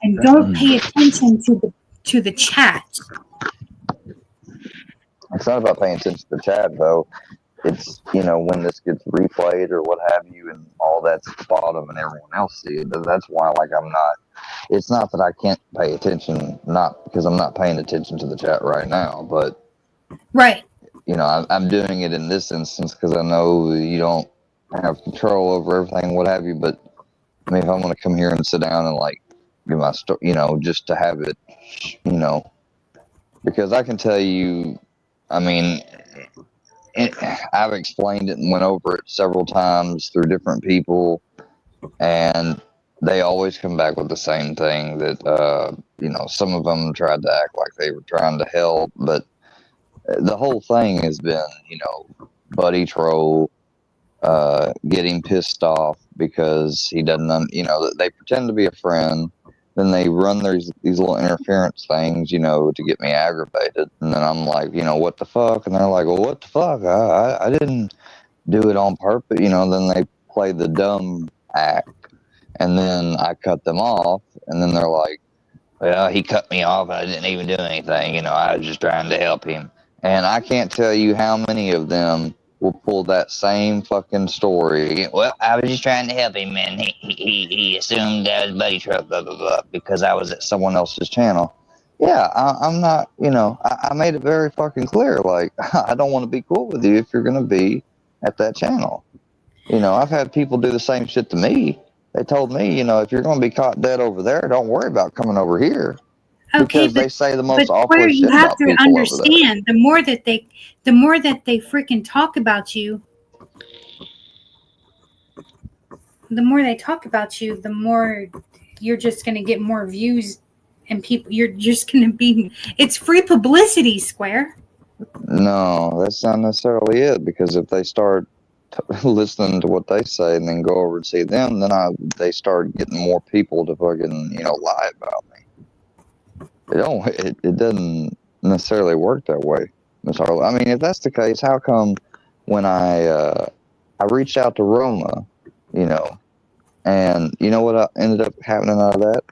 and don't pay attention to the chat. It's not about paying attention to the chat though. It's when this gets replayed or what have you, and all that's at the bottom, and everyone else see it. That's why, like, I'm not. It's not that I can't pay attention, not because I'm not paying attention to the chat right now, but Right. I'm doing it in this instance because I know you don't have control over everything, what have you. But I mean, if I'm going to come here and sit down and like give my story, just to have it, because I can tell you, I mean, I've explained it and went over it several times through different people, and they always come back with the same thing that, some of them tried to act like they were trying to help, but the whole thing has been, buddy troll, getting pissed off because he doesn't, they pretend to be a friend, then they run these little interference things, to get me aggravated. And then I'm like, what the fuck? And they're like, well, what the fuck? I didn't do it on purpose. Then they play the dumb act. And then I cut them off. And then they're like, well, he cut me off. I didn't even do anything. I was just trying to help him. And I can't tell you how many of them will pull that same fucking story. Well, I was just trying to help him, and he assumed that was buddy truck, blah, blah, blah, because I was at someone else's channel. Yeah, I'm not, I made it very fucking clear. Like, I don't want to be cool with you if you're going to be at that channel. I've had people do the same shit to me. They told me, if you're going to be caught dead over there, don't worry about coming over here. Okay, Because they say the most Square, awful you shit have about to people understand. The more that they freaking talk about you, the more they talk about you, the more you're just going to get more views, and people. You're just going to be. It's free publicity, Square. No, that's not necessarily it. Because if they start listening to what they say and then go over and see them, then they start getting more people to fucking lie about me. It doesn't necessarily work that way, Miss Harlow. I mean, if that's the case, how come when I reached out to Roma, and you know what ended up happening out of that?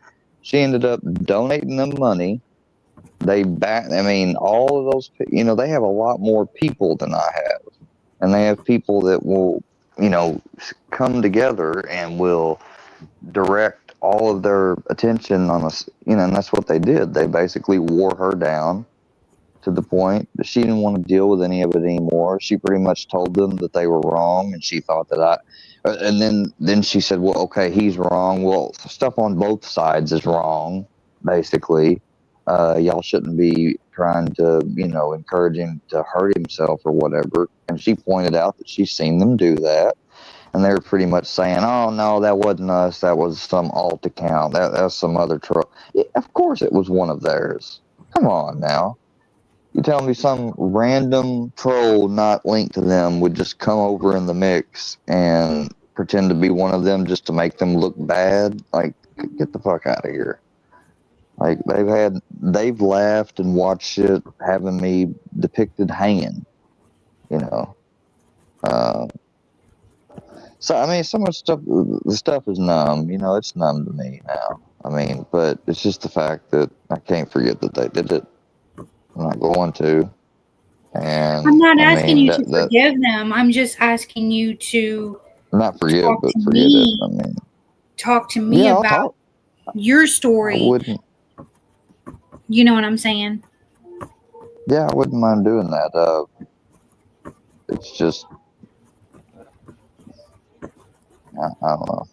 She ended up donating them money. All of those, they have a lot more people than I have. And they have people that will, come together and will direct all of their attention on us, and that's what they did. They basically wore her down to the point that she didn't want to deal with any of it anymore. She pretty much told them that they were wrong, and she thought that and then she said, well, okay, he's wrong. Well, stuff on both sides is wrong, basically. Y'all shouldn't be trying to, encourage him to hurt himself or whatever. And she pointed out that she's seen them do that. And they were pretty much saying, oh, no, that wasn't us. That was some alt account. That's some other troll. Yeah, of course it was one of theirs. Come on now. You tell me some random troll not linked to them would just come over in the mix and pretend to be one of them just to make them look bad? Like, get the fuck out of here. Like, they've laughed and watched shit having me depicted hanging, So, I mean, so much stuff, the stuff is numb, it's numb to me now. I mean, but it's just the fact that I can't forget that they did it. I'm not going to. And I'm not asking you to forgive them. I'm just asking you to not forgive, but forget it. I mean, talk to me about your story. I wouldn't. You know what I'm saying? Yeah, I wouldn't mind doing that. It's just, I don't know.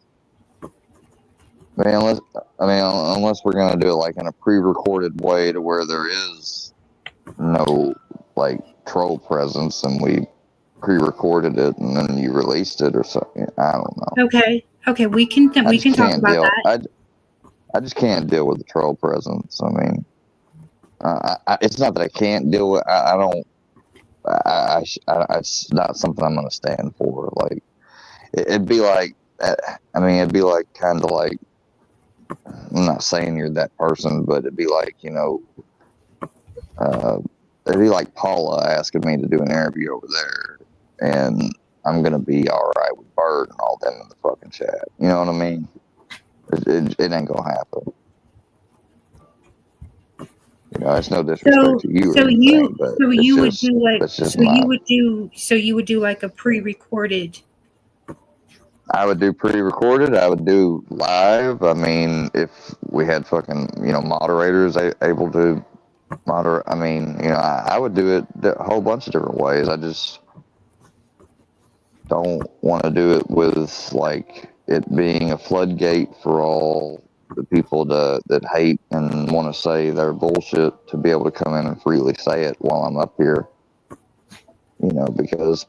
Unless we're gonna do it like in a pre-recorded way to where there is no like troll presence, and we pre-recorded it and then you released it or something. I don't know. Okay, we can talk about that. I just can't deal with the troll presence. I mean, it's not that I can't deal with. I don't. It's not something I'm gonna stand for. Like, it'd be like. It'd be like kind of like. I'm not saying you're that person, but it'd be like it'd be like Paula asking me to do an interview over there, and I'm gonna be all right with Bird and all them in the fucking chat. You know what I mean? It ain't gonna happen. It's no disrespect to you. You would do like a pre-recorded. I would do pre-recorded. I would do live. I mean, if we had fucking moderators able to moderate. I mean, I would do it a whole bunch of different ways. I just don't want to do it with like it being a floodgate for all the people that hate and want to say their bullshit to be able to come in and freely say it while I'm up here. Because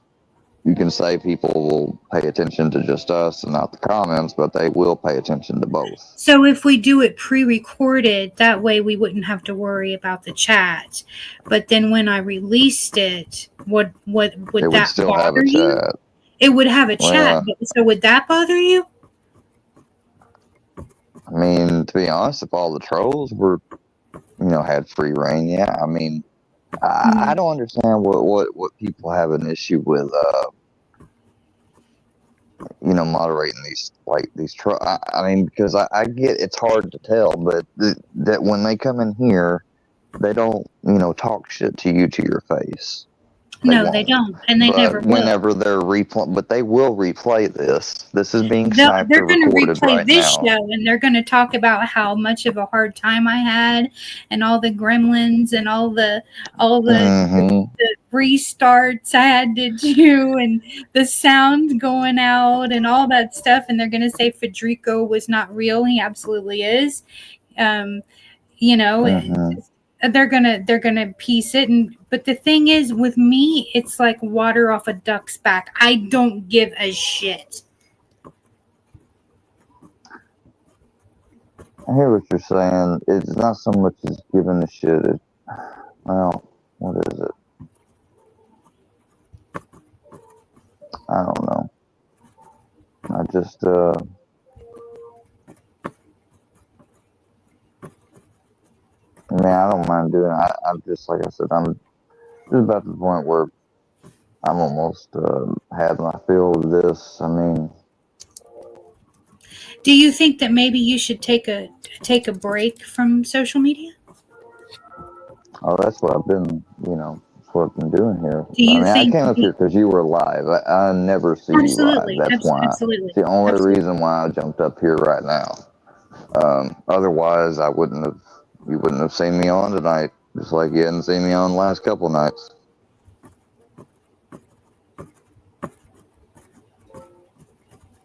you can say people will pay attention to just us and not the comments, but they will pay attention to both. So if we do it pre-recorded, that way we wouldn't have to worry about the chat. But then when I released it, would that still bother have a you? Chat. It would have a chat. So would that bother you? I mean, to be honest, if all the trolls were, had free reign, yeah. I mean, I don't understand what people have an issue with, moderating these I mean, because I get it's hard to tell, but that when they come in here, they don't, talk shit to you to your face. No, they don't, and they never But will. whenever they're but they will replay this. This is being They're sniped going to recorded replay right this now. show, and they're going to talk about how much of a hard time I had, and all the gremlins, and all the restarts I had to do, and the sound going out, and all that stuff. And they're going to say Federico was not real. He absolutely is. They're gonna piece it, but the thing is, with me, it's like water off a duck's back. I don't give a shit. I hear what you're saying. It's not so much as giving a shit. Well, what is it? I don't know. I just, I don't mind doing it. I'm just, like I said, I'm just about to the point where I'm almost had my fill of this. I mean, do you think that maybe you should take a break from social media? oh, that's what I've been, that's what I've been doing here. Do you I think? came up here because you were live. I never see you live. That's why. Absolutely. It's the only reason why I jumped up here right now. Otherwise, you wouldn't have seen me on tonight, just like you hadn't seen me on the last couple nights.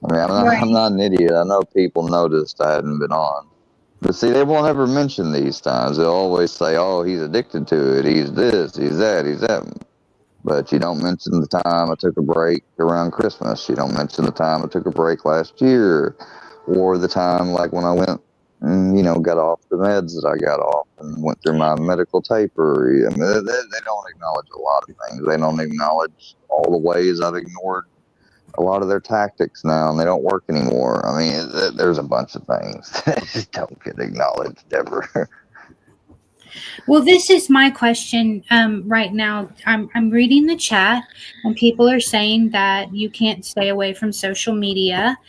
I mean, I'm not an idiot. I know people noticed I hadn't been on. But see, they won't ever mention these times. They'll always say, oh, he's addicted to it. He's this, he's that. But you don't mention the time I took a break around Christmas. You don't mention the time I took a break last year. Or the time, like, when I went and, got off the meds that I got off and went through my medical taper. I mean, they don't acknowledge a lot of things. They don't acknowledge all the ways I've ignored a lot of their tactics now, and they don't work anymore. I mean, there's a bunch of things that just don't get acknowledged ever. Well, this is my question right now. I'm reading the chat, and people are saying that you can't stay away from social media.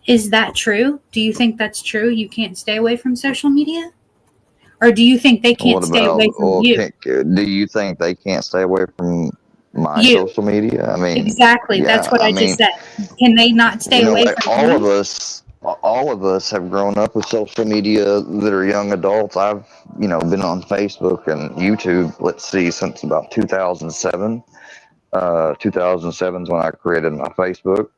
Is that true? Do you think that's true? You can't stay away from social media? Or do you think they can't stay away from you? Do you think they can't stay away from my social media? I mean, exactly. Yeah, that's what I just said. Can they not stay away from all of us have grown up with social media that are young adults. I've, been on Facebook and YouTube, let's see, since about 2007. 2007 is when I created my Facebook.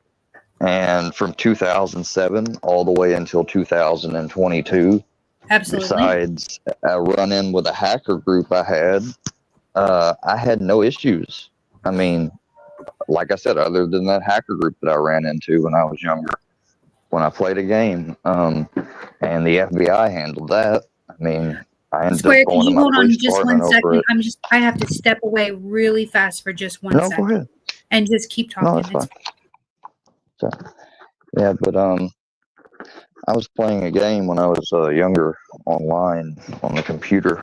And from 2007 all the way until 2022, absolutely, besides a run-in with a hacker group I had no issues. I mean, like I said, other than that hacker group that I ran into when I was younger, when I played a game, and the FBI handled that. I mean, I ended up going to my police department over it. I have to step away really fast for just one second. Go ahead. And just keep talking. No, that's fine. So, yeah, but I was playing a game when I was younger online on the computer,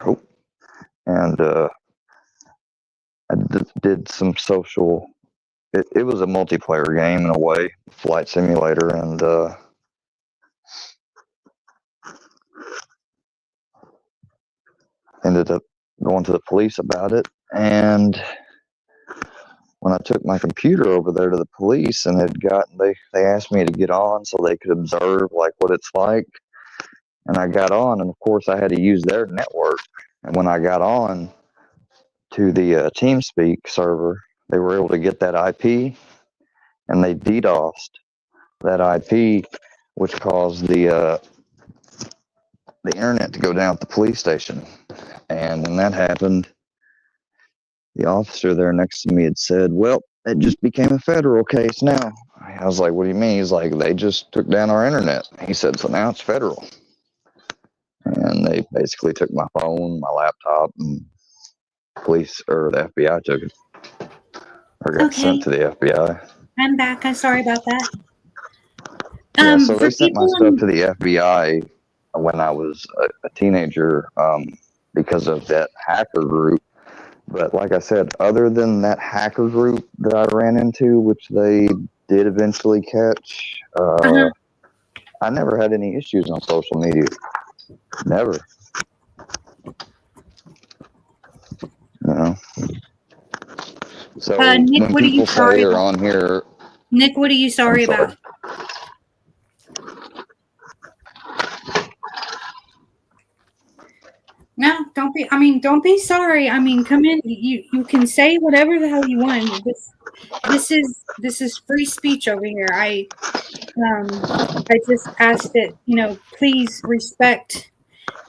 and I did some social. It was a multiplayer game in a way, flight simulator, and ended up going to the police about it. And when I took my computer over there to the police and they asked me to get on so they could observe like what it's like. And I got on, and of course I had to use their network. And when I got on to the TeamSpeak server, they were able to get that IP, and they DDoSed that IP, which caused the internet to go down at the police station. And when that happened, the officer there next to me had said, well, it just became a federal case now. I was like, what do you mean? He's like, they just took down our internet. He said, so now it's federal. And they basically took my phone, my laptop, and police or the FBI took it. Or got sent to the FBI. I'm back. I'm sorry about that. Yeah, so they sent my stuff to the FBI when I was a teenager because of that hacker group. But like I said, other than that hacker group that I ran into, which they did eventually catch, I never had any issues on social media. Never. You know. So Nick, when what are you people sorry say are about? on here, Nick, what are you sorry sorry. about? No, don't be. I mean, don't be sorry. I mean, come in. You can say whatever the hell you want. This is free speech over here. I just ask that please respect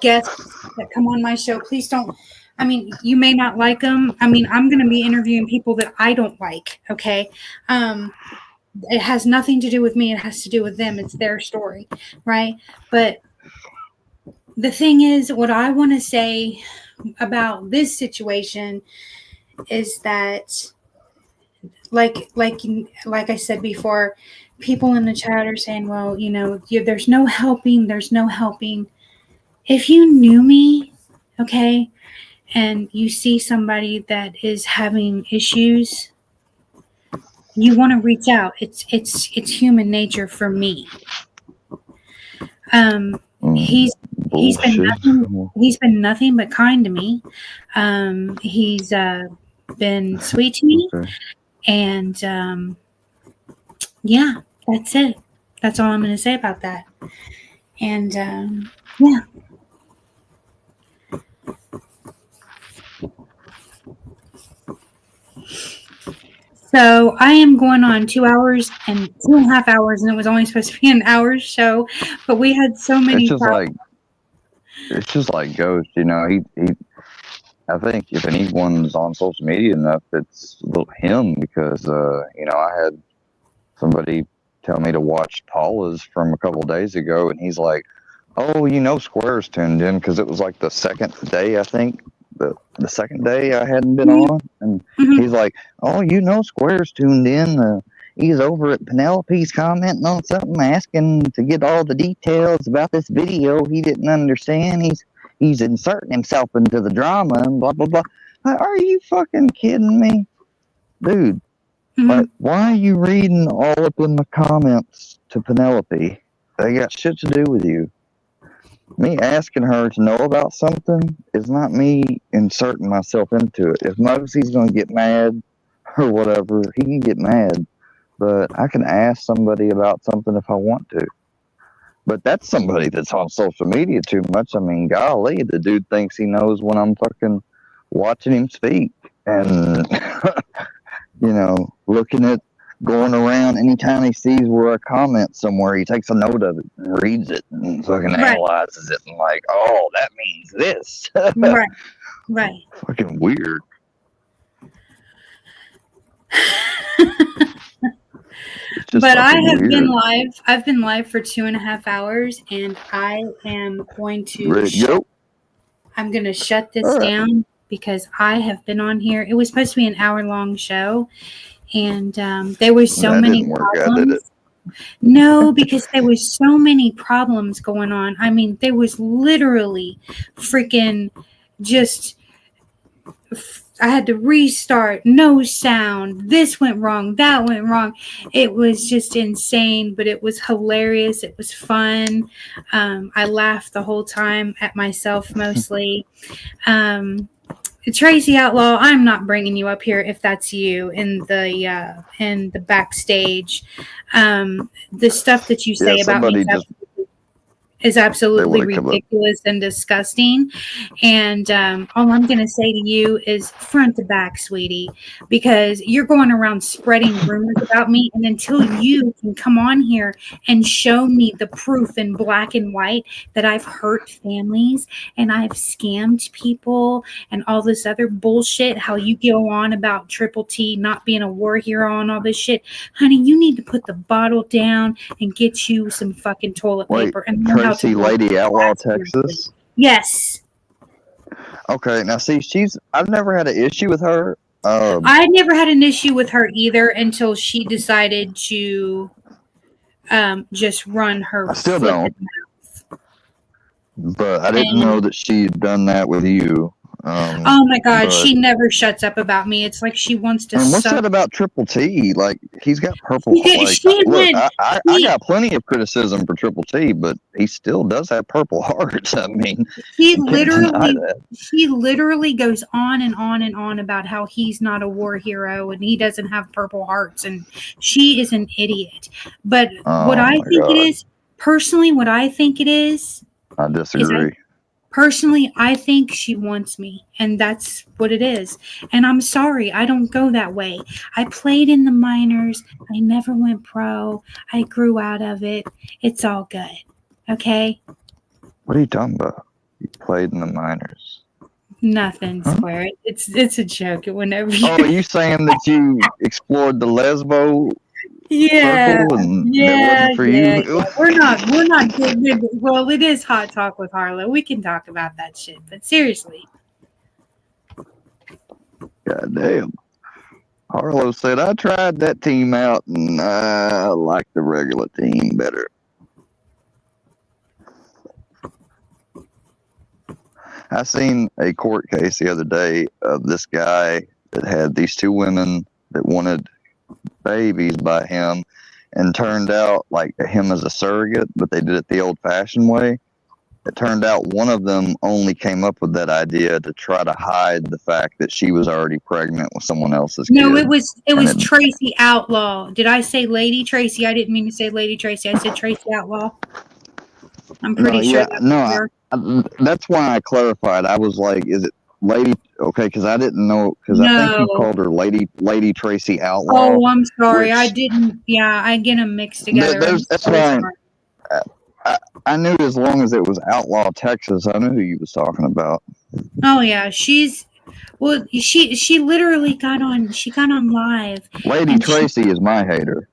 guests that come on my show. Please don't. I mean, you may not like them. I mean, I'm going to be interviewing people that I don't like. Okay. It has nothing to do with me. It has to do with them. It's their story, right? But the thing is, what I want to say about this situation is that, like I said before, people in the chat are saying, "Well, there's no helping. There's no helping." If you knew me, okay, and you see somebody that is having issues, you want to reach out. It's human nature for me. He's been bullshit. nothing but kind to me. He's been sweet to me, Okay. and yeah, that's it. That's all I'm going to say about that. And yeah. So I am going on 2 hours and 2.5 hours, and it was only supposed to be an hour show, but we had so many problems. It's just like Ghost, he I think if anyone's on social media enough, it's him because I had somebody tell me to watch Paula's from a couple days ago, and he's like, "Oh, Square's tuned in," because it was like the second day, I think, the second day I hadn't been on, and he's like, "Oh, Square's tuned in. He's over at Penelope's commenting on something, asking to get all the details about this video he didn't understand. He's inserting himself into the drama and blah blah blah." Like, are you fucking kidding me, dude? Like, why are you reading all up in the comments to Penelope? They got shit to do with you. Me asking her to know about something is not me inserting myself into it. If Mosey's going to get mad or whatever, he can get mad. But I can ask somebody about something if I want to. But that's somebody that's on social media too much. I mean, golly, the dude thinks he knows when I'm fucking watching him speak. And, looking at going around anytime he sees where a comment somewhere, he takes a note of it and reads it and fucking analyzes it and like, oh, that means this. Right. Fucking weird. But I have been live. I've been live for 2.5 hours, and I am going to. I'm going to shut this down because I have been on here. It was supposed to be an hour-long show, and there were so many problems. No, because there was so many problems going on. I mean, there was literally freaking just. I had to restart, no sound. This went wrong, that went wrong. It was just insane, but it was hilarious. It was fun. I laughed the whole time at myself mostly. Tracy Outlaw, I'm not bringing you up here if that's you in the backstage. The stuff that you say about me is absolutely ridiculous and disgusting. And all I'm going to say to you is front to back, sweetie, because you're going around spreading rumors about me. And until you can come on here and show me the proof in black and white that I've hurt families and I've scammed people and all this other bullshit, how you go on about Triple T not being a war hero and all this shit, honey, you need to put the bottle down and get you some fucking toilet paper. And Tracy Lady Outlaw, Texas? Yes. Okay, now see, I've never had an issue with her. I never had an issue with her either until she decided to just run her I still don't. mouth. But I didn't know And that she had done that with you. oh my God, But she never shuts up about me. It's like she wants to and what's suck. that about Triple T? Like he's got purple. Like She look, went. I She got plenty of criticism for Triple T, but he still does have purple hearts. I mean, she you can't deny literally that. she literally goes on and on and on about how he's not a war hero and he doesn't have purple hearts, and she is an idiot. But what Oh I my think it god, is, personally, what I think it I is disagree. I think she wants me, and that's what it is. And I'm sorry, I don't go that way. I played in the minors. I never went pro. I grew out of it. It's all good. Okay? What are you talking about? You played in the minors. Nothing, Huh? Square. It's a joke. Whenever Oh, you are you saying that you explored the lesbo Yeah, circle and it yeah, wasn't for yeah, you? yeah. We're not good. Well, it is hot talk with Harlow. We can talk about that shit. But seriously. God damn. Harlow said, I tried that team out and I like the regular team better. I seen a court case the other day of this guy that had these two women that wanted babies by him and turned out like him as a surrogate, but they did it the old fashioned way. It turned out one of them only came up with that idea to try to hide the fact that she was already pregnant with someone else's No, kid. it was And Tracy Outlaw. Did I say Lady Tracy? I didn't mean to say Lady Tracy. I said Tracy Outlaw. I'm no, pretty sure yeah, that no, was her. that's why I clarified. I was like, is it Lady? Okay, because I didn't know, because I think you No. called her Lady Tracy Outlaw, Oh, I'm sorry. I which didn't. Yeah, I get them mixed together. I'm that's so fine. sorry. I, I knew as long as it was Outlaw Texas, I knew who you was talking about. Oh yeah, she literally got on. She got on live, Lady and she Tracy is my hater.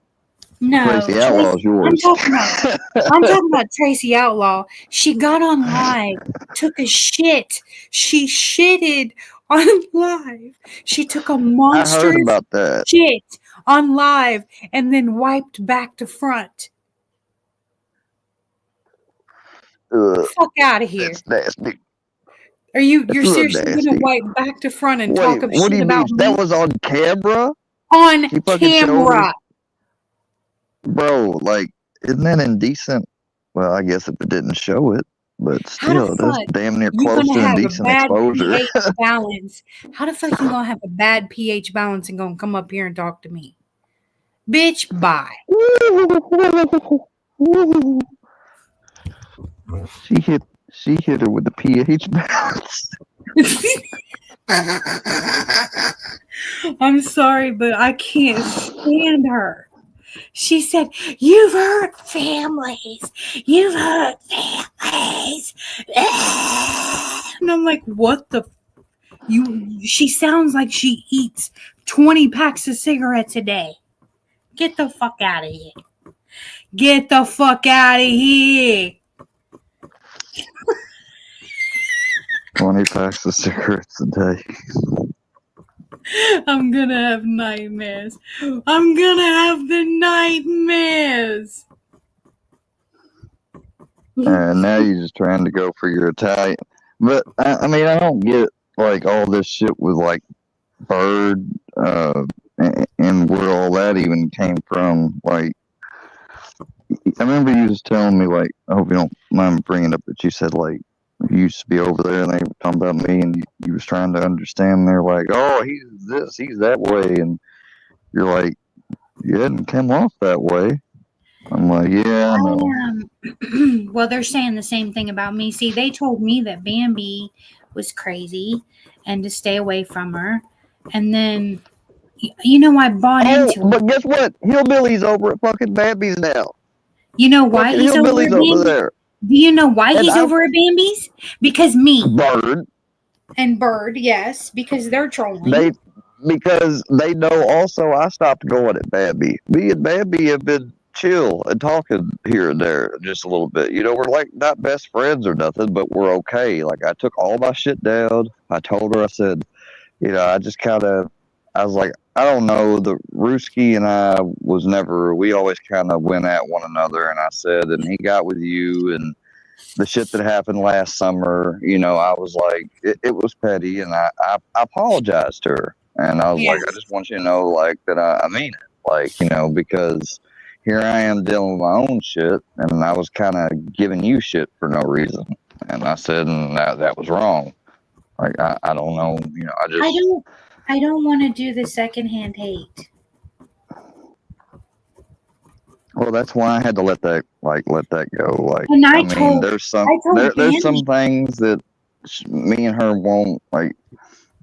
no Tracy Outlaw Tracy. is yours. I'm talking about Tracy Outlaw. She got on live, took a shit. She shitted on live. She took a I heard monstrous about that. shit on live and then wiped back to front. Fuck out of here. That's nasty. You're That's real seriously gonna nasty. wipe back to front and Wait, talk of what do shit you mean? about That me was on camera? on She fucking showed her, camera? bro. Like, isn't that indecent? Well, I guess if it didn't show it, but How the still, that's fuck damn near you close gonna to have a indecent bad exposure. pH balance? How the fuck you gonna have a bad pH balance and gonna come up here and talk to me? Bitch, bye. She hit her with the pH balance. I'm sorry, but I can't stand her. She said, "You've hurt families. You've hurt families." And I'm like, "What the she sounds like she eats 20 packs of cigarettes a day. Get the fuck out of here. Get the fuck out of here." 20 packs of cigarettes a day. I'm gonna have nightmares. I'm gonna have the nightmares. And now you're just trying to go for your Italian. But I mean, I don't get like all this shit with like Bird, and where all that even came from. Like, I remember you was telling me, like, I hope you don't mind bringing up that you said like you used to be over there and they were talking about me and you was trying to understand. They're like, oh, he's this, he's that way, and you're like, you hadn't come off that way. I'm like, yeah, I know. Well, they're saying the same thing about me. See, they told me that Bambi was crazy and to stay away from her. And then, I bought Oh, into it. but guess what? Hillbilly's over at fucking Bambi's now. You know why Fucking he's over at Hillbilly's over Bambi? there. Do you know why And he's over at Bambi's? Because me Bird, and Bird, yes, because they're trolling. they because they know also I stopped going at Bambi. Me and Bambi have been chill and talking here and there just a little bit. We're like not best friends or nothing, but we're okay. Like I took all my shit down. I told her, I said, I just I was like, I don't know. The Ruski and I we always kind of went at one another. And I said, and he got with you. And the shit that happened last summer, I was like, it was petty, and I apologized to her, and I was Yeah. like, I just want you to know, like, that I mean it, like, because here I am dealing with my own shit, and I was kind of giving you shit for no reason, and I said, and that was wrong. Like, I don't know, I don't want to do the secondhand hate. Well, that's why I had to let that go. Like, And I mean, there's Bambi. some things that me and her won't, like,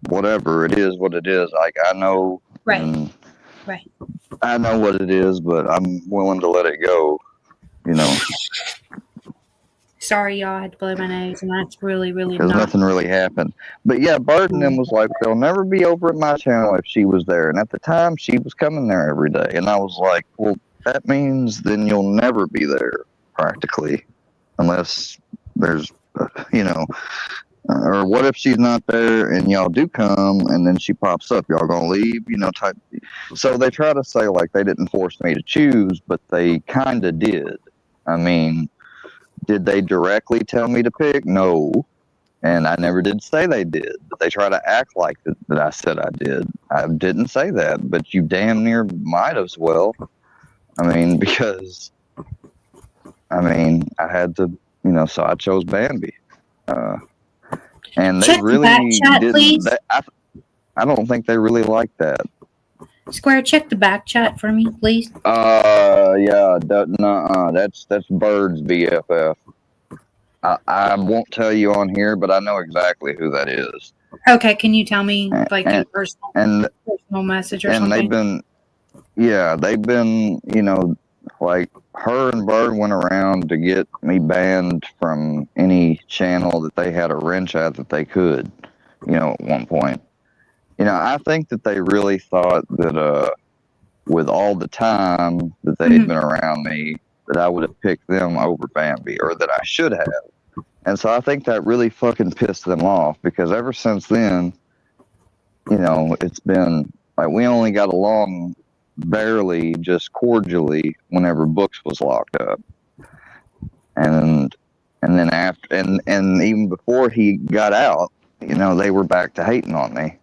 whatever it is, what it is. Like, I know, Right. and Right. I know what it is, but I'm willing to let it go. Sorry, y'all, I had to blow my nose, and that's really, really Because not. nothing really happened. But yeah, Bert and them was like, they'll never be over at my channel if she was there. And at the time, she was coming there every day, and I was like, well, that means then you'll never be there practically, unless there's, or what if she's not there and y'all do come and then she pops up? Y'all gonna leave? Type. So they try to say like they didn't force me to choose, but they kind of did. I mean, did they directly tell me to pick? No. And I never did say they did, but they try to act like that I said I did. I didn't say that, but you damn near might as well. I mean, because, I had to, so I chose Bambi. And they Check the back really chat, didn't. please. I don't think they really like that. Square, check the back chat for me, please. Yeah, that's Bird's BFF. I won't tell you on here, but I know exactly who that is. Okay, can you tell me like a personal message or something? They've been, like her and Bird went around to get me banned from any channel that they had a wrench at that they could, at one point. I think that they really thought that with all the time that they'd been around me, that I would have picked them over Bambi, or that I should have. And so I think that really fucking pissed them off, because ever since then, it's been like we only got along barely, just cordially, whenever Books was locked up. And then after, and even before he got out, they were back to hating on me.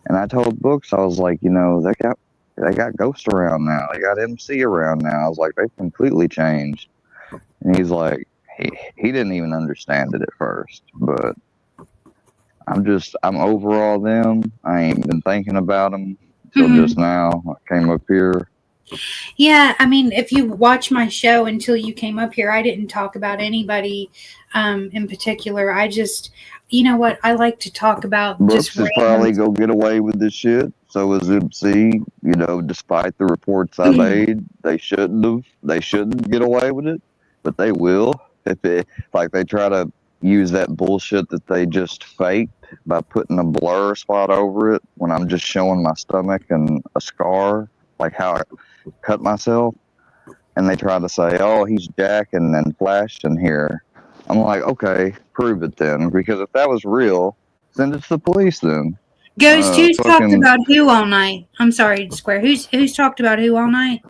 And I told Books, I was like, they got Ghost around now. They got MC around now. I was like, they've completely changed. And he's like, he didn't even understand it at first. But I'm over all them. I ain't been thinking about them until just now. I came up here. Yeah, I mean, if you watch my show until you came up here, I didn't talk about anybody in particular. I just, you know what, I like to talk about Brooks just is probably go get away with this shit. So is MC. Despite the reports I made, they shouldn't get away with it, but they will if they try to use that bullshit that they just faked by putting a blur spot over it when I'm just showing my stomach and a scar, like how I cut myself, and they try to say, "Oh, he's jacking and flashing here." I'm like, okay, prove it then, because if that was real, send it to the police then. Ghost, who's talked about who all night? I'm sorry, Square. Who's talked about who all night?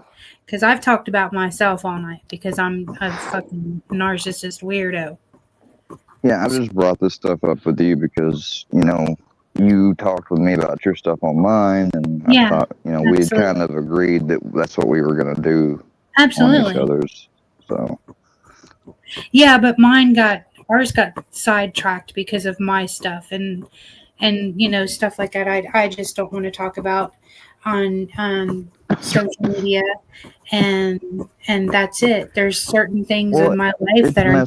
Because I've talked about myself all night because I'm a fucking narcissist weirdo. Yeah, I just brought this stuff up with you because, you talked with me about your stuff on mine, and I thought, we had kind of agreed that that's what we were going to do on each other's. So. Yeah, but ours got sidetracked because of my stuff and stuff like that. I just don't want to talk about on social media, and that's it. There's certain things in my life that are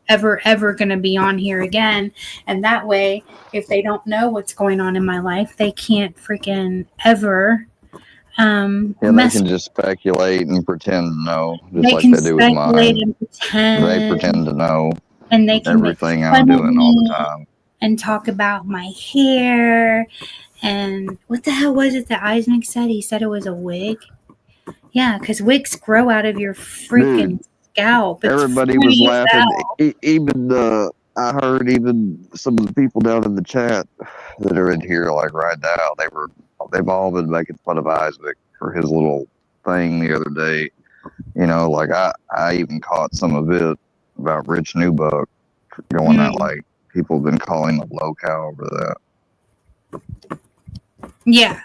never ever going to be on here again, and that way, if they don't know what's going on in my life, they can't freaking ever. They can just speculate and pretend to know, just like they do with mine. They pretend to know, and they can everything I'm doing all the time, and talk about my hair. And what the hell was it that Eisnick said? He said it was a wig. Yeah, because wigs grow out of your freaking scalp. Everybody was laughing. Even I heard even some of the people down in the chat that are in here, like right now, they've all been making fun of Isaac for his little thing the other day. Like I even caught some of it. about Rich Newbuck going out, like people have been calling the locale over that. Yeah.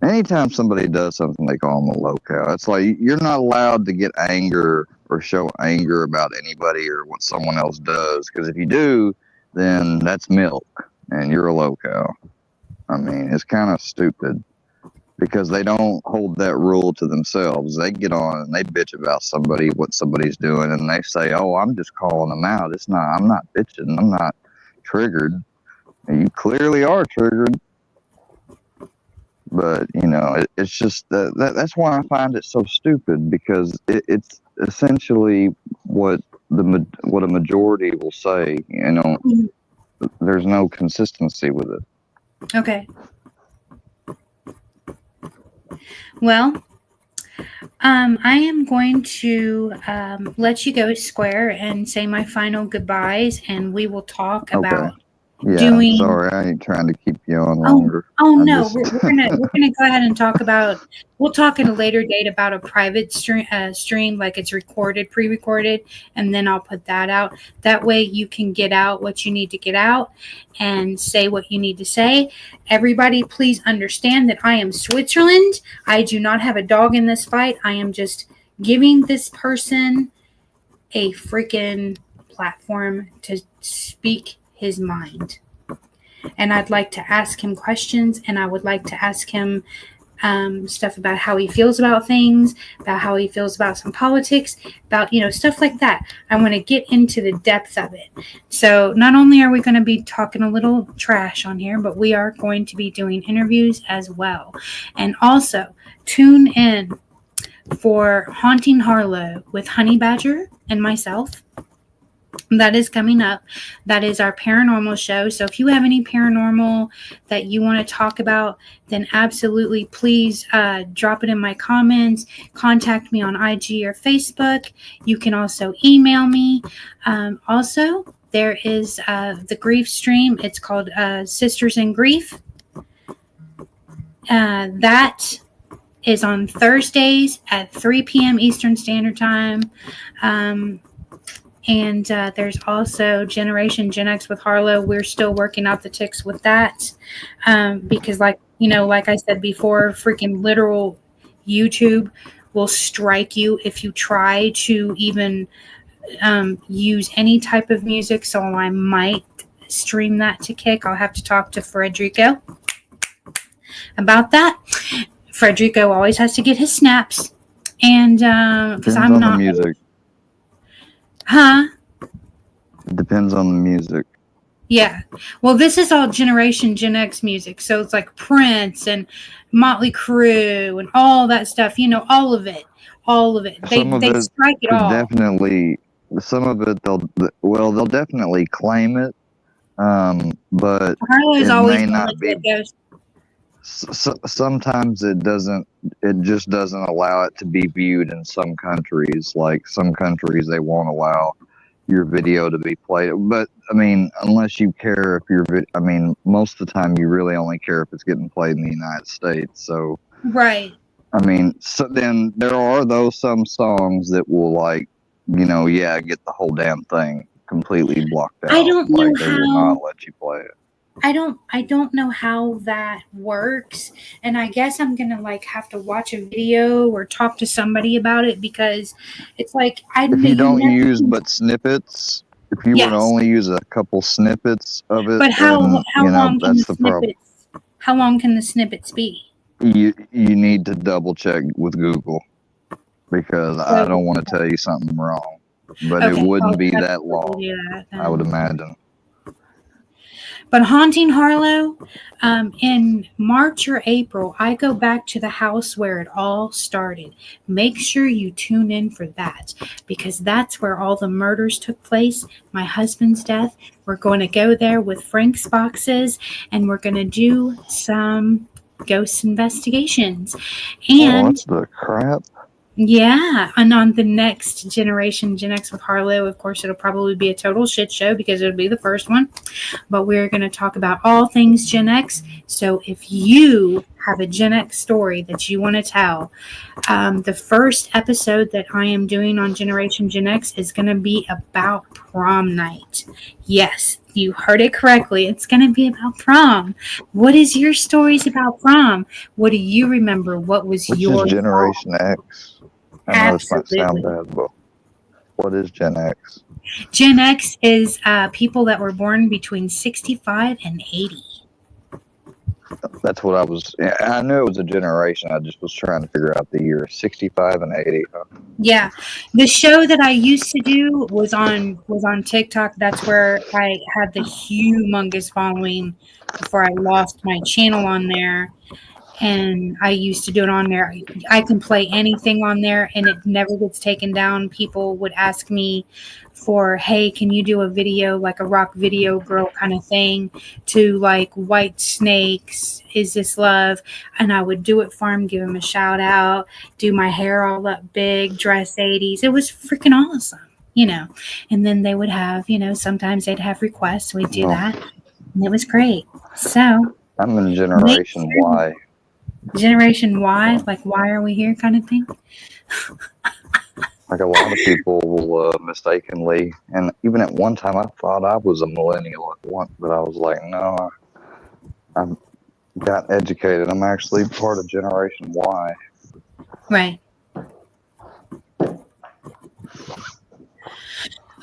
Anytime somebody does something, they call them a locale. It's like you're not allowed to get anger or show anger about anybody or what someone else does, because if you do, then that's milk and you're a locale. I mean, it's kind of stupid because they don't hold that rule to themselves. They get on and they bitch about somebody, what somebody's doing, and they say, "Oh, I'm just calling them out. It's not. I'm not bitching. I'm not triggered." And you clearly are triggered. But it's just that's why I find it so stupid, because it's essentially what a majority will say. There's no consistency with it. Okay. Well, I am going to let you go, Square, and say my final goodbyes, and we will talk about doing. Sorry, I ain't trying to keep you on longer. No, we're gonna go ahead and talk about. We'll talk at a later date about a private stream, like it's recorded, pre-recorded, and then I'll put that out. That way, you can get out what you need to get out and say what you need to say. Everybody, please understand that I am Switzerland. I do not have a dog in this fight. I am just giving this person a freaking platform to speak his mind. And I'd like to ask him questions, and I would like to ask him stuff about how he feels about things, about how he feels about some politics, about, stuff like that. I want to get into the depth of it. So not only are we going to be talking a little trash on here, but we are going to be doing interviews as well. And also tune in for Haunting Harlow with Honey Badger and myself. That is coming up. That is our paranormal show. So if you have any paranormal that you want to talk about, then absolutely please drop it in my comments. Contact me on IG or Facebook. You can also email me. Also, there is the grief stream. It's called Sisters in Grief. That is on Thursdays at 3 p.m. Eastern Standard Time. And there's also Generation Gen X with Harlow. We're still working out the ticks with that because, like I said before, freaking literal YouTube will strike you if you try to even use any type of music. So I might stream that to Kick. I'll have to talk to Frederico about that. Frederico always has to get his snaps, and because I'm not. The music. Huh? It depends on the music. Yeah. Well, this is all Generation Gen X music. So it's like Prince and Motley Crue and all that stuff. All of it. All of it. They strike it all. Definitely. Some of it, they'll definitely claim it. But Harlow's always may not be. Sometimes it doesn't. It just doesn't allow it to be viewed in some countries. Like some countries, they won't allow your video to be played. But I mean, unless you care if most of the time you really only care if it's getting played in the United States. So right. I mean, so then there are some songs that will get the whole damn thing completely blocked out. I don't know how. They will not let you play it. I don't know how that works, and I guess I'm gonna have to watch a video or talk to somebody about it, because it's like if you don't use but snippets. If you were to only use a couple snippets of it, but how long that's the problem. How long can the snippets be? You need to double check with Google, because I don't want to tell you something wrong, but it wouldn't be that long. I would imagine. But Haunting Harlow, in March or April, I go back to the house where it all started. Make sure you tune in for that, because that's where all the murders took place. My husband's death. We're going to go there with Frank's boxes, and we're going to do some ghost investigations. And what the crap? Yeah, and on the next generation, Gen X with Harlow, of course, it'll probably be a total shit show because it'll be the first one. But we're going to talk about all things Gen X. So if you have a Gen X story that you want to tell, the first episode that I am doing on Generation Gen X is going to be about prom night. Yes, you heard it correctly. It's going to be about prom. What is your stories about prom? What do you remember? What was Which is your Generation X? I know this might sound Absolutely. bad, but what is Gen X? Gen X is people that were born between 65 and 80. That's what I was. I knew it was a generation. I just was trying to figure out the year. 65 and 80. Yeah, the show that I used to do was on TikTok. That's where I had the humongous following before I lost my channel on there. And I used to do it on there. I can play anything on there and it never gets taken down. People would ask me for, hey, can you do a video, like a rock video girl kind of thing, to like White Snakes, Is This Love? And I would do it for them, give them a shout out, do my hair all up big, dress 80s. It was freaking awesome. And then they would have, sometimes they'd have requests. We'd do Well, that. And it was great. So, I'm in make Generation sure Y. Generation Y, like why are we here kind of thing. Like a lot of people will mistakenly, and even at one time I thought I was a millennial at once, but I was like, no, I got educated. I'm actually part of Generation Y. Right.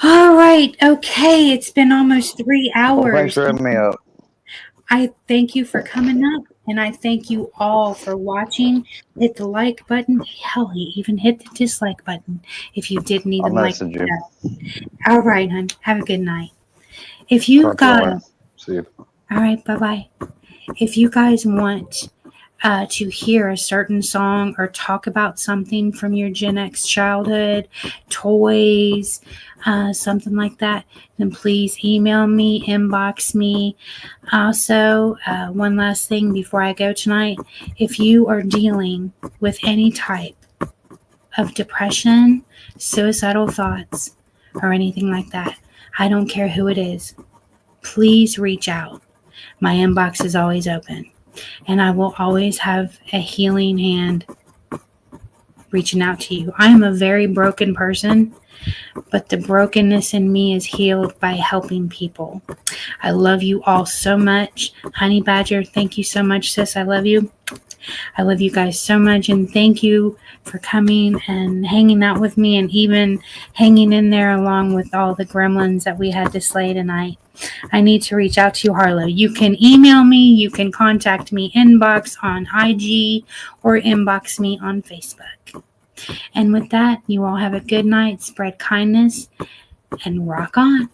All right. Okay. It's been almost 3 Well, thanks hours. for having me up. I thank you for coming up and I thank you all for watching. Hit the like button. Hell, even hit the dislike button if you didn't I'll even like message the you. show. All right, hon. Have a good night. If you Talk to you got, later. See you. all right, bye-bye. If you guys want to hear a certain song or talk about something from your Gen X childhood, toys, something like that, then please email me, inbox me. Also, one last thing before I go tonight, if you are dealing with any type of depression, suicidal thoughts, or anything like that, I don't care who it is, please reach out. My inbox is always open. And I will always have a healing hand reaching out to you. I am a very broken person, but the brokenness in me is healed by helping people. I love you all so much. Honey Badger, thank you so much, sis. I love you. I love you guys so much, and thank you for coming and hanging out with me and even hanging in there along with all the gremlins that we had to slay tonight. I need to reach out to you, Harlow. You can email me, you can contact me, inbox on IG, or inbox me on Facebook. And with that, you all have a good night, spread kindness, and rock on.